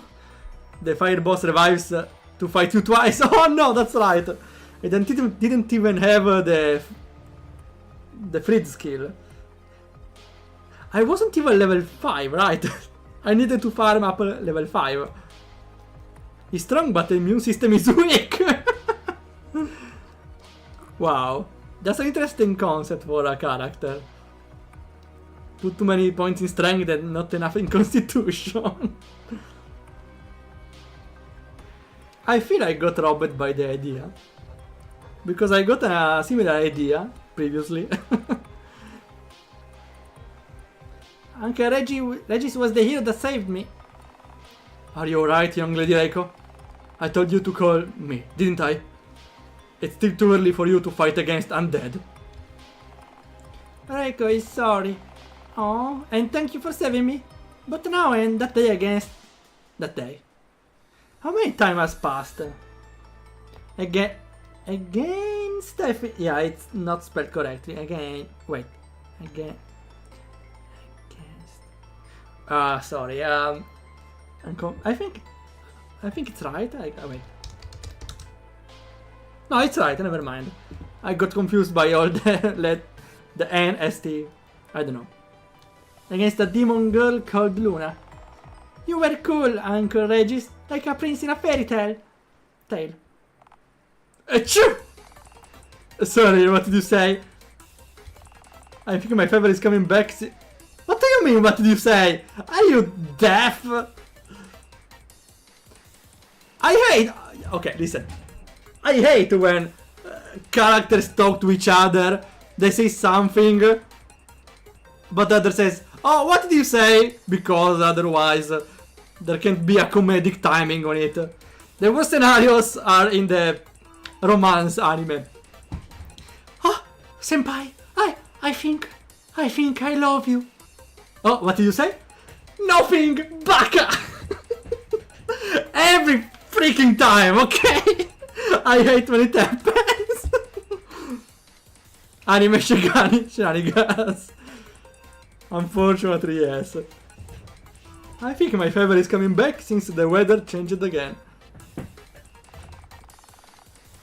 The fire boss revives to fight you twice. Oh no, that's right. I didn't even have the Fritz skill. I wasn't even level 5, right? I needed to farm up level 5. He's strong, but the immune system is weak. Wow. That's an interesting concept for a character. Put too many points in strength and not enough in constitution. I feel I got robbed by the idea. Because I got a similar idea previously. Uncle Regis was the hero that saved me. Are you alright, young Lady Reiko? I told you to call me, didn't I? It's still too early for you to fight against undead. Reiko is sorry. Oh, and thank you for saving me. But now and that day against... that day. How many time has passed? Against... yeah, it's not spelled correctly. Again... wait. Again... against... sorry, I think it's right. Wait. No, it's right, never mind. I got confused by all the N, S, T, I don't know. Against a demon girl called Luna. You were cool, Uncle Regis, like a prince in a fairy tale. Achoo! Sorry, what did you say? I think my favor is coming back. What do you mean, what did you say? Are you deaf? I hate... okay, listen. I hate when characters talk to each other, they say something, But the other says, oh, what did you say? Because otherwise there can't be a comedic timing on it. The worst scenarios are in the romance anime. Oh, senpai, I think I love you. Oh, what did you say? Nothing, baka! Every freaking time, okay? I hate when it happens. Anime shenanigans. Unfortunately, yes. I think my favor is coming back since the weather changed again.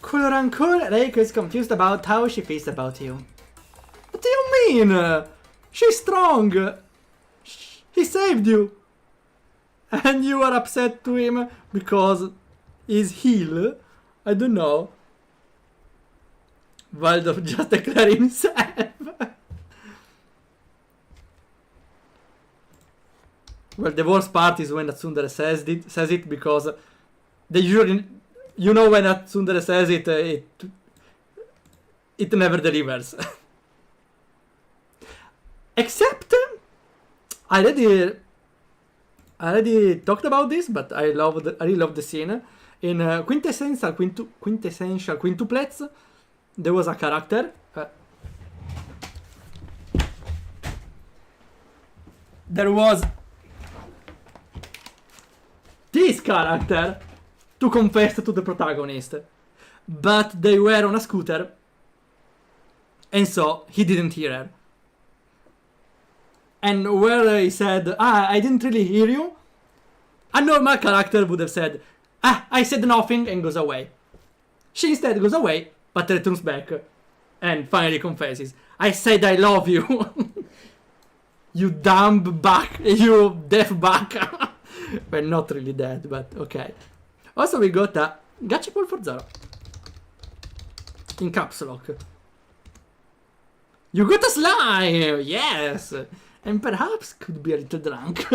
Cool or uncool, Reiko is confused about how she feels about you. What do you mean? She's strong. He saved you. And you are upset to him because he's healed? I don't know. Waldorf just declared himself. Well, the worst part is when Tsundere says it because they usually, you know, when Tsundere says it, it never delivers. Except, I already talked about this, but I really love the scene. In quintessential quintuplets, there was a character. There was this character to confess to the protagonist, but they were on a scooter, and so he didn't hear her. And where he said, I didn't really hear you, a normal character would have said, I said nothing, and goes away. She instead goes away, but returns back, and finally confesses, I said I love you. You dumb back, you deaf back. Well, not really dead, but okay. Also, we got a Gachapon for Zoro. In caps lock. You got a slime! Yes! And perhaps could be a little drunk.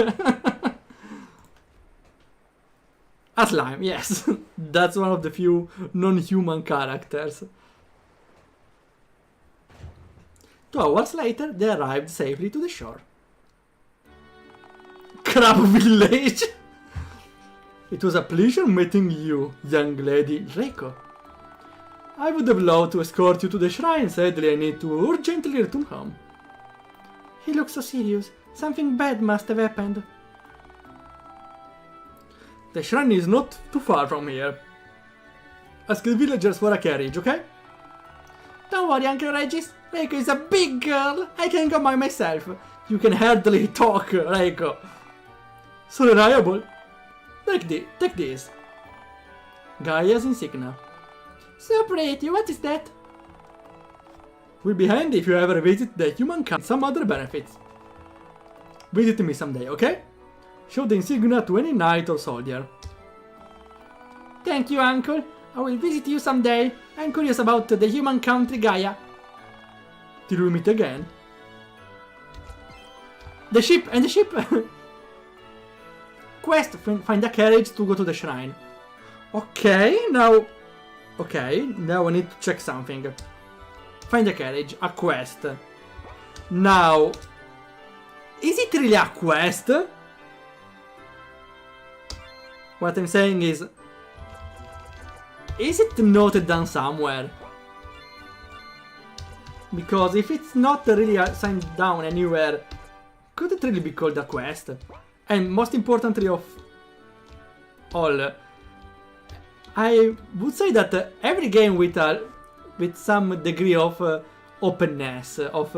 A slime, yes. That's one of the few non-human characters. 2 hours later, they arrived safely to the shore. Crab Village! It was a pleasure meeting you, young lady Reiko. I would have loved to escort you to the shrine, sadly I need to urgently return home. He looks so serious. Something bad must have happened. The shrine is not too far from here. Ask the villagers for a carriage, okay? Don't worry, Uncle Regis. Reiko is a big girl. I can go by myself. You can hardly talk, Reiko. So reliable. Take this. Gaia's insignia. So pretty, what is that? Will be handy if you ever visit the human camp. Some other benefits. Visit me someday, okay? Show the insignia to any knight or soldier. Thank you, Uncle. I will visit you someday. I'm curious about the human country Gaia. Till we meet again. The ship and the ship. Quest, find a carriage to go to the shrine. Okay, now I need to check something. Find a carriage, a quest. Now, is it really a quest? What I'm saying is it noted down somewhere? Because if it's not really signed down anywhere, could it really be called a quest? And most importantly of all, I would say that every game with some degree of openness, of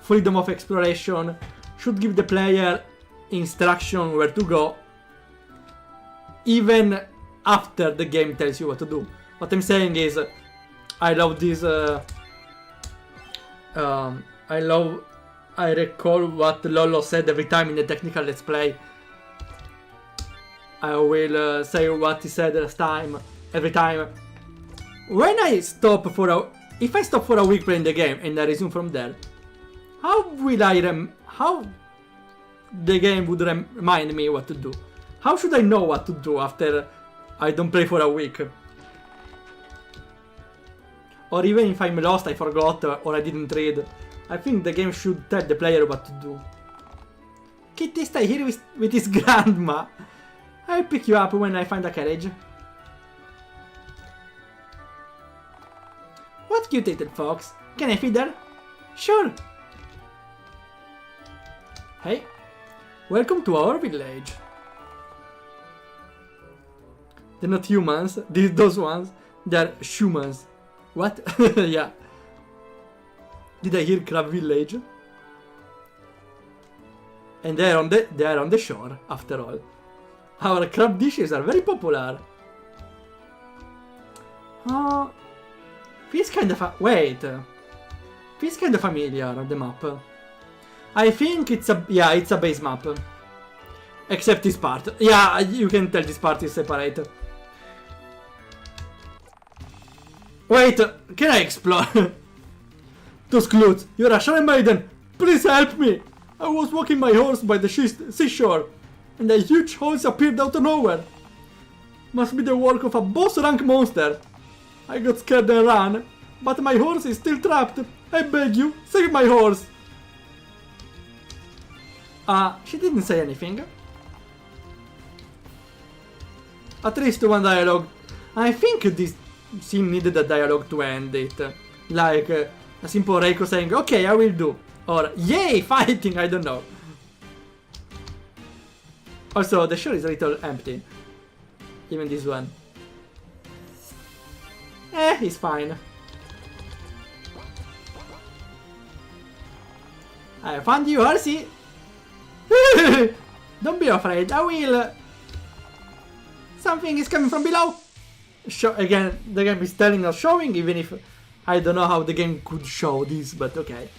freedom of exploration, should give the player instruction where to go, even after the game tells you what to do. What I'm saying is, I love this. I recall what Lolo said every time in the technical let's play. I will say what he said last time, every time. When I stop if I stop for a week playing the game and I resume from there, how the game would remind me what to do? How should I know what to do after I don't play for a week? Or even if I'm lost, I forgot, or I didn't read, I think the game should tell the player what to do. Kitty, stay here with his grandma. I'll pick you up when I find a carriage. What cute little fox. Can I feed her? Sure. Hey, welcome to our village. They're not humans, those ones. They're humans. What? Yeah. Did I hear Crab Village? And they are on the shore, after all. Our crab dishes are very popular. Feels kind of feels kind of familiar, the map. I think it's a base map. Except this part. Yeah, you can tell this part is separate. Wait, can I explore? Those clothes, you're a shrine maiden. Please help me. I was walking my horse by the seashore, and a huge hole appeared out of nowhere. Must be the work of a boss rank monster. I got scared and ran, but my horse is still trapped. I beg you, save my horse. She didn't say anything. At least one dialogue. I think this scene needed a dialogue to end it. Like a simple Reiko saying, okay, I will do. Or, yay, fighting, I don't know. Also, the shore is a little empty. Even this one. It's fine. I found you, horsey. Don't be afraid, I will. Something is coming from below. Again, the game is telling us showing, even if I don't know how the game could show this, but okay.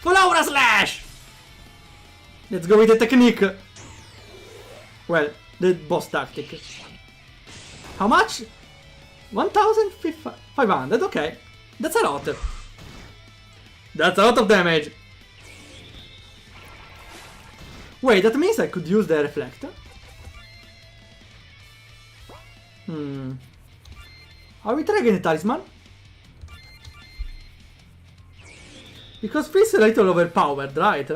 Full aura slash! Let's go with the technique. Well, the boss tactic. How much? 1,500, okay. That's a lot. That's a lot of damage. Wait, that means I could use the reflector? Are we trying a talisman? Because feels a little overpowered, right?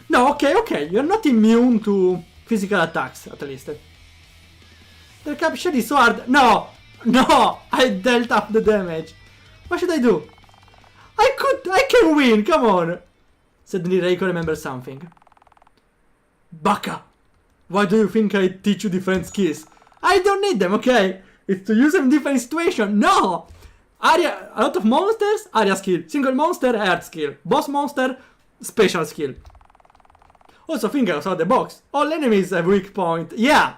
No, okay, you're not immune to physical attacks, at least. The capture is so hard. No, I dealt up the damage. What should I do? I can win, come on. Suddenly Reiko remembers something. Baka! Why do you think I teach you different skills? I don't need them, okay? It's to use them in different situations. No! Area, a lot of monsters, area skill. Single monster, earth skill. Boss monster, special skill. Also think outside the box. All enemies have weak point. Yeah!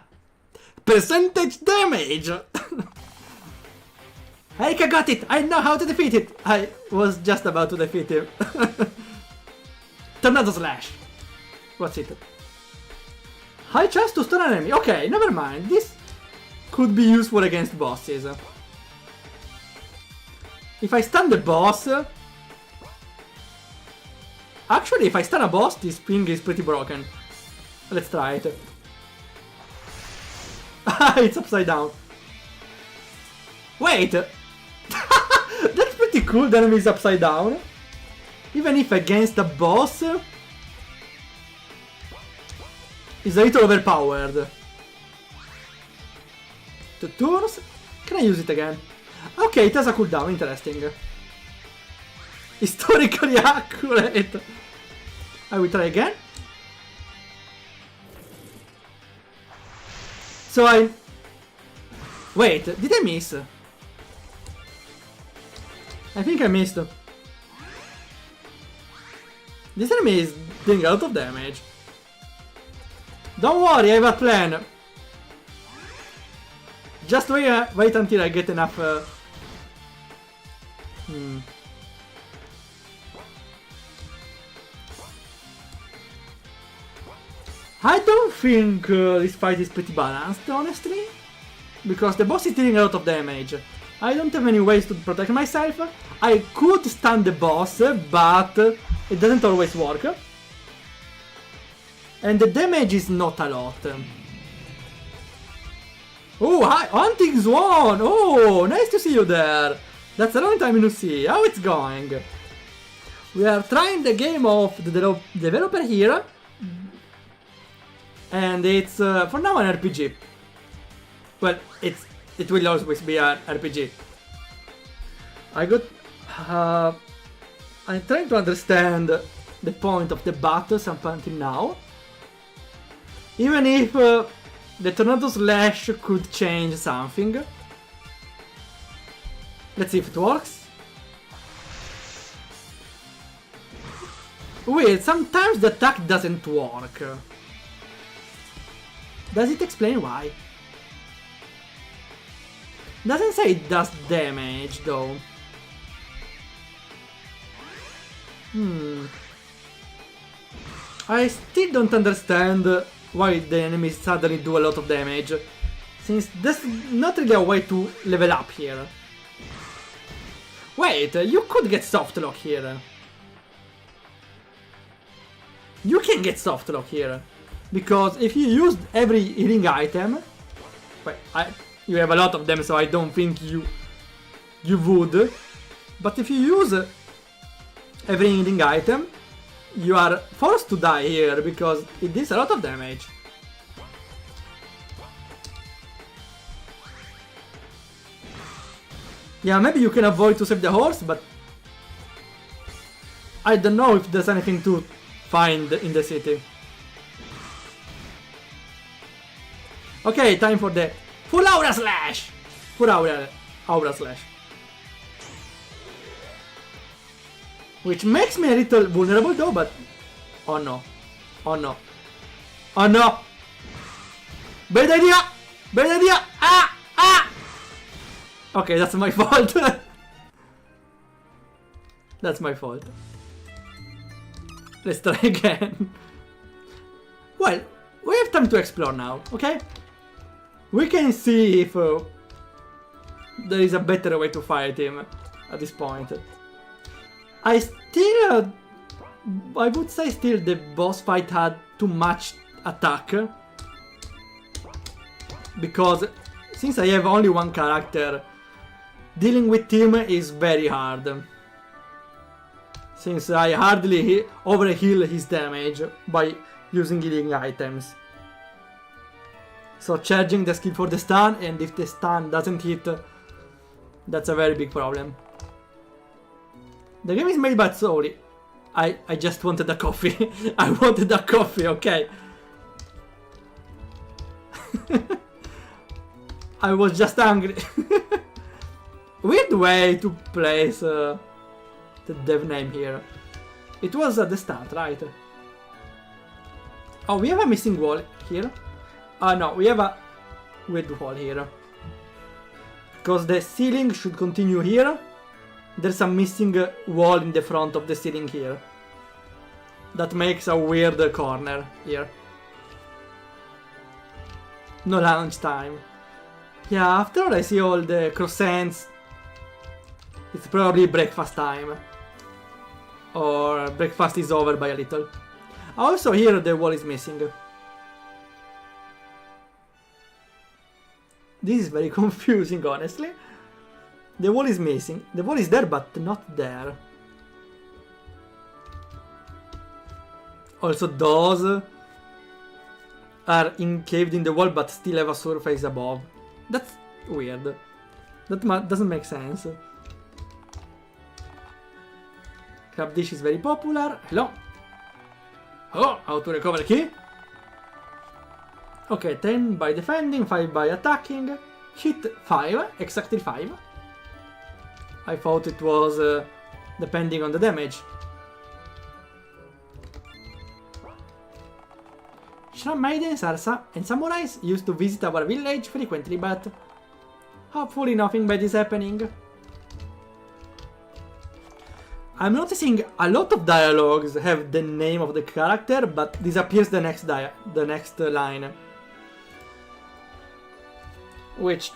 Percentage damage! Reiko got it! I know how to defeat it! I was just about to defeat him. Tornado slash! What's it? High chance to stun an enemy. Okay, never mind. This could be useful against bosses. If I stun the boss... Actually, if I stun a boss, this ping is pretty broken. Let's try it. It's upside down. Wait! That's pretty cool, the enemy is upside down. Even if against a boss... It's a little overpowered. 2 turns? Can I use it again? Okay, it has a cooldown, interesting. Historically accurate. I will try again. So I... Wait, did I miss? I think I missed. This enemy is doing a lot of damage. Don't worry, I have a plan. Just wait until I get enough... I don't think this fight is pretty balanced, honestly. Because the boss is dealing a lot of damage. I don't have any ways to protect myself. I could stun the boss, but it doesn't always work. And the damage is not a lot. Oh, hi, Hunting Swan! Oh, nice to see you there. That's a long time no see. How it's going? We are trying the game of the developer here. And it's for now an RPG. Well, it will always be an RPG. I'm trying to understand the point of the battles up until now. Even if the Tornado Slash could change something. Let's see if it works. Wait, sometimes the attack doesn't work. Does it explain why? Doesn't say it does damage though. I still don't understand why the enemies suddenly do a lot of damage, since there's not really a way to level up here. Wait, you could get soft lock here. You can get soft lock here, because if you used every healing item, wait, you have a lot of them, so I don't think you would. But if you use every healing item, you are forced to die here because it does a lot of damage. Yeah, maybe you can avoid to save the horse, but I don't know if there's anything to find in the city. Okay, time for the full aura slash! Full aura slash. Which makes me a little vulnerable though, but... Oh no. Oh no. Oh no! Bad idea! Bad idea! Ah! Ah! Okay, that's my fault. That's my fault. Let's try again. Well, we have time to explore now, okay? We can see if there is a better way to fight him at this point. I would say still the boss fight had too much attack. Because since I have only one character, dealing with him is very hard. Since I hardly overheal his damage by using healing items. So charging the skill for the stun, and if the stun doesn't hit, that's a very big problem. The game is made by Soli. I just wanted a coffee. I wanted a coffee, okay. I was just hungry. Weird way to place the dev name here. It was at the start, right? Oh, we have a missing wall here. No, we have a weird wall here. Because the ceiling should continue here. There's a missing wall in the front of the ceiling here. That makes a weird corner here. No lunch time. Yeah, after all I see all the croissants. It's probably breakfast time. Or breakfast is over by a little. Also here the wall is missing. This is very confusing, honestly. The wall is missing. The wall is there, but not there. Also, those are encaved in the wall, but still have a surface above. That's weird. That doesn't make sense. Crab dish is very popular. Hello. Oh, how to recover key? Okay, 10 by defending, 5 by attacking. Hit 5, exactly 5. I thought it was depending on the damage. Shrine maidens and samurais used to visit our village frequently, but hopefully nothing bad is happening. I'm noticing a lot of dialogues have the name of the character, but disappears the next line. Which,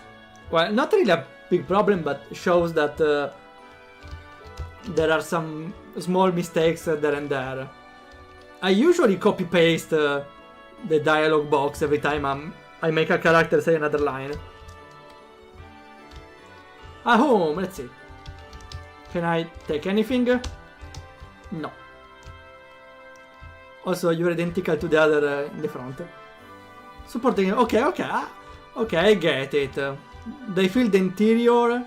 well, not really a big problem, but shows that there are some small mistakes there and there. I usually copy-paste the dialogue box every time I make a character say another line. A home, let's see. Can I take anything? No. Also, you're identical to the other in the front. Supporting... Okay, okay. Okay, I get it. They fill the interior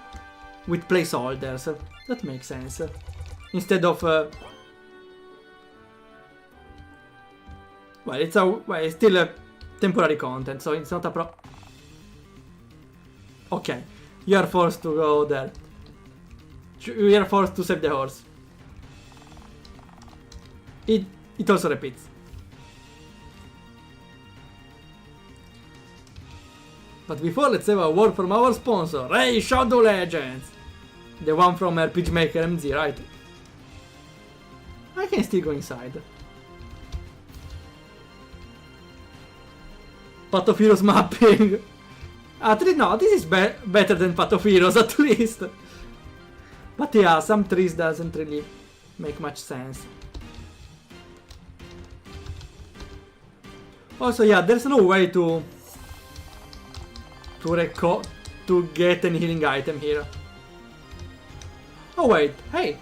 with placeholders. That makes sense. Instead of... well, it's still a temporary content, so it's not a pro... Okay. You are forced to go there. You are forced to save the horse. It also repeats. But before, let's have a word from our sponsor, Ray Shadow Legends! The one from RPG Maker MZ, right? I can still go inside. Path of Heroes mapping! At least, no, this is better than Path of Heroes, at least! But yeah, some trees doesn't really make much sense. Also, yeah, there's no way to get any healing item here. Oh wait, hey!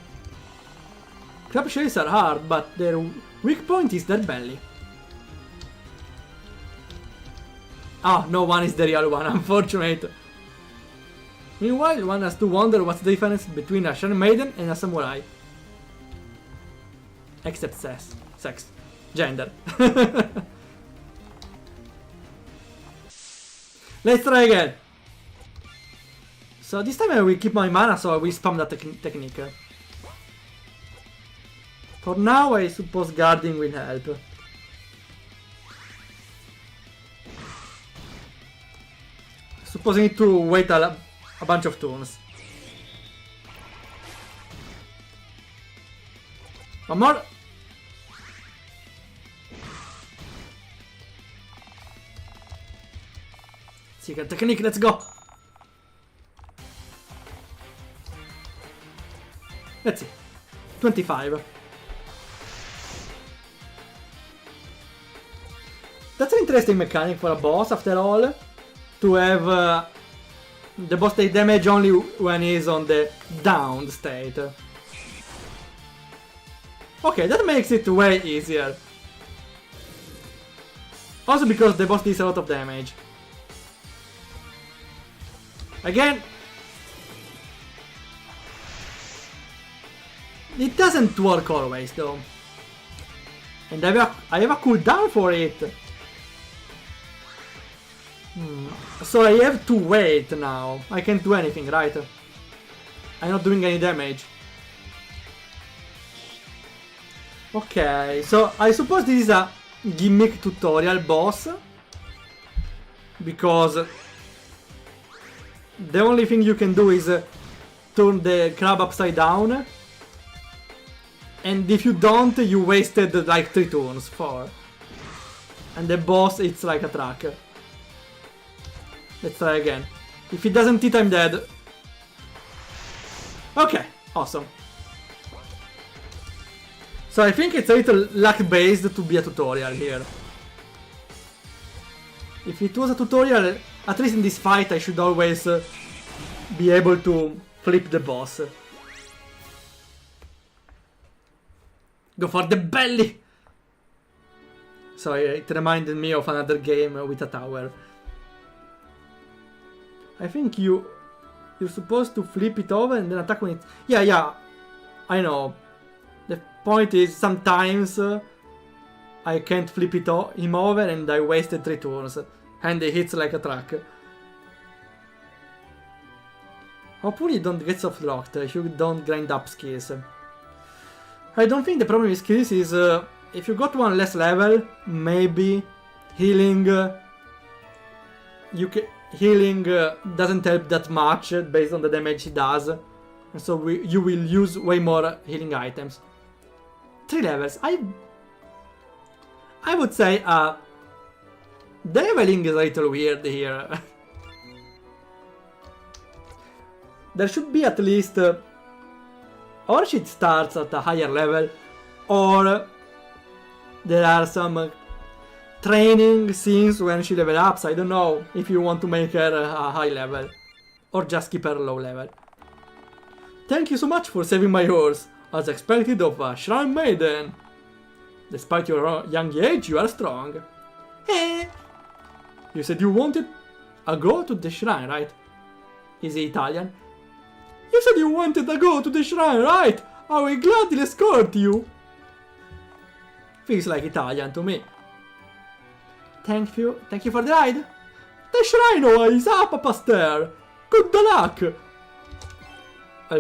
Crab shells are hard, but their weak point is their belly. Ah, no one is the real one, unfortunate. Meanwhile, one has to wonder what's the difference between a Shaman Maiden and a Samurai. Except sex. Gender. Let's try again. So this time I will keep my mana, so I will spam that technique. For now, I suppose guarding will help. Suppose I need to wait a bunch of turns. One more. Secret technique, let's go! Let's see. 25. That's an interesting mechanic for a boss, after all. To have the boss take damage only when he's on the down state. Okay, that makes it way easier. Also because the boss deals a lot of damage. Again, it doesn't work always though. And I have a cooldown for it. So I have to wait now. I can't do anything, right? I'm not doing any damage. Okay, so I suppose this is a gimmick tutorial boss. Because the only thing you can do is turn the crab upside down. And if you don't, you wasted like 3 turns, 4. And the boss, it's like a tracker. Let's try again. If it doesn't hit, I'm dead. Okay, awesome. So I think it's a little luck-based to be a tutorial here. If it was a tutorial, at least in this fight, I should always be able to flip the boss. Go for the belly! Sorry, it reminded me of another game with a tower. I think you're supposed to flip it over and then attack when it's... Yeah, I know. The point is sometimes I can't flip him over and I wasted 3 turns. And he hits like a truck. Hopefully you don't get soft locked if you don't grind up skills. I don't think the problem with skills is if you got one less level, maybe healing healing doesn't help that much based on the damage he does. And so you will use way more healing items. 3 levels. I would say the leveling is a little weird here. There should be at least or she starts at a higher level, or there are some training scenes when she level ups. I don't know if you want to make her a high level or just keep her low level. Thank you so much for saving my horse. As expected of a shrine maiden. Despite your young age, you are strong. Eh? You said you wanted a go to the shrine, right? Is he Italian? You said you wanted a go to the shrine, right? I will gladly escort you. Feels like Italian to me. Thank you for the ride. The shrine is up a stair. Good luck.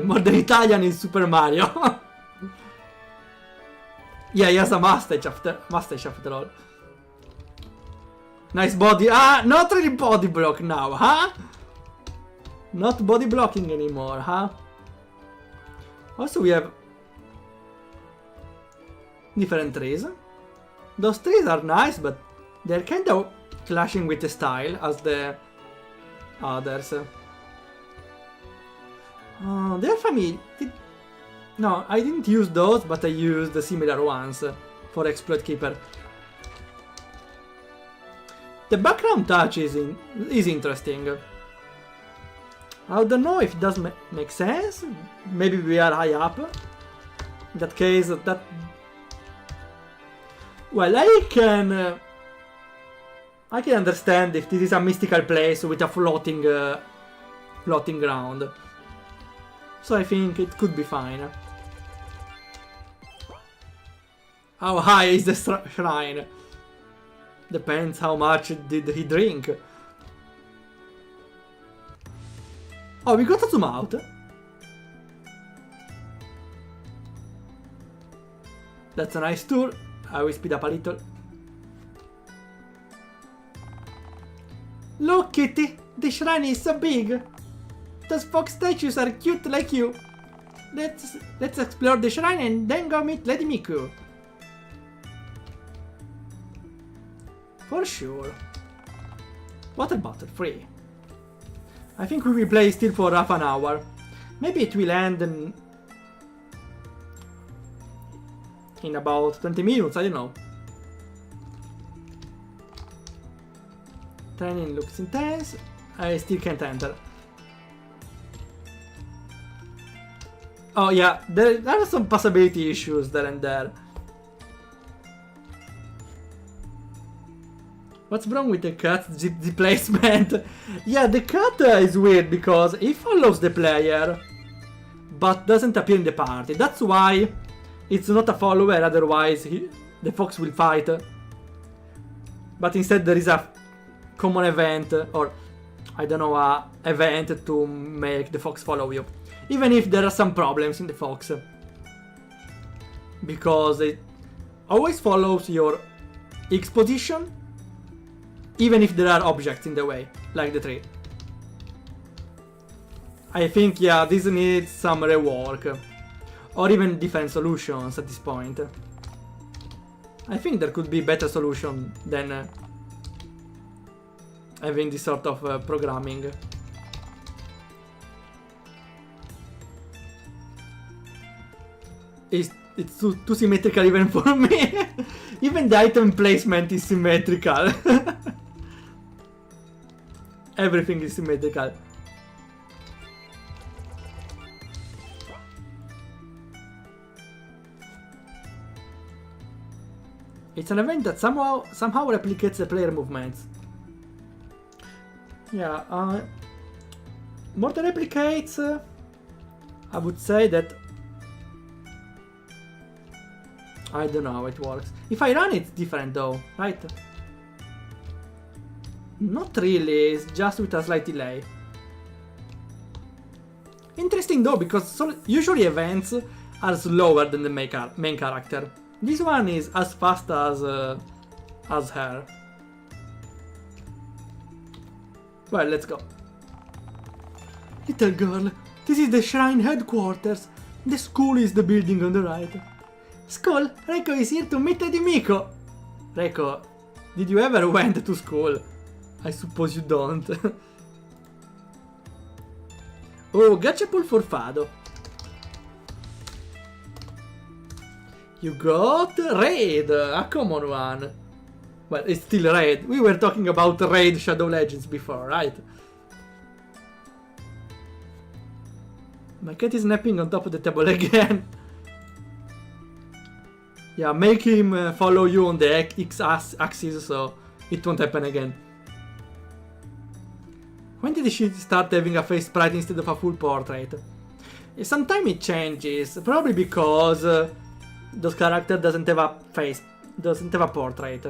More than Italian in Super Mario. Yeah, he has a mustache after all. Nice body. Ah, not really body block now, huh? Not body blocking anymore, huh? Also, we have different trees. Those trees are nice, but they're kind of clashing with the style as the others. They're familiar. No, I didn't use those, but I used the similar ones for Exploit Keeper. The background touch is interesting. I don't know if it does make sense. Maybe we are high up. In that case, that... Well, I can understand if this is a mystical place with a floating ground. So I think it could be fine. How high is the shrine? Depends how much did he drink. Oh, we got to zoom out. That's a nice tour. I will speed up a little. Look, Kitty! The shrine is so big! Those fox statues are cute like you! Let's explore the shrine and then go meet Lady Miku. For sure. Water bottle free. I think we will play still for half an hour. Maybe it will end in about 20 minutes, I don't know. Training looks intense. I still can't enter. Oh yeah, there are some passability issues there and there. What's wrong with the cat's displacement? Yeah, the cat is weird because he follows the player, but doesn't appear in the party. That's why it's not a follower, otherwise the fox will fight. But instead there is a common event, or I don't know, a event to make the fox follow you. Even if there are some problems in the fox. Because it always follows your X position, even if there are objects in the way, like the tree. I think, yeah, this needs some rework. Or even different solutions at this point. I think there could be better solution than having this sort of programming. It's too symmetrical even for me. Even the item placement is symmetrical. Everything is symmetrical. It's an event that somehow replicates the player movements. Yeah, more than replicates, I would say that I don't know how it works. If I run, it's different though, right? Not really, it's just with a slight delay. Interesting though, because usually events are slower than the main character. This one is as fast as her. Well, let's go. Little girl, this is the shrine headquarters. The school is the building on the right. School, Reiko is here to meet Lady Miko. Reiko, did you ever went to school? I suppose you don't. Oh, gachapon for Fado. You got Raid, a common one. Well, it's still Raid. We were talking about Raid Shadow Legends before, right? My cat is napping on top of the table again. Yeah, make him follow you on the x-axis so it won't happen again. When did she start having a face sprite instead of a full portrait? Sometimes it changes, probably because those character doesn't have a face, doesn't have a portrait.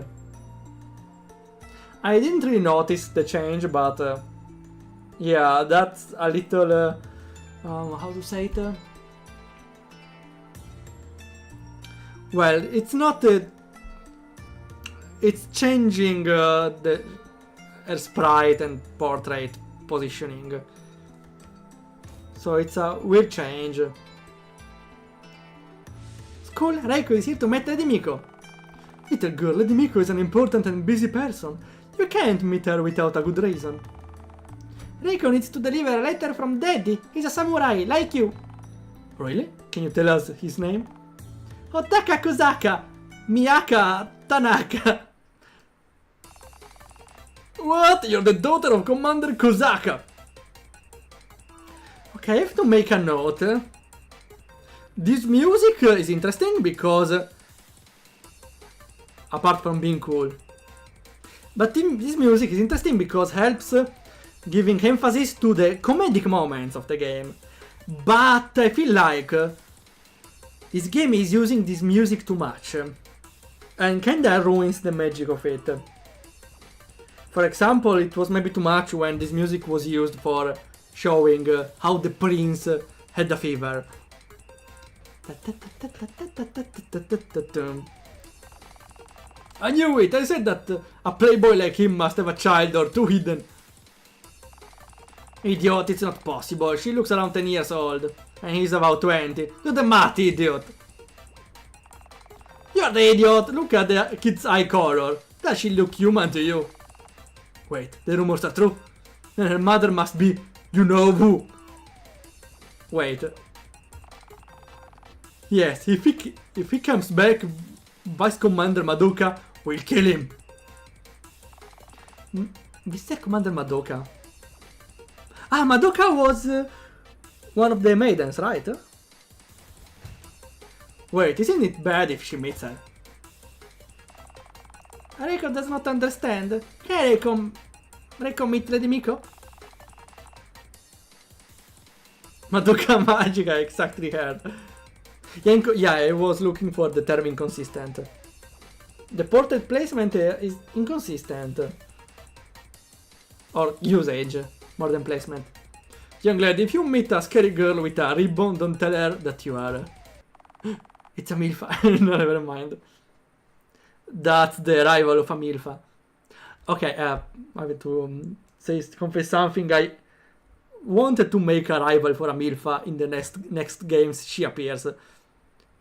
I didn't really notice the change, but yeah, that's a little, how to say it? Well, it's not, it's changing the her sprite and portrait positioning. So it's a weird change. School, Reiko is here to meet Lady Miko. Little girl, Lady Miko is an important and busy person. You can't meet her without a good reason. Reiko needs to deliver a letter from Daddy. He's a samurai, like you. Really? Can you tell us his name? Otaka Kozaka, Miyaka Tanaka. What? You're the daughter of Commander Kozaka. Okay, I have to make a note. This music is interesting because, apart from being cool, but this music is interesting because helps giving emphasis to the comedic moments of the game. But I feel like this game is using this music too much and kinda ruins the magic of it. For example, it was maybe too much when this music was used for showing how the prince had a fever. I knew it! I said that a playboy like him must have a child or two hidden. Idiot, it's not possible. She looks around 10 years old. And he's about 20. Do the math, idiot. You're the idiot. Look at the kid's eye color. Does she look human to you? Wait, the rumors are true? Then her mother must be you know who. Wait. Yes, if he comes back, Vice Commander Madoka will kill him. Mr. Commander Madoka. Ah, Madoka was one of the maidens, right? Wait, isn't it bad if she meets her? Reiko does not understand. Can Reiko meet Lady Miko? Madoka Magica, exactly heard. Yeah, I was looking for the term inconsistent. The portrait placement is inconsistent. Or usage, more than placement. Young lady, if you meet a scary girl with a ribbon, don't tell her that you are... It's a milfa. No, never mind. That's the rival of a milfa. Okay, I have to confess something. I wanted to make a rival for a milfa in the next games she appears.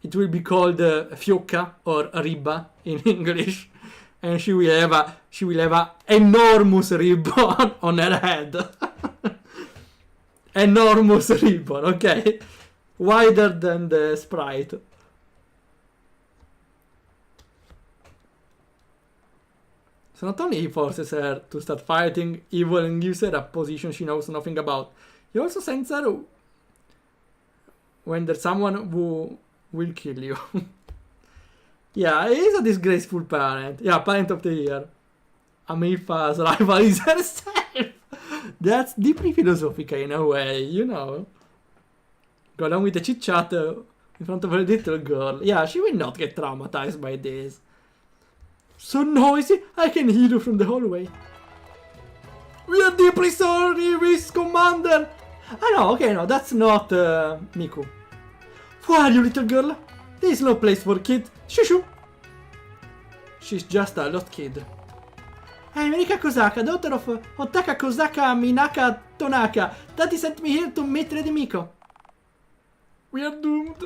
It will be called Fiocca or Ribba in English, and she will have a enormous ribbon on her head. Enormous ribbon, okay, wider than the sprite. So not only he forces her to start fighting evil and gives her a position she knows nothing about, he also sends her when there's someone who will kill you. Yeah, he's a disgraceful parent. Yeah, parent of the year. A milfa's rival is herself. That's deeply philosophical in a way, you know. Go along with the chit chat in front of a little girl. Yeah, she will not get traumatized by this. So noisy, I can hear you from the hallway. We are deeply sorry, Vice Commander. Ah no, okay, no, that's not Miku. Who are you, little girl? This is no place for kids. Shoo. She's just a lost kid. I'm Rika Kozaka, daughter of Otaka Kozaka Minaka Tonaka. Daddy sent me here to meet Lady Miko. We are doomed.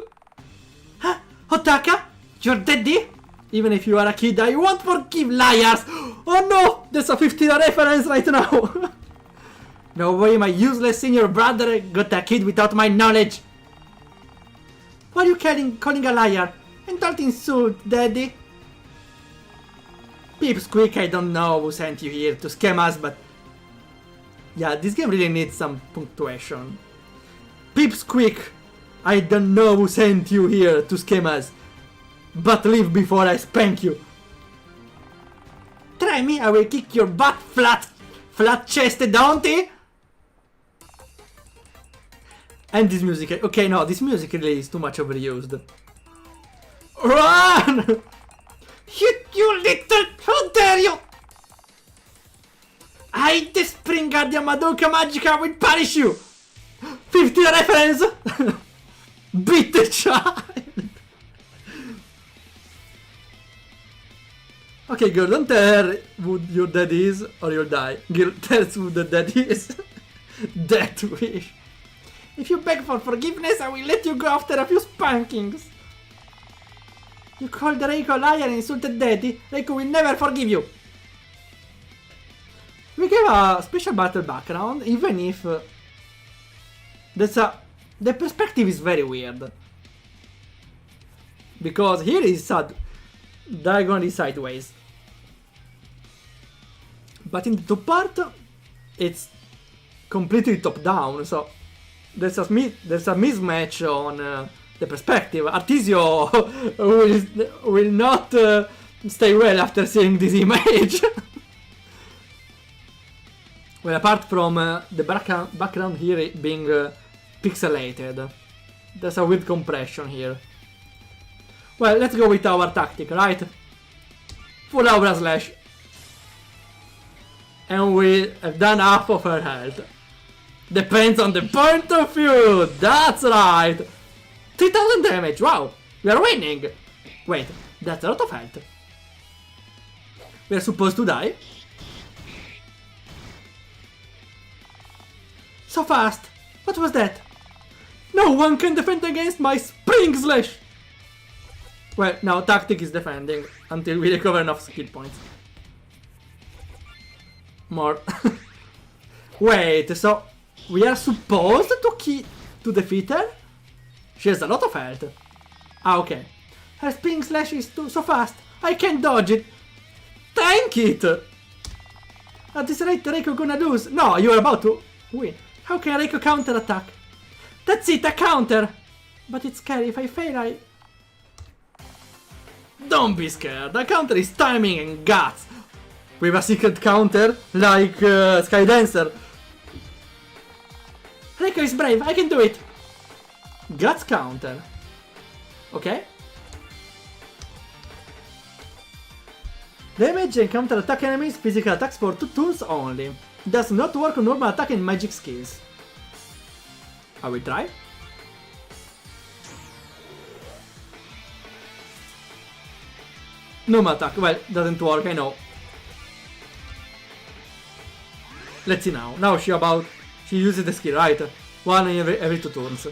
Huh? Otaka? Your daddy? Even if you are a kid, I won't forgive liars! Oh no! There's a 50 reference right now! No way my useless senior brother got a kid without my knowledge! Why are you calling a liar? And don't insult, Daddy! Pipsqueak, I don't know who sent you here to scam us, but... Yeah, this game really needs some punctuation. Pipsqueak, I don't know who sent you here to scam us, but leave before I spank you. Try me, I will kick your butt flat-chested, don't he? And this music, okay, no, this music really is too much overused. Run! You little, how dare you! The Spring Guardian Madoka Magica will punish you! 50 reference! Beat the child! Okay, girl, don't tell her who your dad is or you'll die. Girl, tell us who the dad is. Death wish. If you beg for forgiveness, I will let you go after a few spankings. You called Reiko a liar and insulted Daddy. Reiko will never forgive you. We gave a special battle background, even if the perspective is very weird. Because here is diagonally sideways. But in the top part, it's completely top down, so there's a mismatch on the perspective. Artisio will not stay well after seeing this image. Well, apart from the background here being pixelated, there's a weird compression here. Well, let's go with our tactic, right? Full aura slash. And we have done half of her health. Depends on the point of view, that's right! 3000 damage, wow! We are winning! Wait, that's a lot of health. We are supposed to die? So fast! What was that? No one can defend against my Spring Slash! Well, now tactic is defending until we recover enough skill points. More. Wait, so we are supposed to defeat her? She has a lot of health. Ah, okay. Her Spring Slash is so fast, I can't dodge it. Tank it! At this rate, Reiko gonna lose. No, you are about to win. How can Reiko counter attack? That's it, a counter! But it's scary, if I fail, Don't be scared, the counter is timing and guts. With a secret counter, like Sky Dancer. Reiko is brave, I can do it! Guts counter. Okay. Damage and counter attack enemies, physical attacks for 2 turns only. Does not work on normal attack and magic skills. I will try. Normal attack, well, doesn't work, I know. Let's see now. Now she uses the skill, right? One every 2 turns.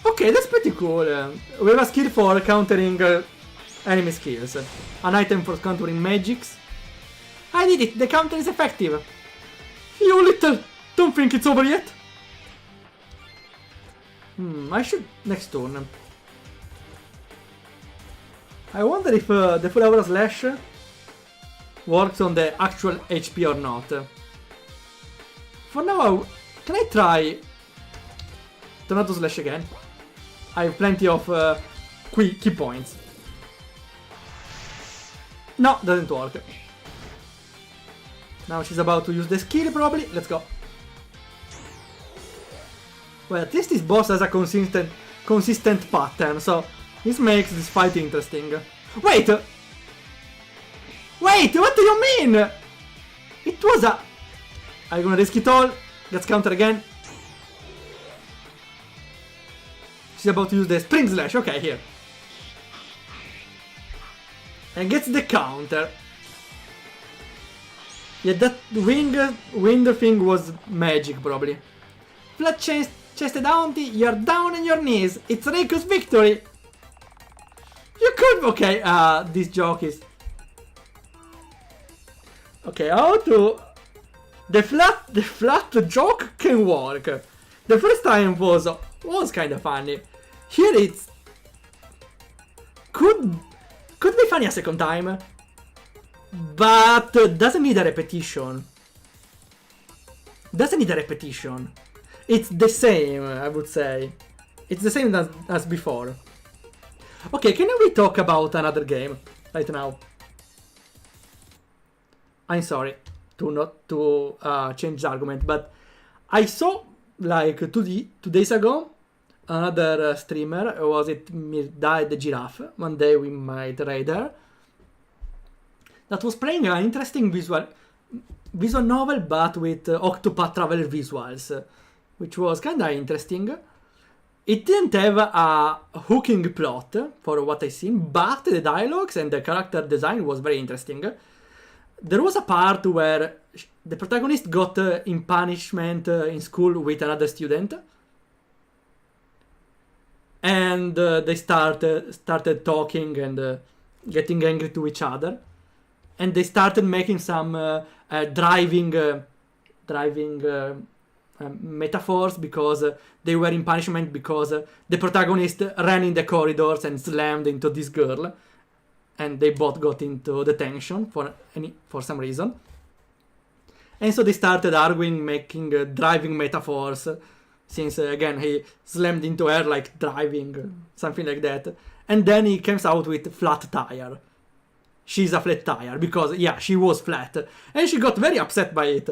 Okay, that's pretty cool. We have a skill for countering enemy skills. An item for countering magics. I did it! The counter is effective! You little... Don't think it's over yet? I should... Next turn. I wonder if the full aura slash works on the actual HP or not. For now, can I try Tornado Slash again? I have plenty of key points. No, doesn't work. Now she's about to use the skill probably. Let's go. Well, at least this boss has a consistent pattern, so this makes this fight interesting. Wait! Wait, what do you mean? It was a... I'm gonna risk it all. Gets counter again. She's about to use the Spring Slash. Okay, here. And gets the counter. Yeah, that wind thing was magic, probably. Flat-chested Auntie, you're down on your knees. It's Reiko's victory. You could... Okay, this joke is... Okay, how to... The flat joke can work. The first time was kind of funny. Here it's... Could be funny a second time. But doesn't need a repetition. It's the same, I would say. It's the same as before. Okay, can we talk about another game right now? I'm sorry to not to change the argument, but I saw like 2 days ago another streamer. Was it Mirdai the Giraffe? One day we might raid her. That was playing an interesting visual novel, but with Octopath Traveler visuals, which was kinda interesting. It didn't have a hooking plot, for what I've seen, but the dialogues and the character design was very interesting. There was a part where the protagonist got in punishment in school with another student. And they started talking and getting angry to each other. And they started making some driving metaphors, because they were in punishment because the protagonist ran in the corridors and slammed into this girl, and they both got into detention for some reason. And so they started arguing, making driving metaphors, since again he slammed into her like driving, something like that. And then he comes out with flat tire. She's a flat tire, because yeah, she was flat, and she got very upset by it.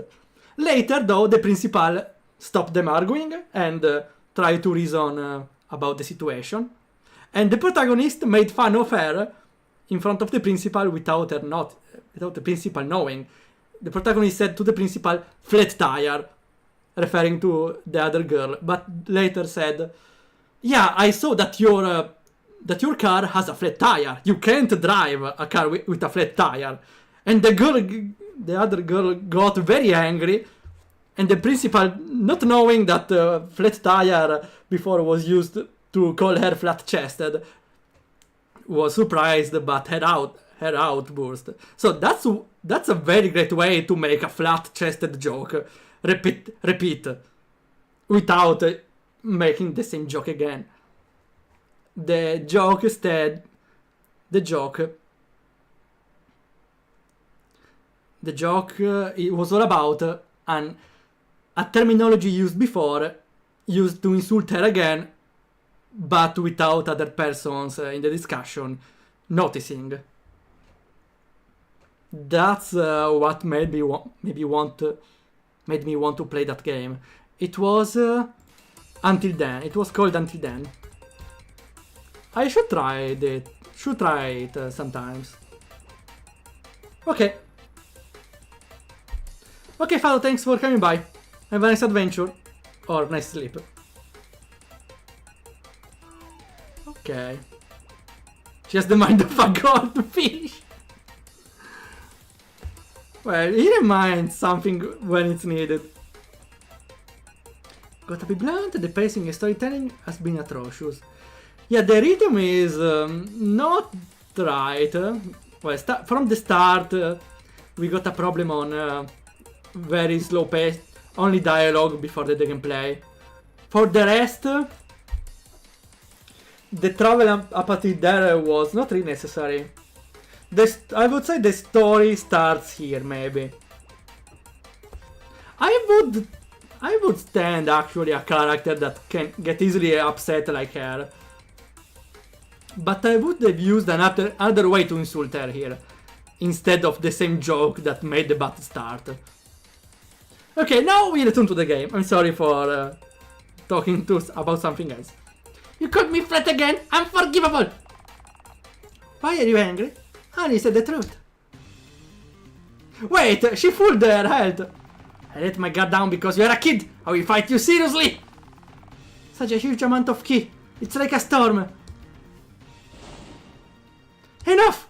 Later, though, the principal stopped them arguing and tried to reason about the situation. And the protagonist made fun of her in front of the principal without the principal knowing. The protagonist said to the principal, "flat tire," referring to the other girl, but later said, "Yeah, I saw that your car has a flat tire. You can't drive a car with a flat tire." And the other girl got very angry, and the principal, not knowing that flat tire before was used to call her flat-chested, was surprised but her outburst. So that's a very great way to make a flat-chested joke. Repeat without making the same joke again. The joke it was all about a terminology used before, used to insult her again, but without other persons in the discussion noticing. That's what made me want to play that game. It was Until Then. It was called Until Then. I should try it sometimes. Okay. Okay, Fado, thanks for coming by. Have a nice adventure. Or nice sleep. Okay. She has the mind of a goldfish. Well, he reminds something when it's needed. Gotta be blunt, the pacing and storytelling has been atrocious. Yeah, the rhythm is not right. Well, from the start, we got a problem on very slow pace, only dialogue before the gameplay. For the rest, the travel up until there was not really necessary. I would say the story starts here, maybe. I would stand actually a character that can get easily upset like her. But I would have used another way to insult her here, instead of the same joke that made the battle start. Okay, now we return to the game. I'm sorry for talking about something else. You called me flat again? Unforgivable! Why are you angry? Honey said the truth. Wait, she fooled her health. I let my guard down because you're a kid. I will fight you seriously. Such a huge amount of ki. It's like a storm. Enough!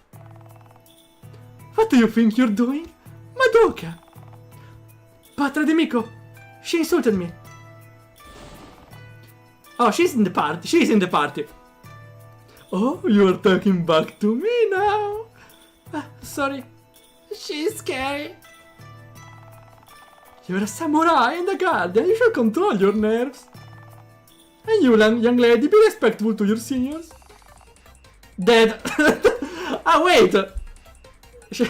What do you think you're doing? Madoka! Padre di Miko! She insulted me. Oh, she's in the party. Oh, you're talking back to me now. Sorry. She's scary. You're a samurai and a guardian. You should control your nerves. And you, young lady, be respectful to your seniors. Dead. Ah, wait.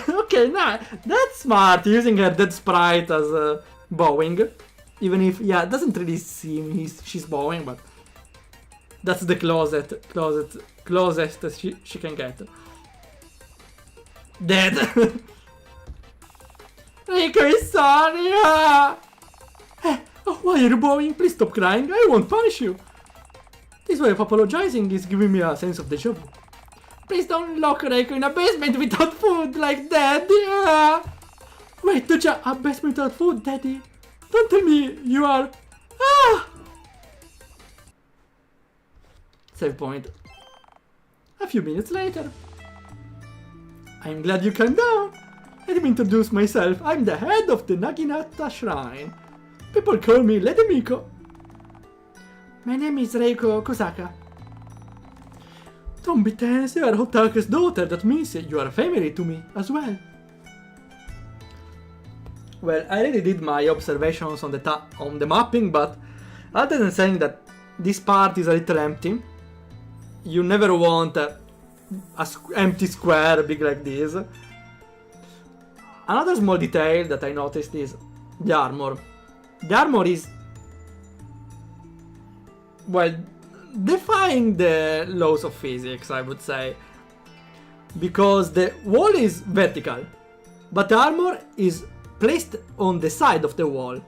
Okay, nah, that's smart, using her dead sprite as bowing. Even if, yeah, it doesn't really seem she's bowing, but that's the closest she can get. Dead. Reiko is sorry. Oh, why are you bowing? Please stop crying. I won't punish you. This way of apologizing is giving me a sense of deja vu. Please don't lock Reiko in a basement without food like that. Wait, a basement without food, Daddy? Don't tell me you are... Save point. A few minutes later. I'm glad you calmed down. Let me introduce myself. I'm the head of the Naginata Shrine. People call me Lady Miko. My name is Reiko Kosaka. Don't be tense, you are Hotake's daughter. That means you are family to me as well. Well, I already did my observations on the mapping, but other than saying that this part is a little empty, you never want a empty square big like this. Another small detail that I noticed is the armor. The armor is, well, defying the laws of physics, I would say. Because the wall is vertical, but the armor is placed on the side of the wall,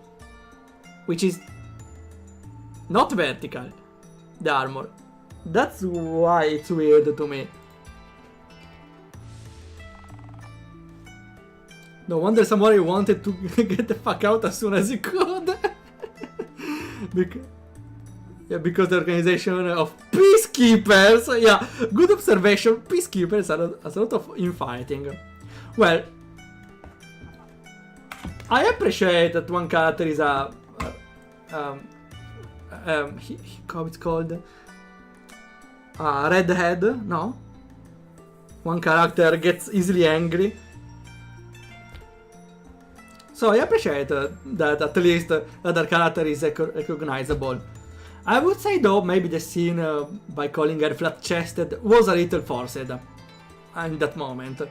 which is not vertical, the armor. That's why it's weird to me. No wonder somebody wanted to get the fuck out as soon as he could. Because the organization of peacekeepers, yeah, good observation, peacekeepers are a lot of infighting. Well, I appreciate that one character is how it's called? Redhead, no? One character gets easily angry. So I appreciate that at least the other character is recognizable. I would say though, maybe the scene by calling her flat-chested was a little forced in that moment.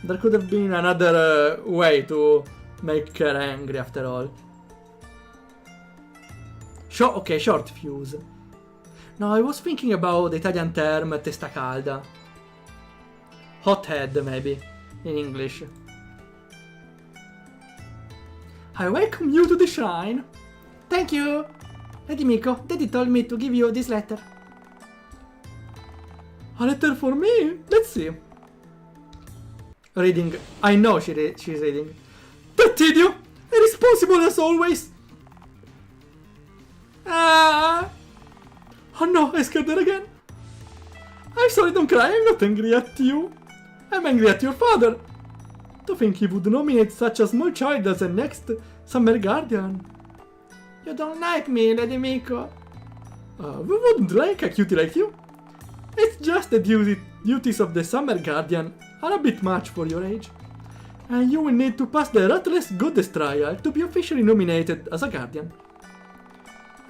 There could have been another way to make her angry after all. Okay, short fuse. No, I was thinking about the Italian term testa calda. Hothead, maybe, in English. I welcome you to the shrine. Thank you. Lady Miko, Daddy told me to give you this letter. A letter for me? Let's see. Reading. I know she's reading. That idiot! Irresponsible as always! Oh no, I scared her again. I'm sorry, don't cry, I'm not angry at you. I'm angry at your father. To think he would nominate such a small child as the next summer guardian. You don't like me, Lady Miko. We wouldn't like a cutie like you. It's just the duties of the summer guardian are a bit much for your age. And you will need to pass the Ruthless Goddess trial to be officially nominated as a guardian.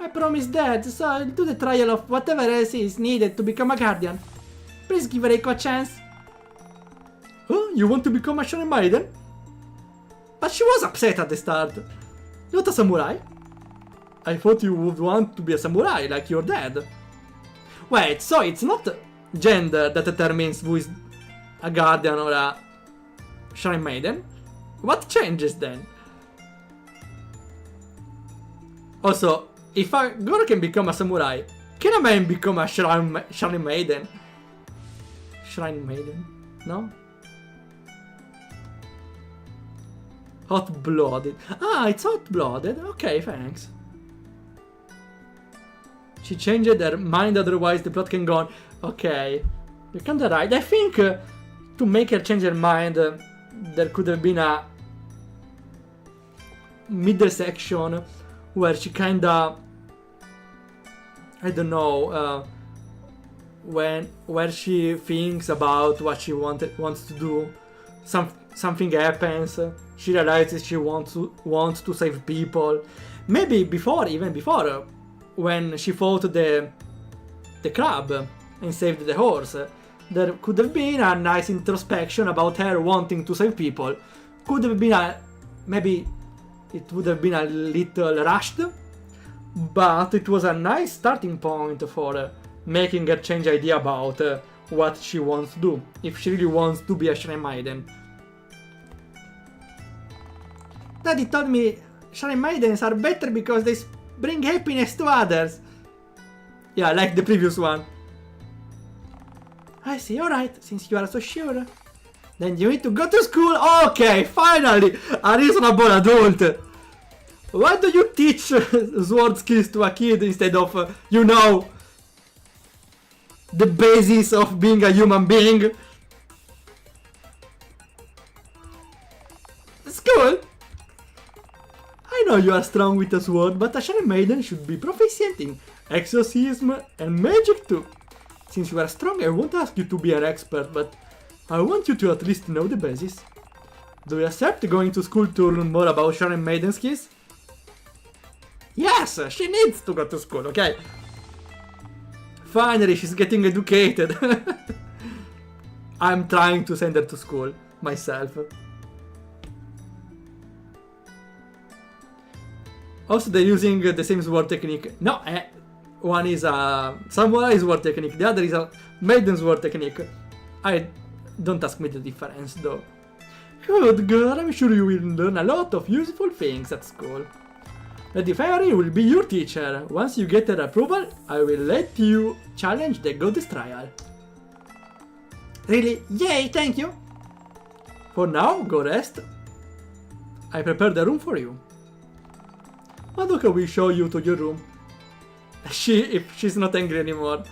I promise Dad, so I'll do the trial of whatever else is needed to become a guardian. Please give Reiko a chance. Oh, you want to become a Shonen Maiden? But she was upset at the start. Not a samurai? I thought you would want to be a samurai, like your dad. Wait, so it's not gender that determines who is a guardian or a Shonen Maiden? What changes then? Also, if a girl can become a samurai, can a man become a Shrine Maiden? Shrine Maiden? No? Hot-blooded. Ah, it's hot-blooded. Okay, thanks. She changed her mind, otherwise the plot can go on. Okay, you're kinda right. I think to make her change her mind, there could have been a middle section where she kinda, I don't know, where she thinks about what she wants to do. Something happens. She realizes she wants to save people. Maybe even before, when she fought the crab and saved the horse, there could have been a nice introspection about her wanting to save people. Could have been maybe it would have been a little rushed, but it was a nice starting point for making her change idea about what she wants to do, if she really wants to be a Shrine Maiden. Daddy told me Shrine Maidens are better because they bring happiness to others. Yeah, like the previous one. I see, alright, since you are so sure. Then you need to go to school. Okay, finally, a reasonable adult. Why do you teach sword skills to a kid instead of, you know, the basis of being a human being? School? I know you are strong with a sword, but a Shrine Maiden should be proficient in exorcism and magic too. Since you are strong, I won't ask you to be an expert, but I want you to at least know the basis. Do you accept going to school to learn more about Shrine Maiden skills? Yes, she needs to go to school, okay? Finally, she's getting educated. I'm trying to send her to school myself. Also, they're using the same sword technique. No, one is a samurai sword technique, the other is a maiden sword technique. Don't ask me the difference, though. Good girl, I'm sure you will learn a lot of useful things at school. Lady Fairy will be your teacher. Once you get her approval, I will let you challenge the goddess trial. Really? Yay, thank you! For now, go rest. I prepared a room for you. Madoka will show you to your room. If she's not angry anymore.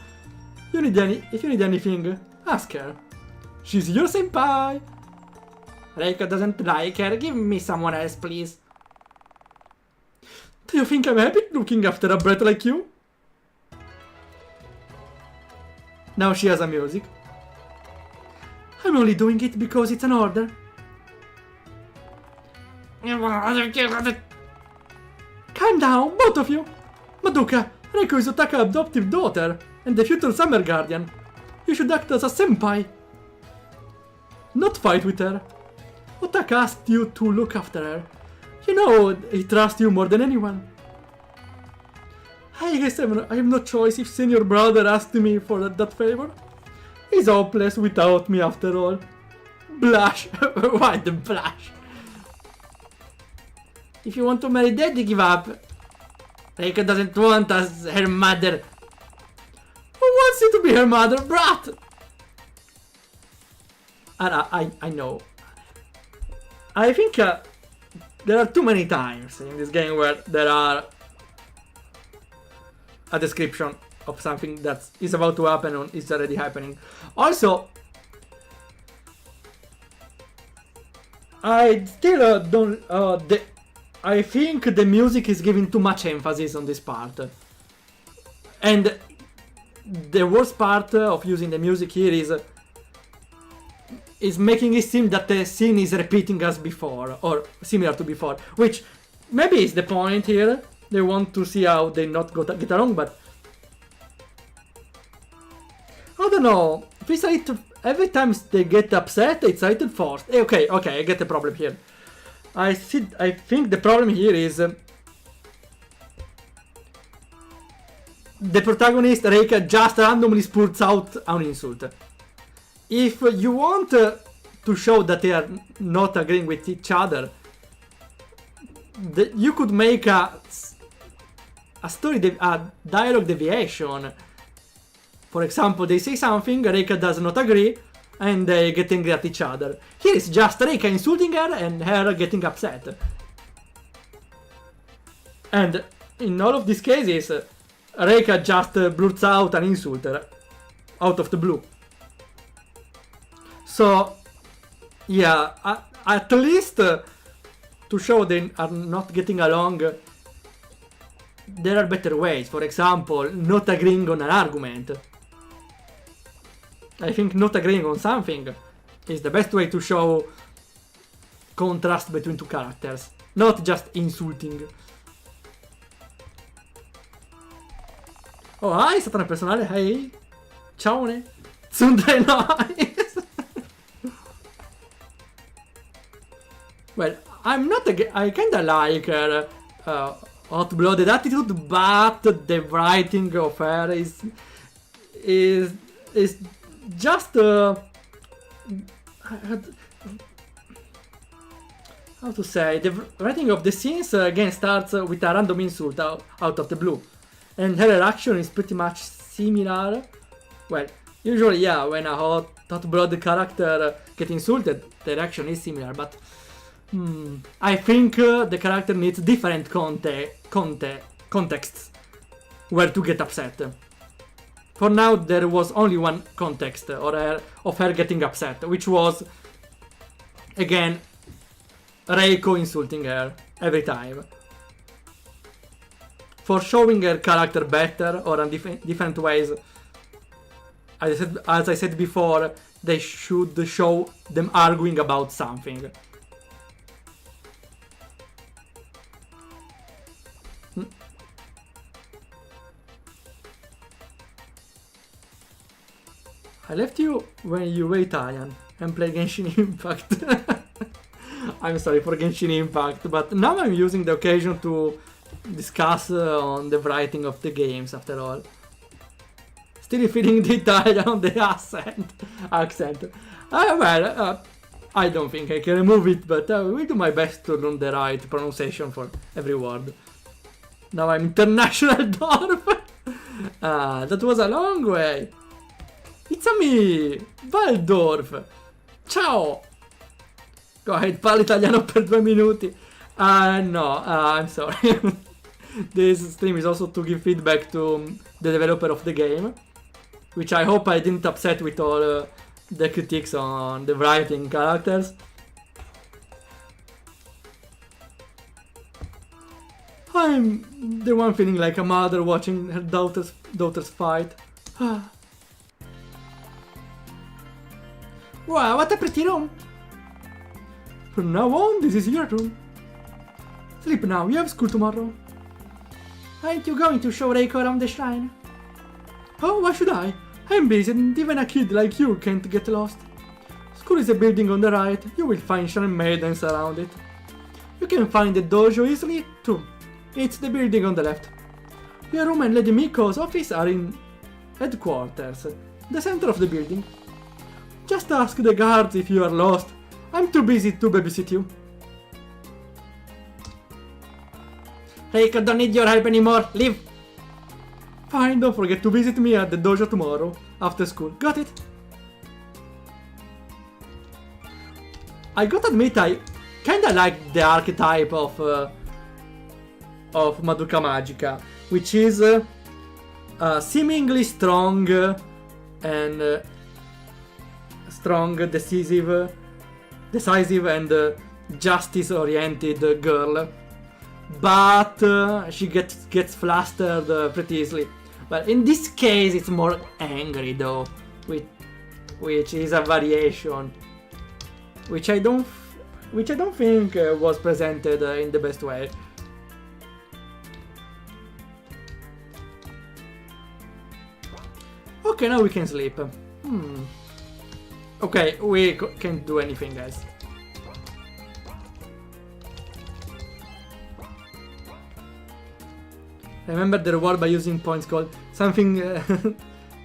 If you need anything, ask her. She's your senpai. Reiko doesn't like her. Give me someone else, please. Do you think I'm happy looking after a brat like you? Now she has a music. I'm only doing it because it's an order. Calm down, both of you. Madoka, Reiko is Otaka's adoptive daughter and the future summer guardian. You should act as a senpai. Not fight with her. Otaka asked you to look after her. You know, he trusts you more than anyone. I guess I have no choice if senior brother asked me for that favor. He's hopeless without me after all. Blush. Why the blush? If you want to marry Daddy, give up. Reiko doesn't want us her mother. Who wants you to be her mother, brat? I know. I think there are too many times in this game where there are a description of something that is about to happen or is already happening. Also, I still don't. I think the music is giving too much emphasis on this part, and the worst part of using the music here is making it seem that the scene is repeating as before, or similar to before, which maybe is the point here. They want to see how they not get along, but I don't know. Every time they get upset, it's a little forced. Okay, I get the problem here. I think the problem here is the protagonist, Reika, just randomly spurts out an insult. If you want to show that they are not agreeing with each other, you could make a dialogue deviation. For example, they say something, Reika does not agree, and they get angry at each other. Here it's just Reika insulting her and her getting upset. And in all of these cases, Reika just blurts out an insult out of the blue. So, yeah, at least to show they are not getting along, there are better ways. For example, not agreeing on an argument. I think not agreeing on something is the best way to show contrast between two characters, not just insulting. Oh, hi, Satana personale, hey. Ciao, ne. Tsundere no. Well, I'm not I kinda like her hot-blooded attitude, but the writing of her is just how to say, the writing of the scenes again starts with a random insult out of the blue, and her reaction is pretty much similar. Well, usually yeah, when a hot-blooded character gets insulted, the reaction is similar, but I think the character needs different contexts where to get upset. For now, there was only one context of her getting upset, which was, again, Reiko insulting her every time. For showing her character better or in different ways, as I said before, they should show them arguing about something. I left you when you were Italian and played Genshin Impact. I'm sorry for Genshin Impact, but now I'm using the occasion to discuss on the writing of the games after all. Still feeling the Italian on the accent. Well, I don't think I can remove it, but I will do my best to learn the right pronunciation for every word. Now I'm international Dorf. That was a long way. It's a me, Waldorf. Ciao. Go ahead, parla italiano per 2 minuti. No, I'm sorry. This stream is also to give feedback to the developer of the game, which I hope I didn't upset with all the critiques on the writing characters. I'm the one feeling like a mother watching her daughters fight. Wow, what a pretty room! From now on, this is your room. Sleep now, you have school tomorrow. Aren't you going to show Reiko around the shrine? Oh, why should I? I'm busy and even a kid like you can't get lost. School is a building on the right, you will find shrine maidens around it. You can find the dojo easily, too. It's the building on the left. Your room and Lady Miko's office are in headquarters, the center of the building. Just ask the guards if you are lost. I'm too busy to babysit you. Reiko, don't need your help anymore. Leave. Fine, don't forget to visit me at the dojo tomorrow after school. Got it? I gotta admit, I kinda like the archetype of Madoka Magica, which is seemingly strong and decisive and justice-oriented girl, but she gets flustered pretty easily. But in this case, it's more angry though, which is a variation, which I don't think was presented in the best way. Okay, now we can sleep. Okay, we can't do anything, guys. Remember the reward by using points called something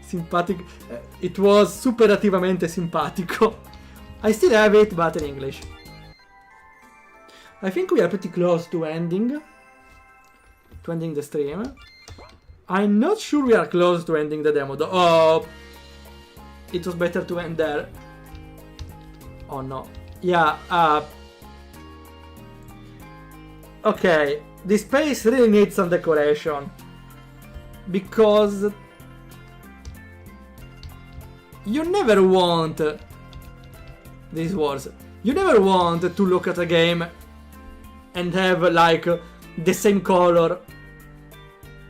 sympathetic. It was superativamente simpatico. I still have it, but in English. I think we are pretty close to ending the stream. I'm not sure we are close to ending the demo though. Oh, it was better to end there. Oh no. Yeah, okay, this place really needs some decoration. Because you never want these words. You never want to look at a game and have like the same color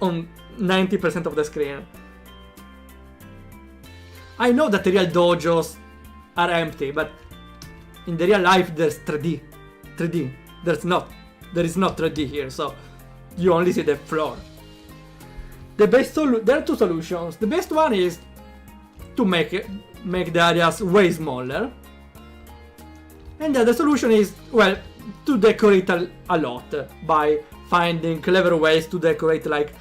on 90% of the screen. I know that the real dojos are empty, but in the real life there's 3D. There is not 3D here, so you only see the floor. There are two solutions. The best one is to make the areas way smaller. And the other solution is, well, to decorate a lot by finding clever ways to decorate, like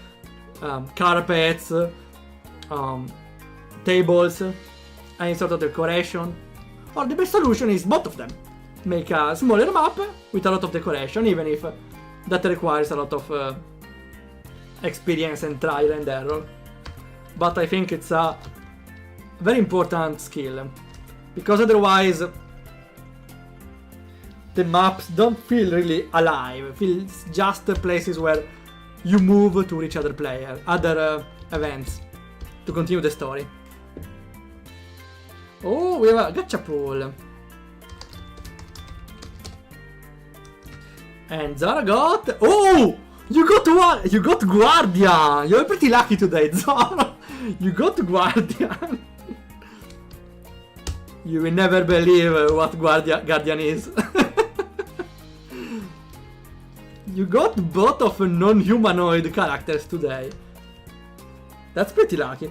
carpets, tables, any sort of decoration. Or the best solution is both of them. Make a smaller map with a lot of decoration, even if that requires a lot of experience and trial and error. But I think it's a very important skill, because otherwise the maps don't feel really alive. It feels just places where you move to reach other events to continue the story. Oh, we have a gacha pool. And Zara got... Oh! You got one! You got Guardian! You're pretty lucky today, Zara! You got Guardian! You will never believe what Guardian is. You got both of non-humanoid characters today. That's pretty lucky.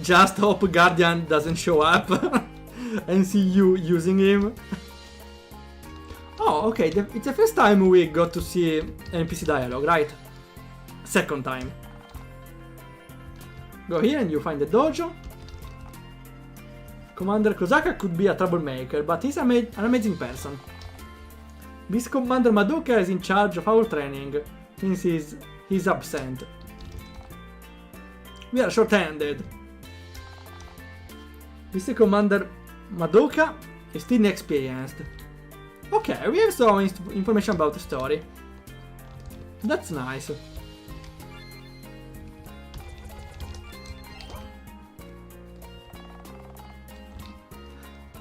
Just hope Guardian doesn't show up and see you using him. Oh, okay, it's the first time we got to see NPC dialogue, right? Second time. Go here and you find the dojo. Commander Kosaka could be a troublemaker, but he's an amazing person. This Commander Madoka is in charge of our training, since he's absent. We are short-handed. This Commander Madoka is still inexperienced. Okay, we have some information about the story. That's nice.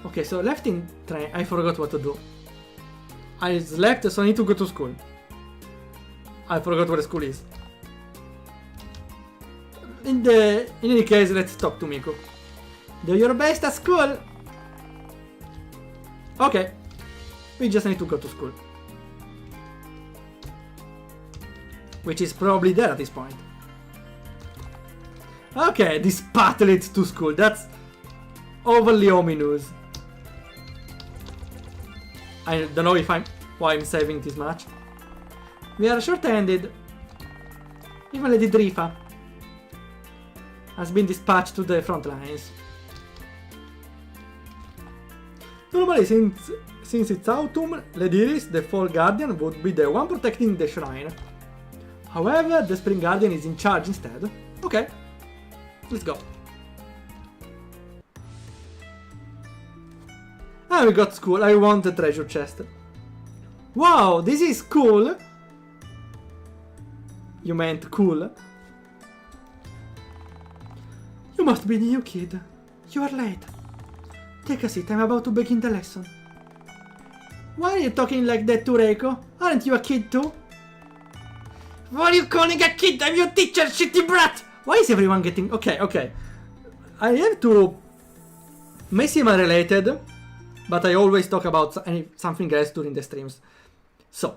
Okay, so left in train, I forgot what to do. I slept, so I need to go to school. I forgot where the school is. In any case, let's talk to Miku. Do your best at school. Okay. We just need to go to school. Which is probably there at this point. Okay, this path leads to school. That's overly ominous. I don't know why I'm saving this much. We are short-handed. Even Lady Drifa has been dispatched to the front lines. Normally, since it's autumn, Lady Iris, the Fall Guardian, would be the one protecting the shrine. However, the Spring Guardian is in charge instead. Okay, let's go. Ah, we got school. I want the treasure chest. Wow, this is cool. You meant cool. You must be the new kid. You are late. Take a seat, I'm about to begin the lesson. Why are you talking like that to Reiko? Aren't you a kid too? What are you calling a kid? I'm your teacher, shitty brat! Why is everyone getting... Okay. I have to... May seem unrelated, but I always talk about something else during the streams. So,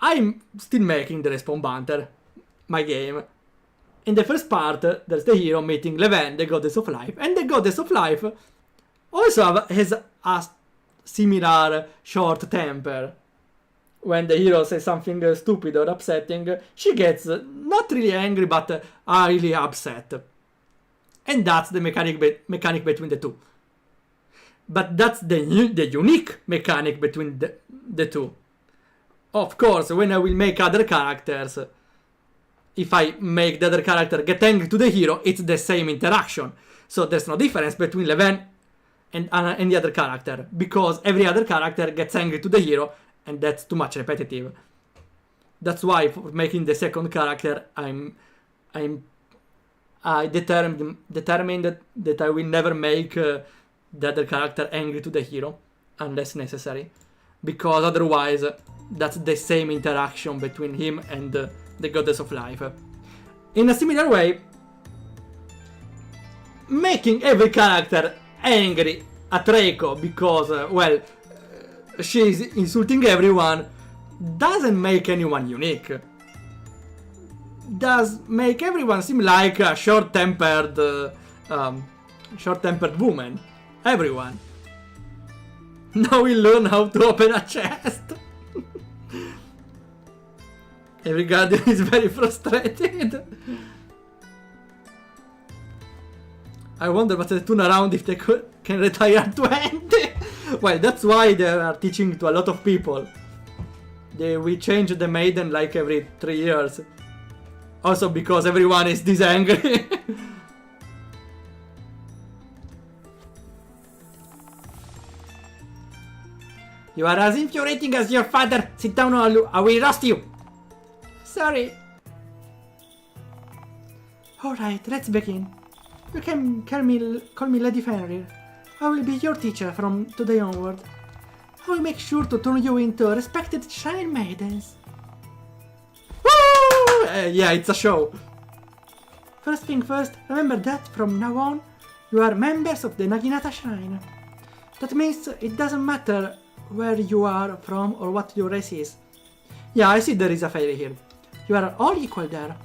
I'm still making the Respawn Banter, my game. In the first part, there's the hero meeting Leven, the Goddess of Life, and the Goddess of Life also has a similar short temper. When the hero says something stupid or upsetting, she gets not really angry, but really upset. And that's the mechanic between the two. But that's the unique mechanic between the two. Of course, when I will make other characters, if I make the other character get angry to the hero, it's the same interaction. So there's no difference between Leven and the other character, because every other character gets angry to the hero, and that's too much repetitive. That's why for making the second character, I determined that I will never make the other character angry to the hero, unless necessary, because otherwise that's the same interaction between him and the Goddess of Life. In a similar way, making every character angry at Reiko because, she's insulting everyone, doesn't make anyone unique. Does make everyone seem like a short-tempered woman. Everyone. Now we learn how to open a chest. Every guardian is very frustrated. I wonder what's the turnaround if they can retire 20. Well, that's why they are teaching to a lot of people. We change the Maiden like every 3 years. Also because everyone is this angry. You are as infuriating as your father. Sit down or I will roast you. Sorry. Alright, let's begin. You can call me Lady Fenrir. I will be your teacher from today onward. I will make sure to turn you into respected Shrine Maidens. Woo! Yeah, it's a show. First thing first, remember that from now on, you are members of the Naginata Shrine. That means it doesn't matter where you are from or what your race is. Yeah, I see there is a fairy here. You are all equal there.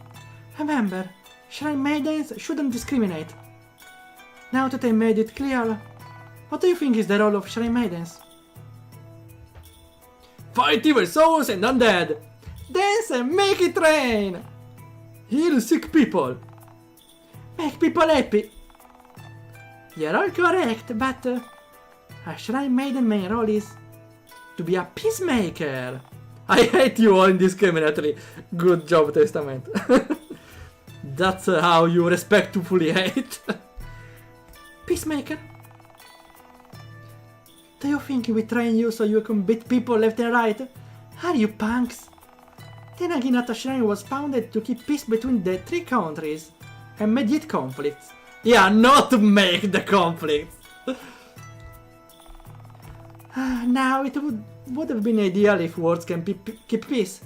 Remember, Shrine Maidens shouldn't discriminate. Now that I made it clear, what do you think is the role of Shrine Maidens? Fight evil souls and undead! Dance and make it rain! Heal sick people! Make people happy! You're all correct, but a Shrine Maiden main role is to be a peacemaker! I hate you all indiscriminately. Good job, Testament. That's how you respectfully hate. Peacemaker? Do you think we train you so you can beat people left and right? Are you punks? The Naginata Shrine was founded to keep peace between the 3 countries and mediate conflicts. Yeah, not make the conflicts. Now it would have been ideal if words can keep peace,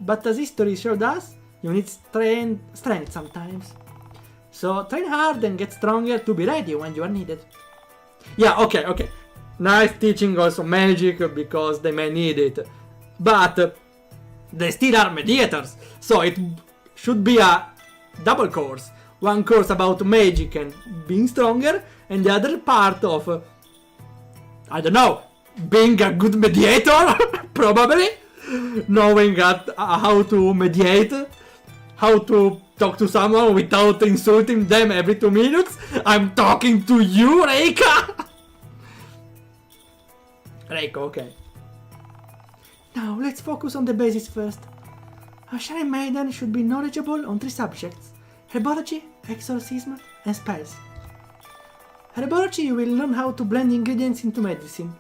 but as history showed us, you need strength sometimes. So train hard and get stronger to be ready when you are needed. Yeah, okay. Nice teaching also magic because they may need it. But they still are mediators, so it should be a double course. One course about magic and being stronger, and the other part of, I don't know, being a good mediator, probably. Knowing how to mediate, how to talk to someone without insulting them every 2 minutes. I'm talking to you, Reiko! Reiko, okay. Now let's focus on the basics first. A Shrine Maiden should be knowledgeable on 3 subjects: herbology, exorcism, and spells. Herbology, you will learn how to blend ingredients into medicine.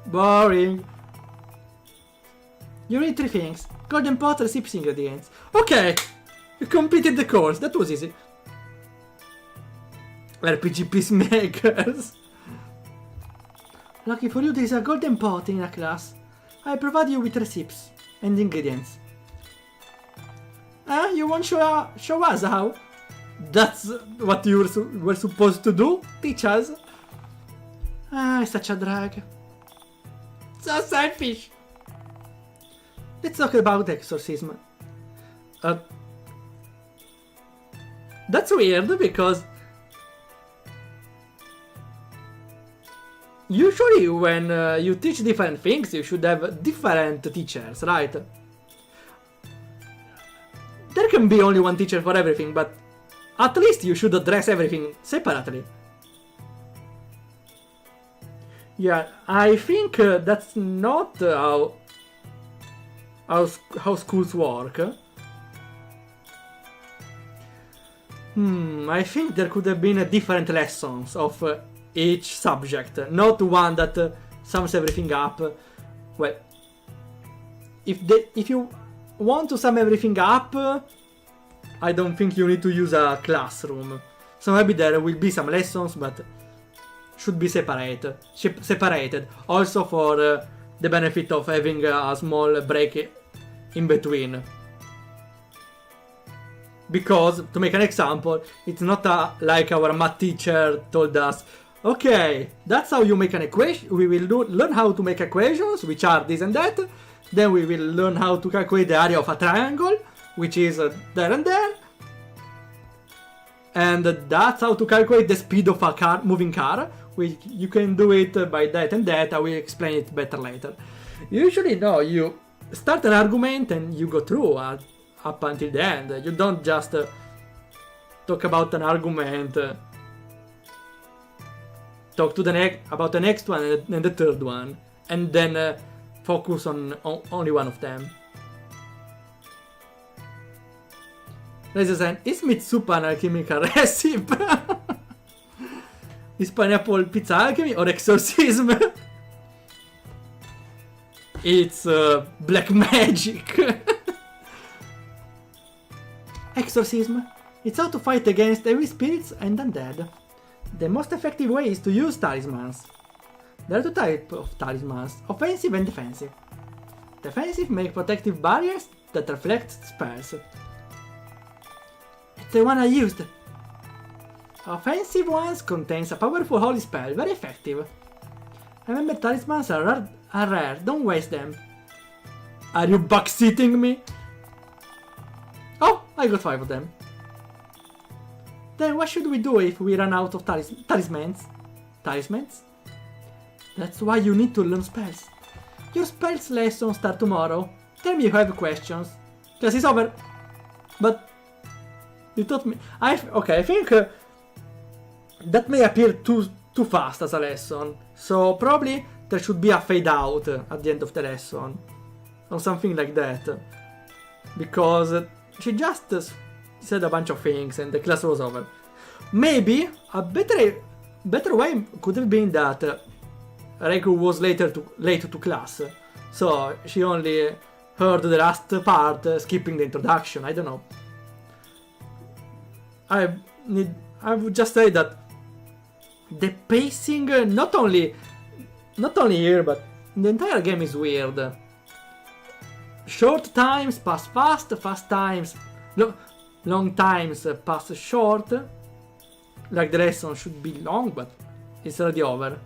Boring. You need 3 things: golden pot, recipes, ingredients. Okay, you completed the course, that was easy. RPG peacemakers. Lucky for you, there is a golden pot in a class. I provide you with recipes and ingredients. You won't show us how? That's what you were supposed to do? Teach us? It's such a drag. So selfish. Let's talk about exorcism. That's weird because usually when you teach different things, you should have different teachers, right? There can be only one teacher for everything, but at least you should address everything separately. Yeah, I think that's not how schools work. I think there could have been different lessons of each subject, not one that sums everything up. Well, if you want to sum everything up, I don't think you need to use a classroom. So maybe there will be some lessons, but should be separated. Also for the benefit of having a small break in between. Because, to make an example, it's not like our math teacher told us, okay, that's how you make an equation. We will learn how to make equations, which are this and that. Then we will learn how to calculate the area of a triangle, which is there and there. And that's how to calculate the speed of a moving car, you can do it by that and that. I will explain it better later. Usually, no, you start an argument and you go through up until the end. You don't just talk about an argument, talk to about the next one and the third one, and then focus on only one of them. Is meat soup an alchemical recipe? Is pineapple pizza alchemy or exorcism? It's black magic. Exorcism. It's how to fight against evil spirits and undead. The most effective way is to use talismans. There are two types of talismans, offensive and defensive. Defensive make protective barriers that reflect spells. It's the one I used. Offensive ones contains a powerful holy spell, very effective. Remember, talismans are rare, don't waste them. Are you backseating me? Oh, I got 5 of them. Then what should we do if we run out of talismans? Talismans? That's why you need to learn spells. Your spells lesson starts tomorrow. Tell me you have questions. Class is over. But you taught me. Okay, I think that may appear too fast as a lesson. So probably there should be a fade out at the end of the lesson, or something like that. Because she just said a bunch of things and the class was over. Maybe a better way could have been that Reiko was late to class, so she only heard the last part, skipping the introduction. I don't know. I would just say that the pacing, not only here but in the entire game, is weird. Short times pass fast, fast times, long times pass short. Like the lesson should be long, but it's already over.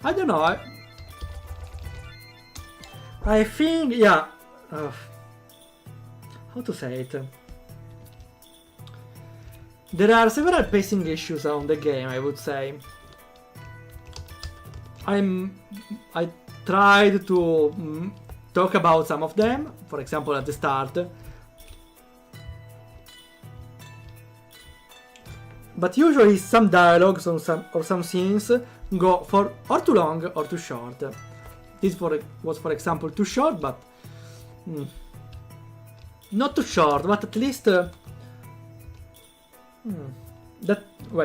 I don't know. I think, yeah. How to say it? There are several pacing issues on the game, I would say. I tried to talk about some of them, for example at the start. But usually some dialogues or some scenes go for or too long or too short. This was for example too short, but not too short, but at least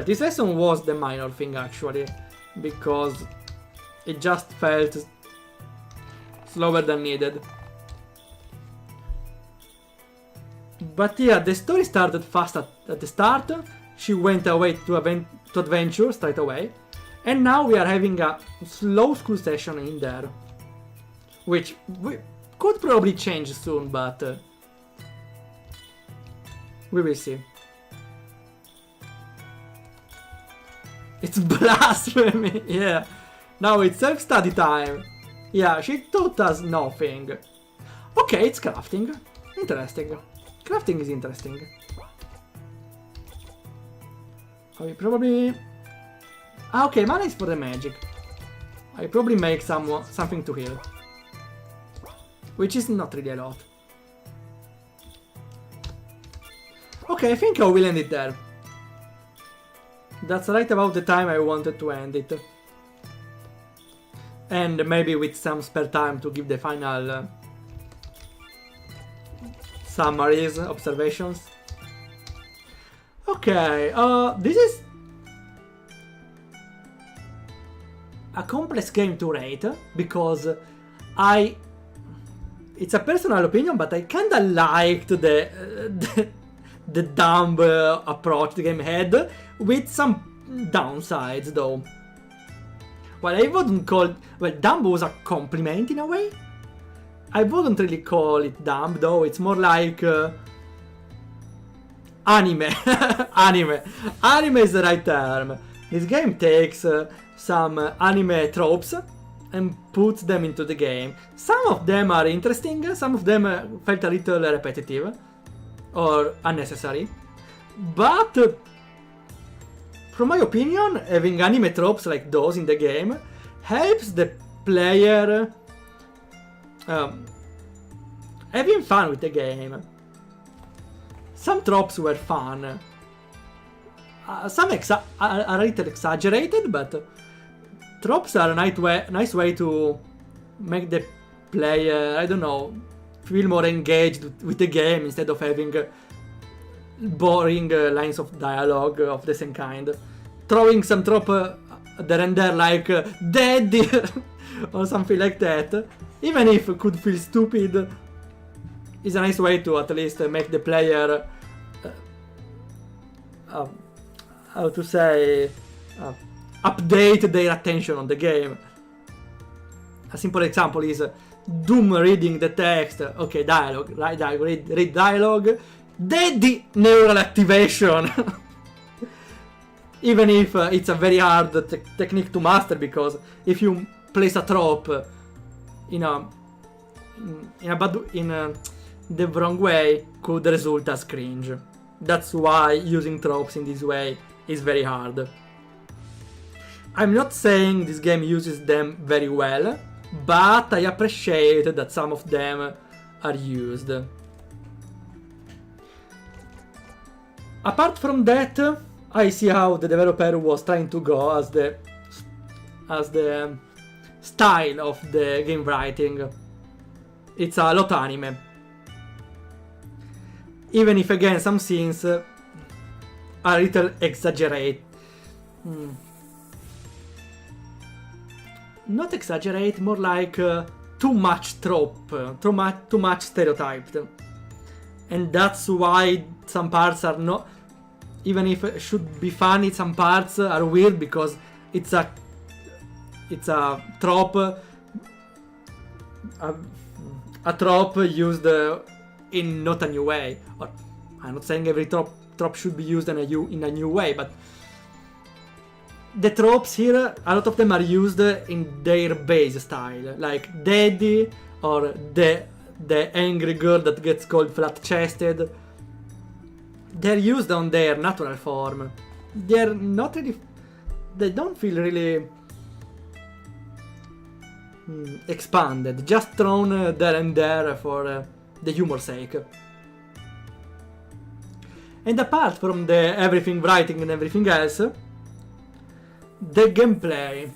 this lesson was the minor thing actually, because it just felt slower than needed. But yeah, the story started fast at the start. She went away to adventure straight away. And now we are having a slow school session in there. Which could probably change soon, but we will see. It's blasphemy, yeah. Now it's self-study time. Yeah, she taught us nothing. Okay, it's crafting. Interesting. Crafting is interesting. I will probably... okay, mana is for the magic. I probably make something to heal. Which is not really a lot. Okay, I think I will end it there. That's right about the time I wanted to end it. And maybe with some spare time to give the final summaries, observations. Okay, this is a complex game to rate, because it's a personal opinion, but I kinda liked the dumb approach the game had, with some downsides though. Well, I wouldn't call... well, dumb was a compliment in a way. I wouldn't really call it dumb though, it's more like... anime. Anime is the right term. This game takes some anime tropes and puts them into the game. Some of them are interesting, some of them felt a little repetitive or unnecessary. But from my opinion, having anime tropes like those in the game helps the player having fun with the game. Some tropes were fun. Some are a little exaggerated, but tropes are a nice way to make the player, I don't know, feel more engaged with the game instead of having boring lines of dialogue of the same kind. Throwing some trope there and there like daddy or something like that, even if it could feel stupid, is a nice way to at least make the player how to say, update their attention on the game. A simple example is Doom reading the text. Okay, dialogue, read dialogue. Daddy neural activation. Even if it's a very hard technique to master, because if you place a trope in the wrong way, could result as cringe. That's why using tropes in this way is very hard. I'm not saying this game uses them very well, but I appreciate that some of them are used. Apart from that, I see how the developer was trying to go as the style of the game writing. It's a lot anime. Even if again some scenes are a little exaggerate. Not exaggerate, more like too much trope, too much stereotyped. And that's why some parts are not, even if it should be funny, some parts are weird because it's a trope, a trope used in not a new way. Or I'm not saying every trope should be used in a new way, but the tropes here, a lot of them are used in their base style, like daddy or the angry girl that gets called flat-chested. They're used on their natural form. They're not really, they don't feel really expanded, just thrown there and there for the humor's sake. And apart from the everything writing and everything else, the gameplay.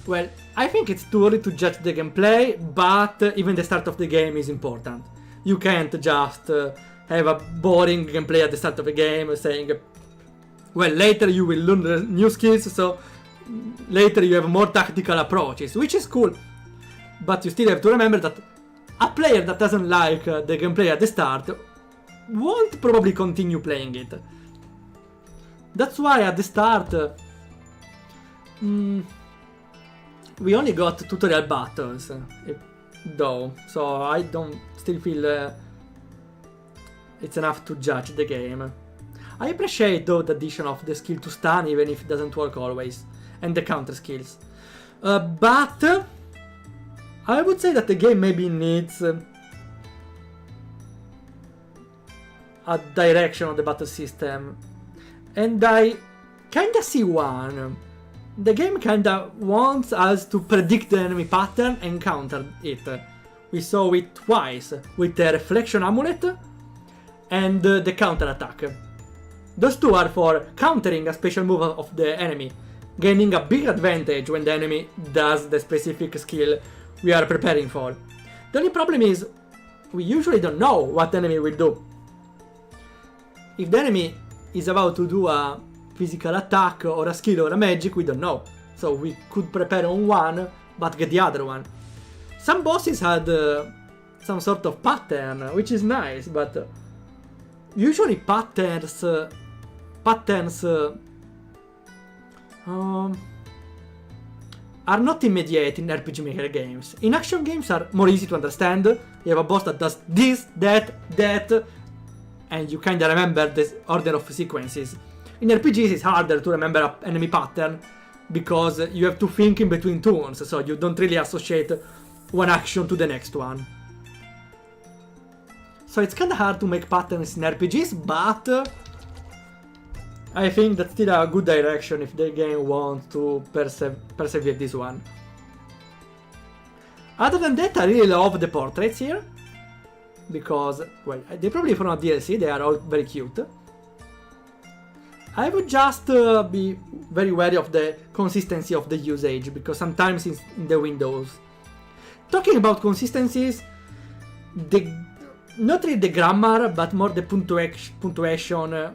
Well, I think it's too early to judge the gameplay, but even the start of the game is important. You can't just have a boring gameplay at the start of the game saying, well, later you will learn new skills, so later you have more tactical approaches, which is cool. But you still have to remember that a player that doesn't like the gameplay at the start won't probably continue playing it. That's why at the start we only got tutorial battles, though, so I don't still feel it's enough to judge the game. I appreciate though the addition of the skill to stun, even if it doesn't work always, and the counter skills. But I would say that the game maybe needs a direction on the battle system, and I kinda see one. The game kinda wants us to predict the enemy pattern and counter it. We saw it twice, with the reflection amulet and the counter attack. Those two are for countering a special move of the enemy, gaining a big advantage when the enemy does the specific skill we are preparing for. The only problem is, we usually don't know what the enemy will do. If the enemy is about to do a physical attack or a skill or a magic, we don't know. So we could prepare on one, but get the other one. Some bosses had some sort of pattern, which is nice, but usually patterns are not immediate in RPG Maker games. In action games are more easy to understand. You have a boss that does this, that, and you kinda remember this order of sequences. In RPGs it's harder to remember an enemy pattern because you have to think in between turns, so you don't really associate one action to the next one. So it's kinda hard to make patterns in RPGs, but I think that's still a good direction if the game wants to persevere this one. Other than that, I really love the portraits here. Because, well, they probably from a DLC, they are all very cute. I would just be very wary of the consistency of the usage, because sometimes in the windows. Talking about consistencies, not really the grammar, but more the punctuation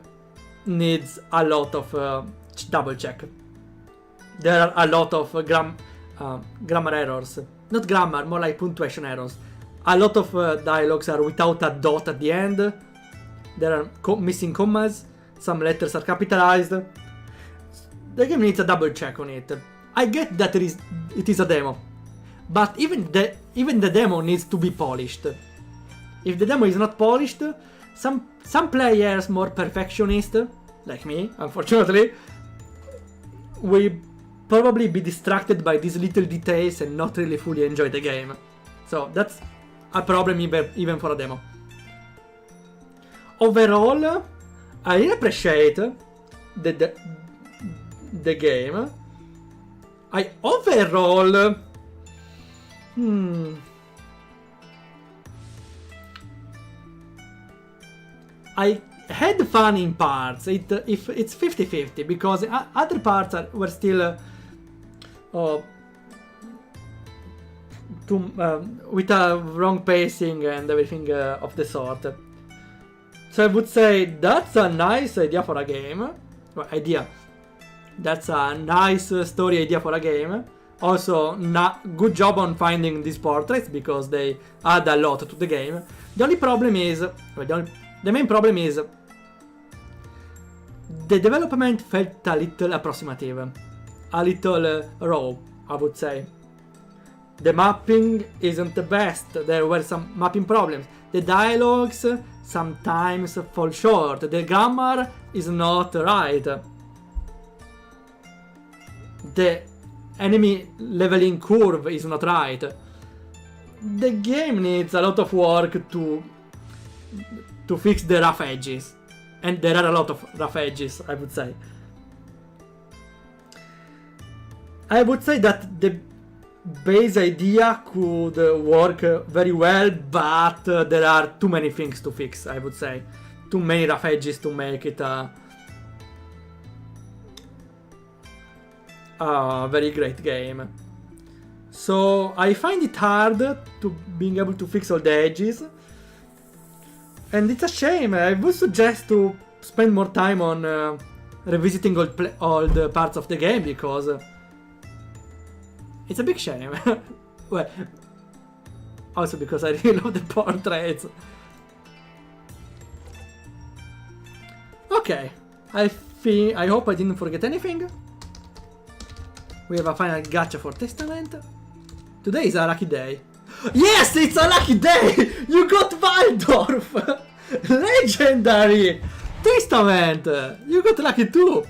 needs a lot of double check. There are a lot of grammar errors. Not grammar, more like punctuation errors. A lot of dialogues are without a dot at the end. There are missing commas. Some letters are capitalized. The game needs a double check on it. I get that it is a demo, but even the demo needs to be polished. If the demo is not polished, some players more perfectionist, like me, unfortunately, will probably be distracted by these little details and not really fully enjoy the game. So that's a problem even for a demo. Overall, I really appreciate the game. I had fun in parts. If it's 50-50, because other parts were still with a wrong pacing and everything of the sort. So I would say that's a nice idea for a game. Well, that's a nice story idea for a game. Also, good job on finding these portraits, because they add a lot to the game. The only problem is, the main problem is, the development felt a little approximative, a little raw, I would say. The mapping isn't the best. There were some mapping problems. The dialogues sometimes fall short. The grammar is not right. The enemy leveling curve is not right. The game needs a lot of work to fix the rough edges. And there are a lot of rough edges, I would say. I would say that the base idea could work very well, but there are too many things to fix, I would say. Too many rough edges to make it a very great game. So I find it hard to being able to fix all the edges. And it's a shame. I would suggest to spend more time on revisiting all the parts of the game, because it's a big shame. Well, also because I really love the portraits. Okay, I hope I didn't forget anything. We have a final gacha for Testament. Today is a lucky day. Yes, it's a lucky day! You got Waldorf! Legendary! Testament! You got lucky too!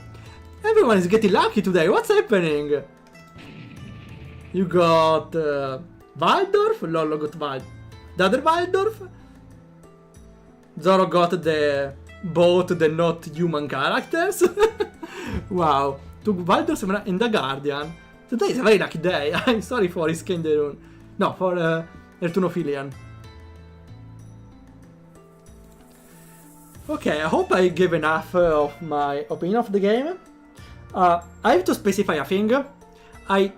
Everyone is getting lucky today, what's happening? You got Waldorf, Lolo got the other Waldorf, Zoro got both the not human characters. Wow, took Waldorf and the Guardian. Today is a very lucky day. I'm sorry for risking the rune. No, for Ertunophilian. Okay, I hope I gave enough of my opinion of the game. I have to specify a thing. I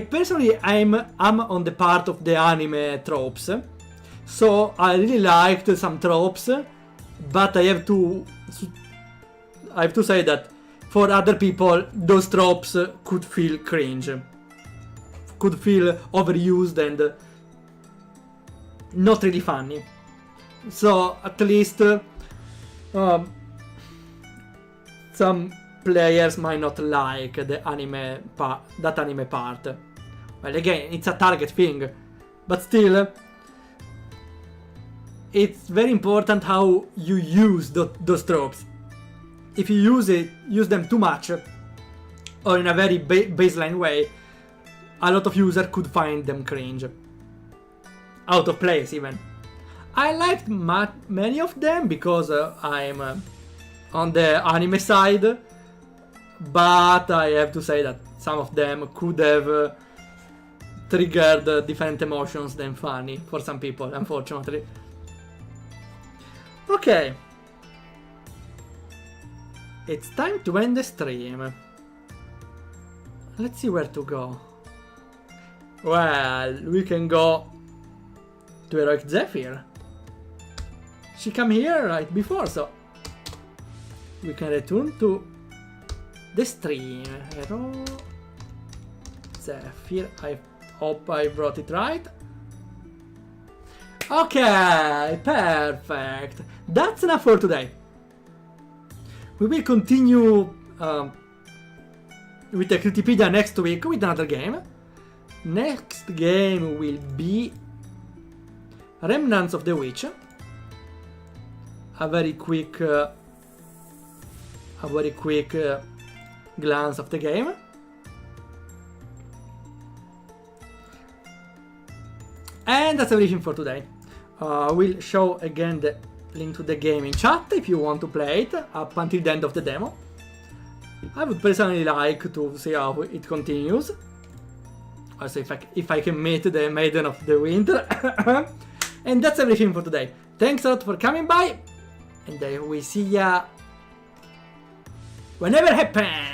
personally am on the part of the anime tropes, so I really liked some tropes, but I have to say that for other people those tropes could feel cringe, could feel overused and not really funny. So at least some players might not like the anime that anime part. Well, again, it's a target thing, but still, it's very important how you use those tropes. If you use them too much, or in a very baseline way, a lot of users could find them cringe, out of place even. I liked many of them because I'm on the anime side, but I have to say that some of them could have triggered different emotions than funny for some people, unfortunately. Okay. It's time to end the stream. Let's see where to go. Well, we can go to Heroic Zephyr. She came here right before, so we can return to the stream. Heroic Zephyr. I hope I brought it right. Okay, perfect. That's enough for today. We will continue with the Critipedia next week with another game. Next game will be Remnants of the Witch. A very quick glance of the game. And that's everything for today. We'll show again the link to the game in chat if you want to play it up until the end of the demo. I would personally like to see how it continues. Also, if I can meet the Maiden of the Winter. And that's everything for today. Thanks a lot for coming by, and I will see ya whenever it happens.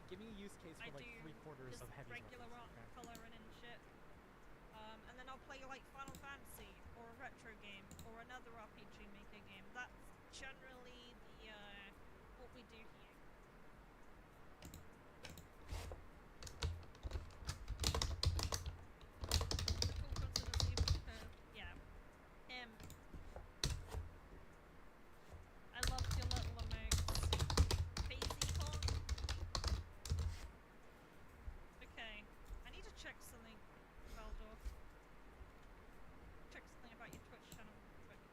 Give me a use case for like 3/4 of heavy regular art, coloring and shit. And then I'll play like Final Fantasy or a retro game or another RPG Maker game. That's generally the what we do here. Yeah. I love your little emotes. Basie Con. Okay. I need to check something, Waldorf. Check something about your Twitch channel. Twitch.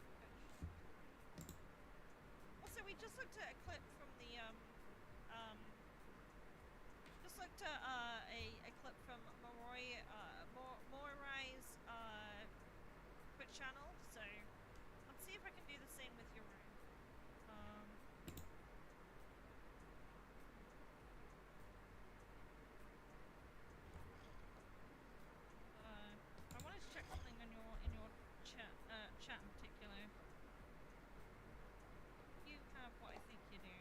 just looked at a clip from the just looked at a clip from Morai's Twitch channel. So let's see if I can do the same with your own. I wanted to check something in your chat in particular. You have what I think you do.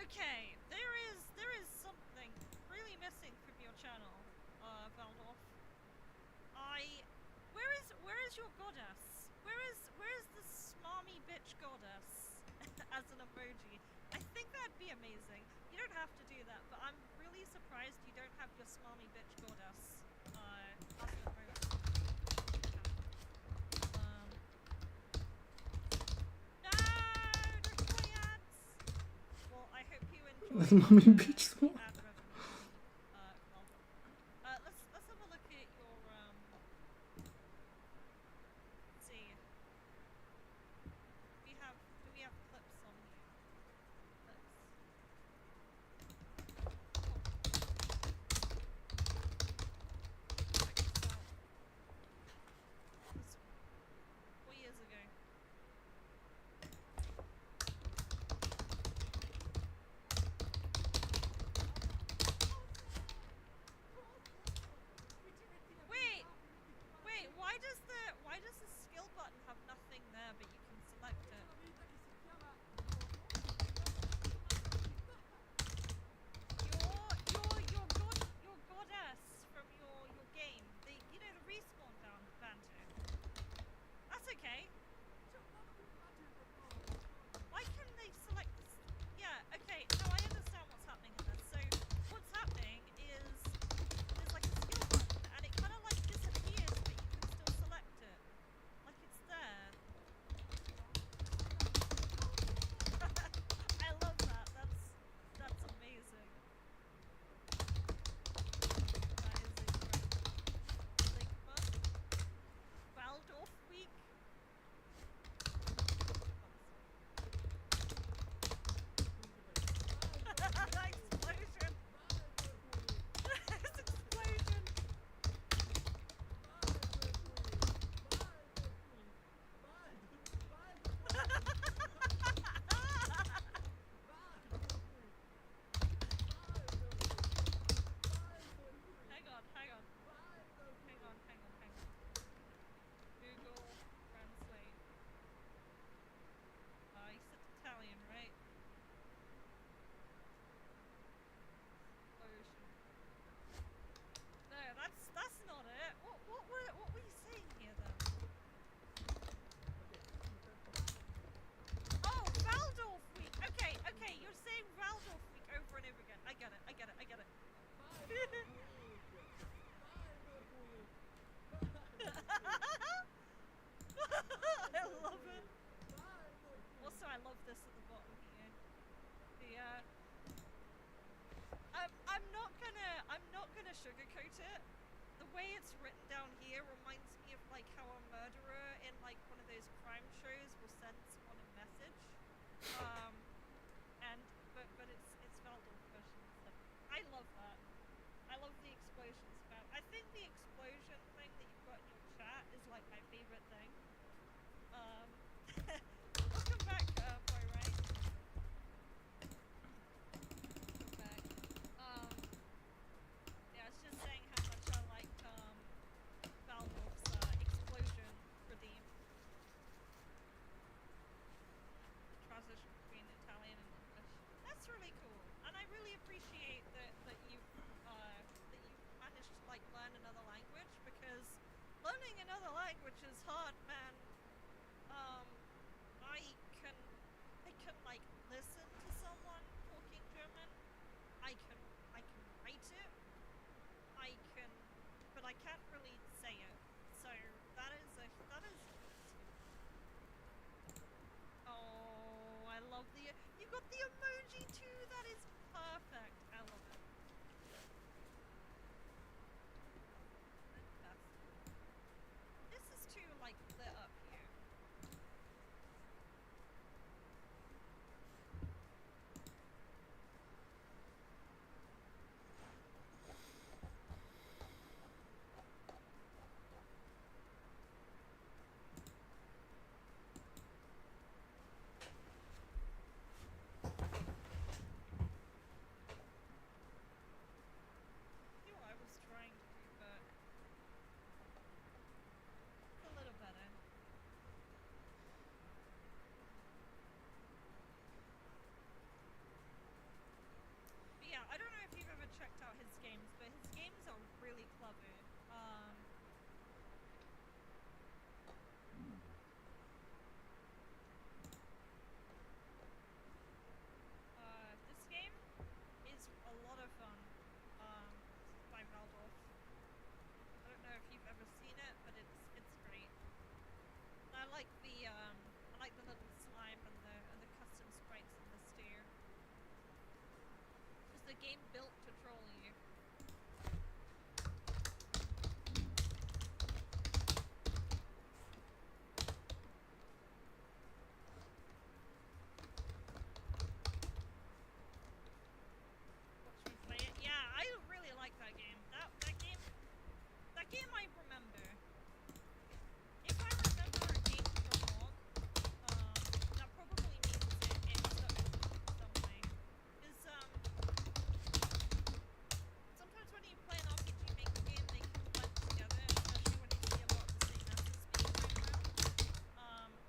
Okay, there is something really missing from your channel, Waldorf. Where is your goddess? Where is the smarmy bitch goddess as an emoji? I think that'd be amazing. You don't have to do that, but I'm really surprised you don't have your smarmy bitch goddess as an emoji. No, don't play ads. Well, I hope you enjoy Smarmy bitch the swap. ad revenue. Let's have a look at your let's see. Do we have clips on here? Clips. Check this out. This 4 years ago. Wait, why does the skill button have nothing there but you can select it? Your goddess from your game. You know the respawn banter. That's okay. Why can they select this? Yeah, okay, no, I understand what's happening in this. So what's happening is there's like a skill button and it kinda like disappears but you can still select it. Like it's there. I love that. That's amazing. That is incredible. Sigma. Waldorf week. Explosion. Explosion. Hang on. Google Translate. You said Italian, right? Explosion. No, that's not it. What were you saying here then? Oh, Waldorf week. Okay, you're saying Waldorf week over and over again. I get it. I love it. Also, I love this at the bottom here. I'm not gonna sugarcoat it. The way it's written down here reminds me of like how a murderer in like one of those crime shows will send someone a message. But it's Waldorf version. Like, I love that. I love the explosion spam. I think the explosion thing that you've got in your chat is like my favorite thing. Welcome back, boy, right? Welcome back. Yeah, it's just saying how much I liked Waldorf's explosion redeem. The transition between Italian and English. That's really cool, and I really appreciate that you've managed to like learn another language, because learning another language is hard, man. I can like listen to someone talking German. I can write it. But I can't really say it. So that is. Oh, I love you got the emoji too. That is perfect. I love it. This is too like lit up here. a game built to troll you. Watch me play it. Yeah, I really like that game. That game I remember. If I remember a game for long, that probably means it stuck with me some way. Is sometimes when you play an RPG Maker game, they can blend together, especially when you see a lot of the same assets being thrown around.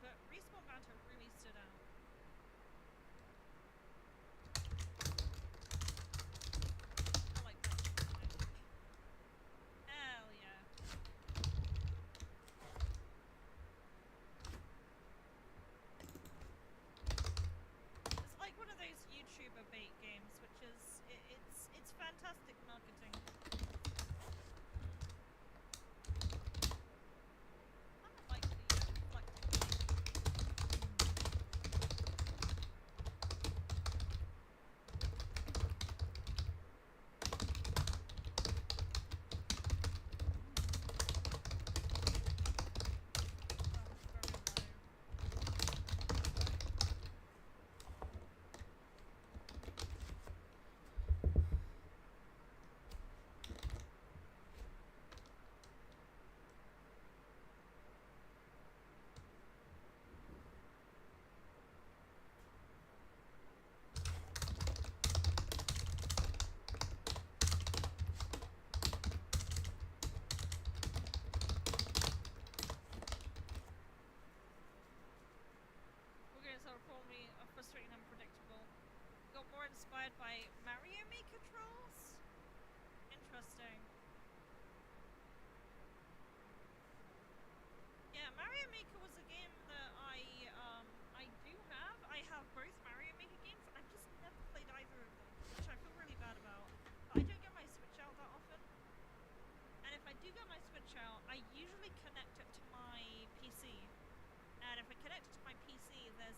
But Respawn Banter really stood out. I like that shit. Hell yeah. It's like one of those YouTuber bait games, which is it's fantastic marketing. I don't like the reflecting thing. Oh, it's very low. We're gonna sort of call me a frustrating and unpredictable. Got more inspired by Mario Maker trolls? Interesting. Yeah, Mario Maker was a game that I do have. I have both Mario Maker games. I've just never played either of them, which I feel really bad about. But I don't get my Switch out that often. And if I do get my Switch out, I usually connect it to my PC. And if I connect it to my PC, there's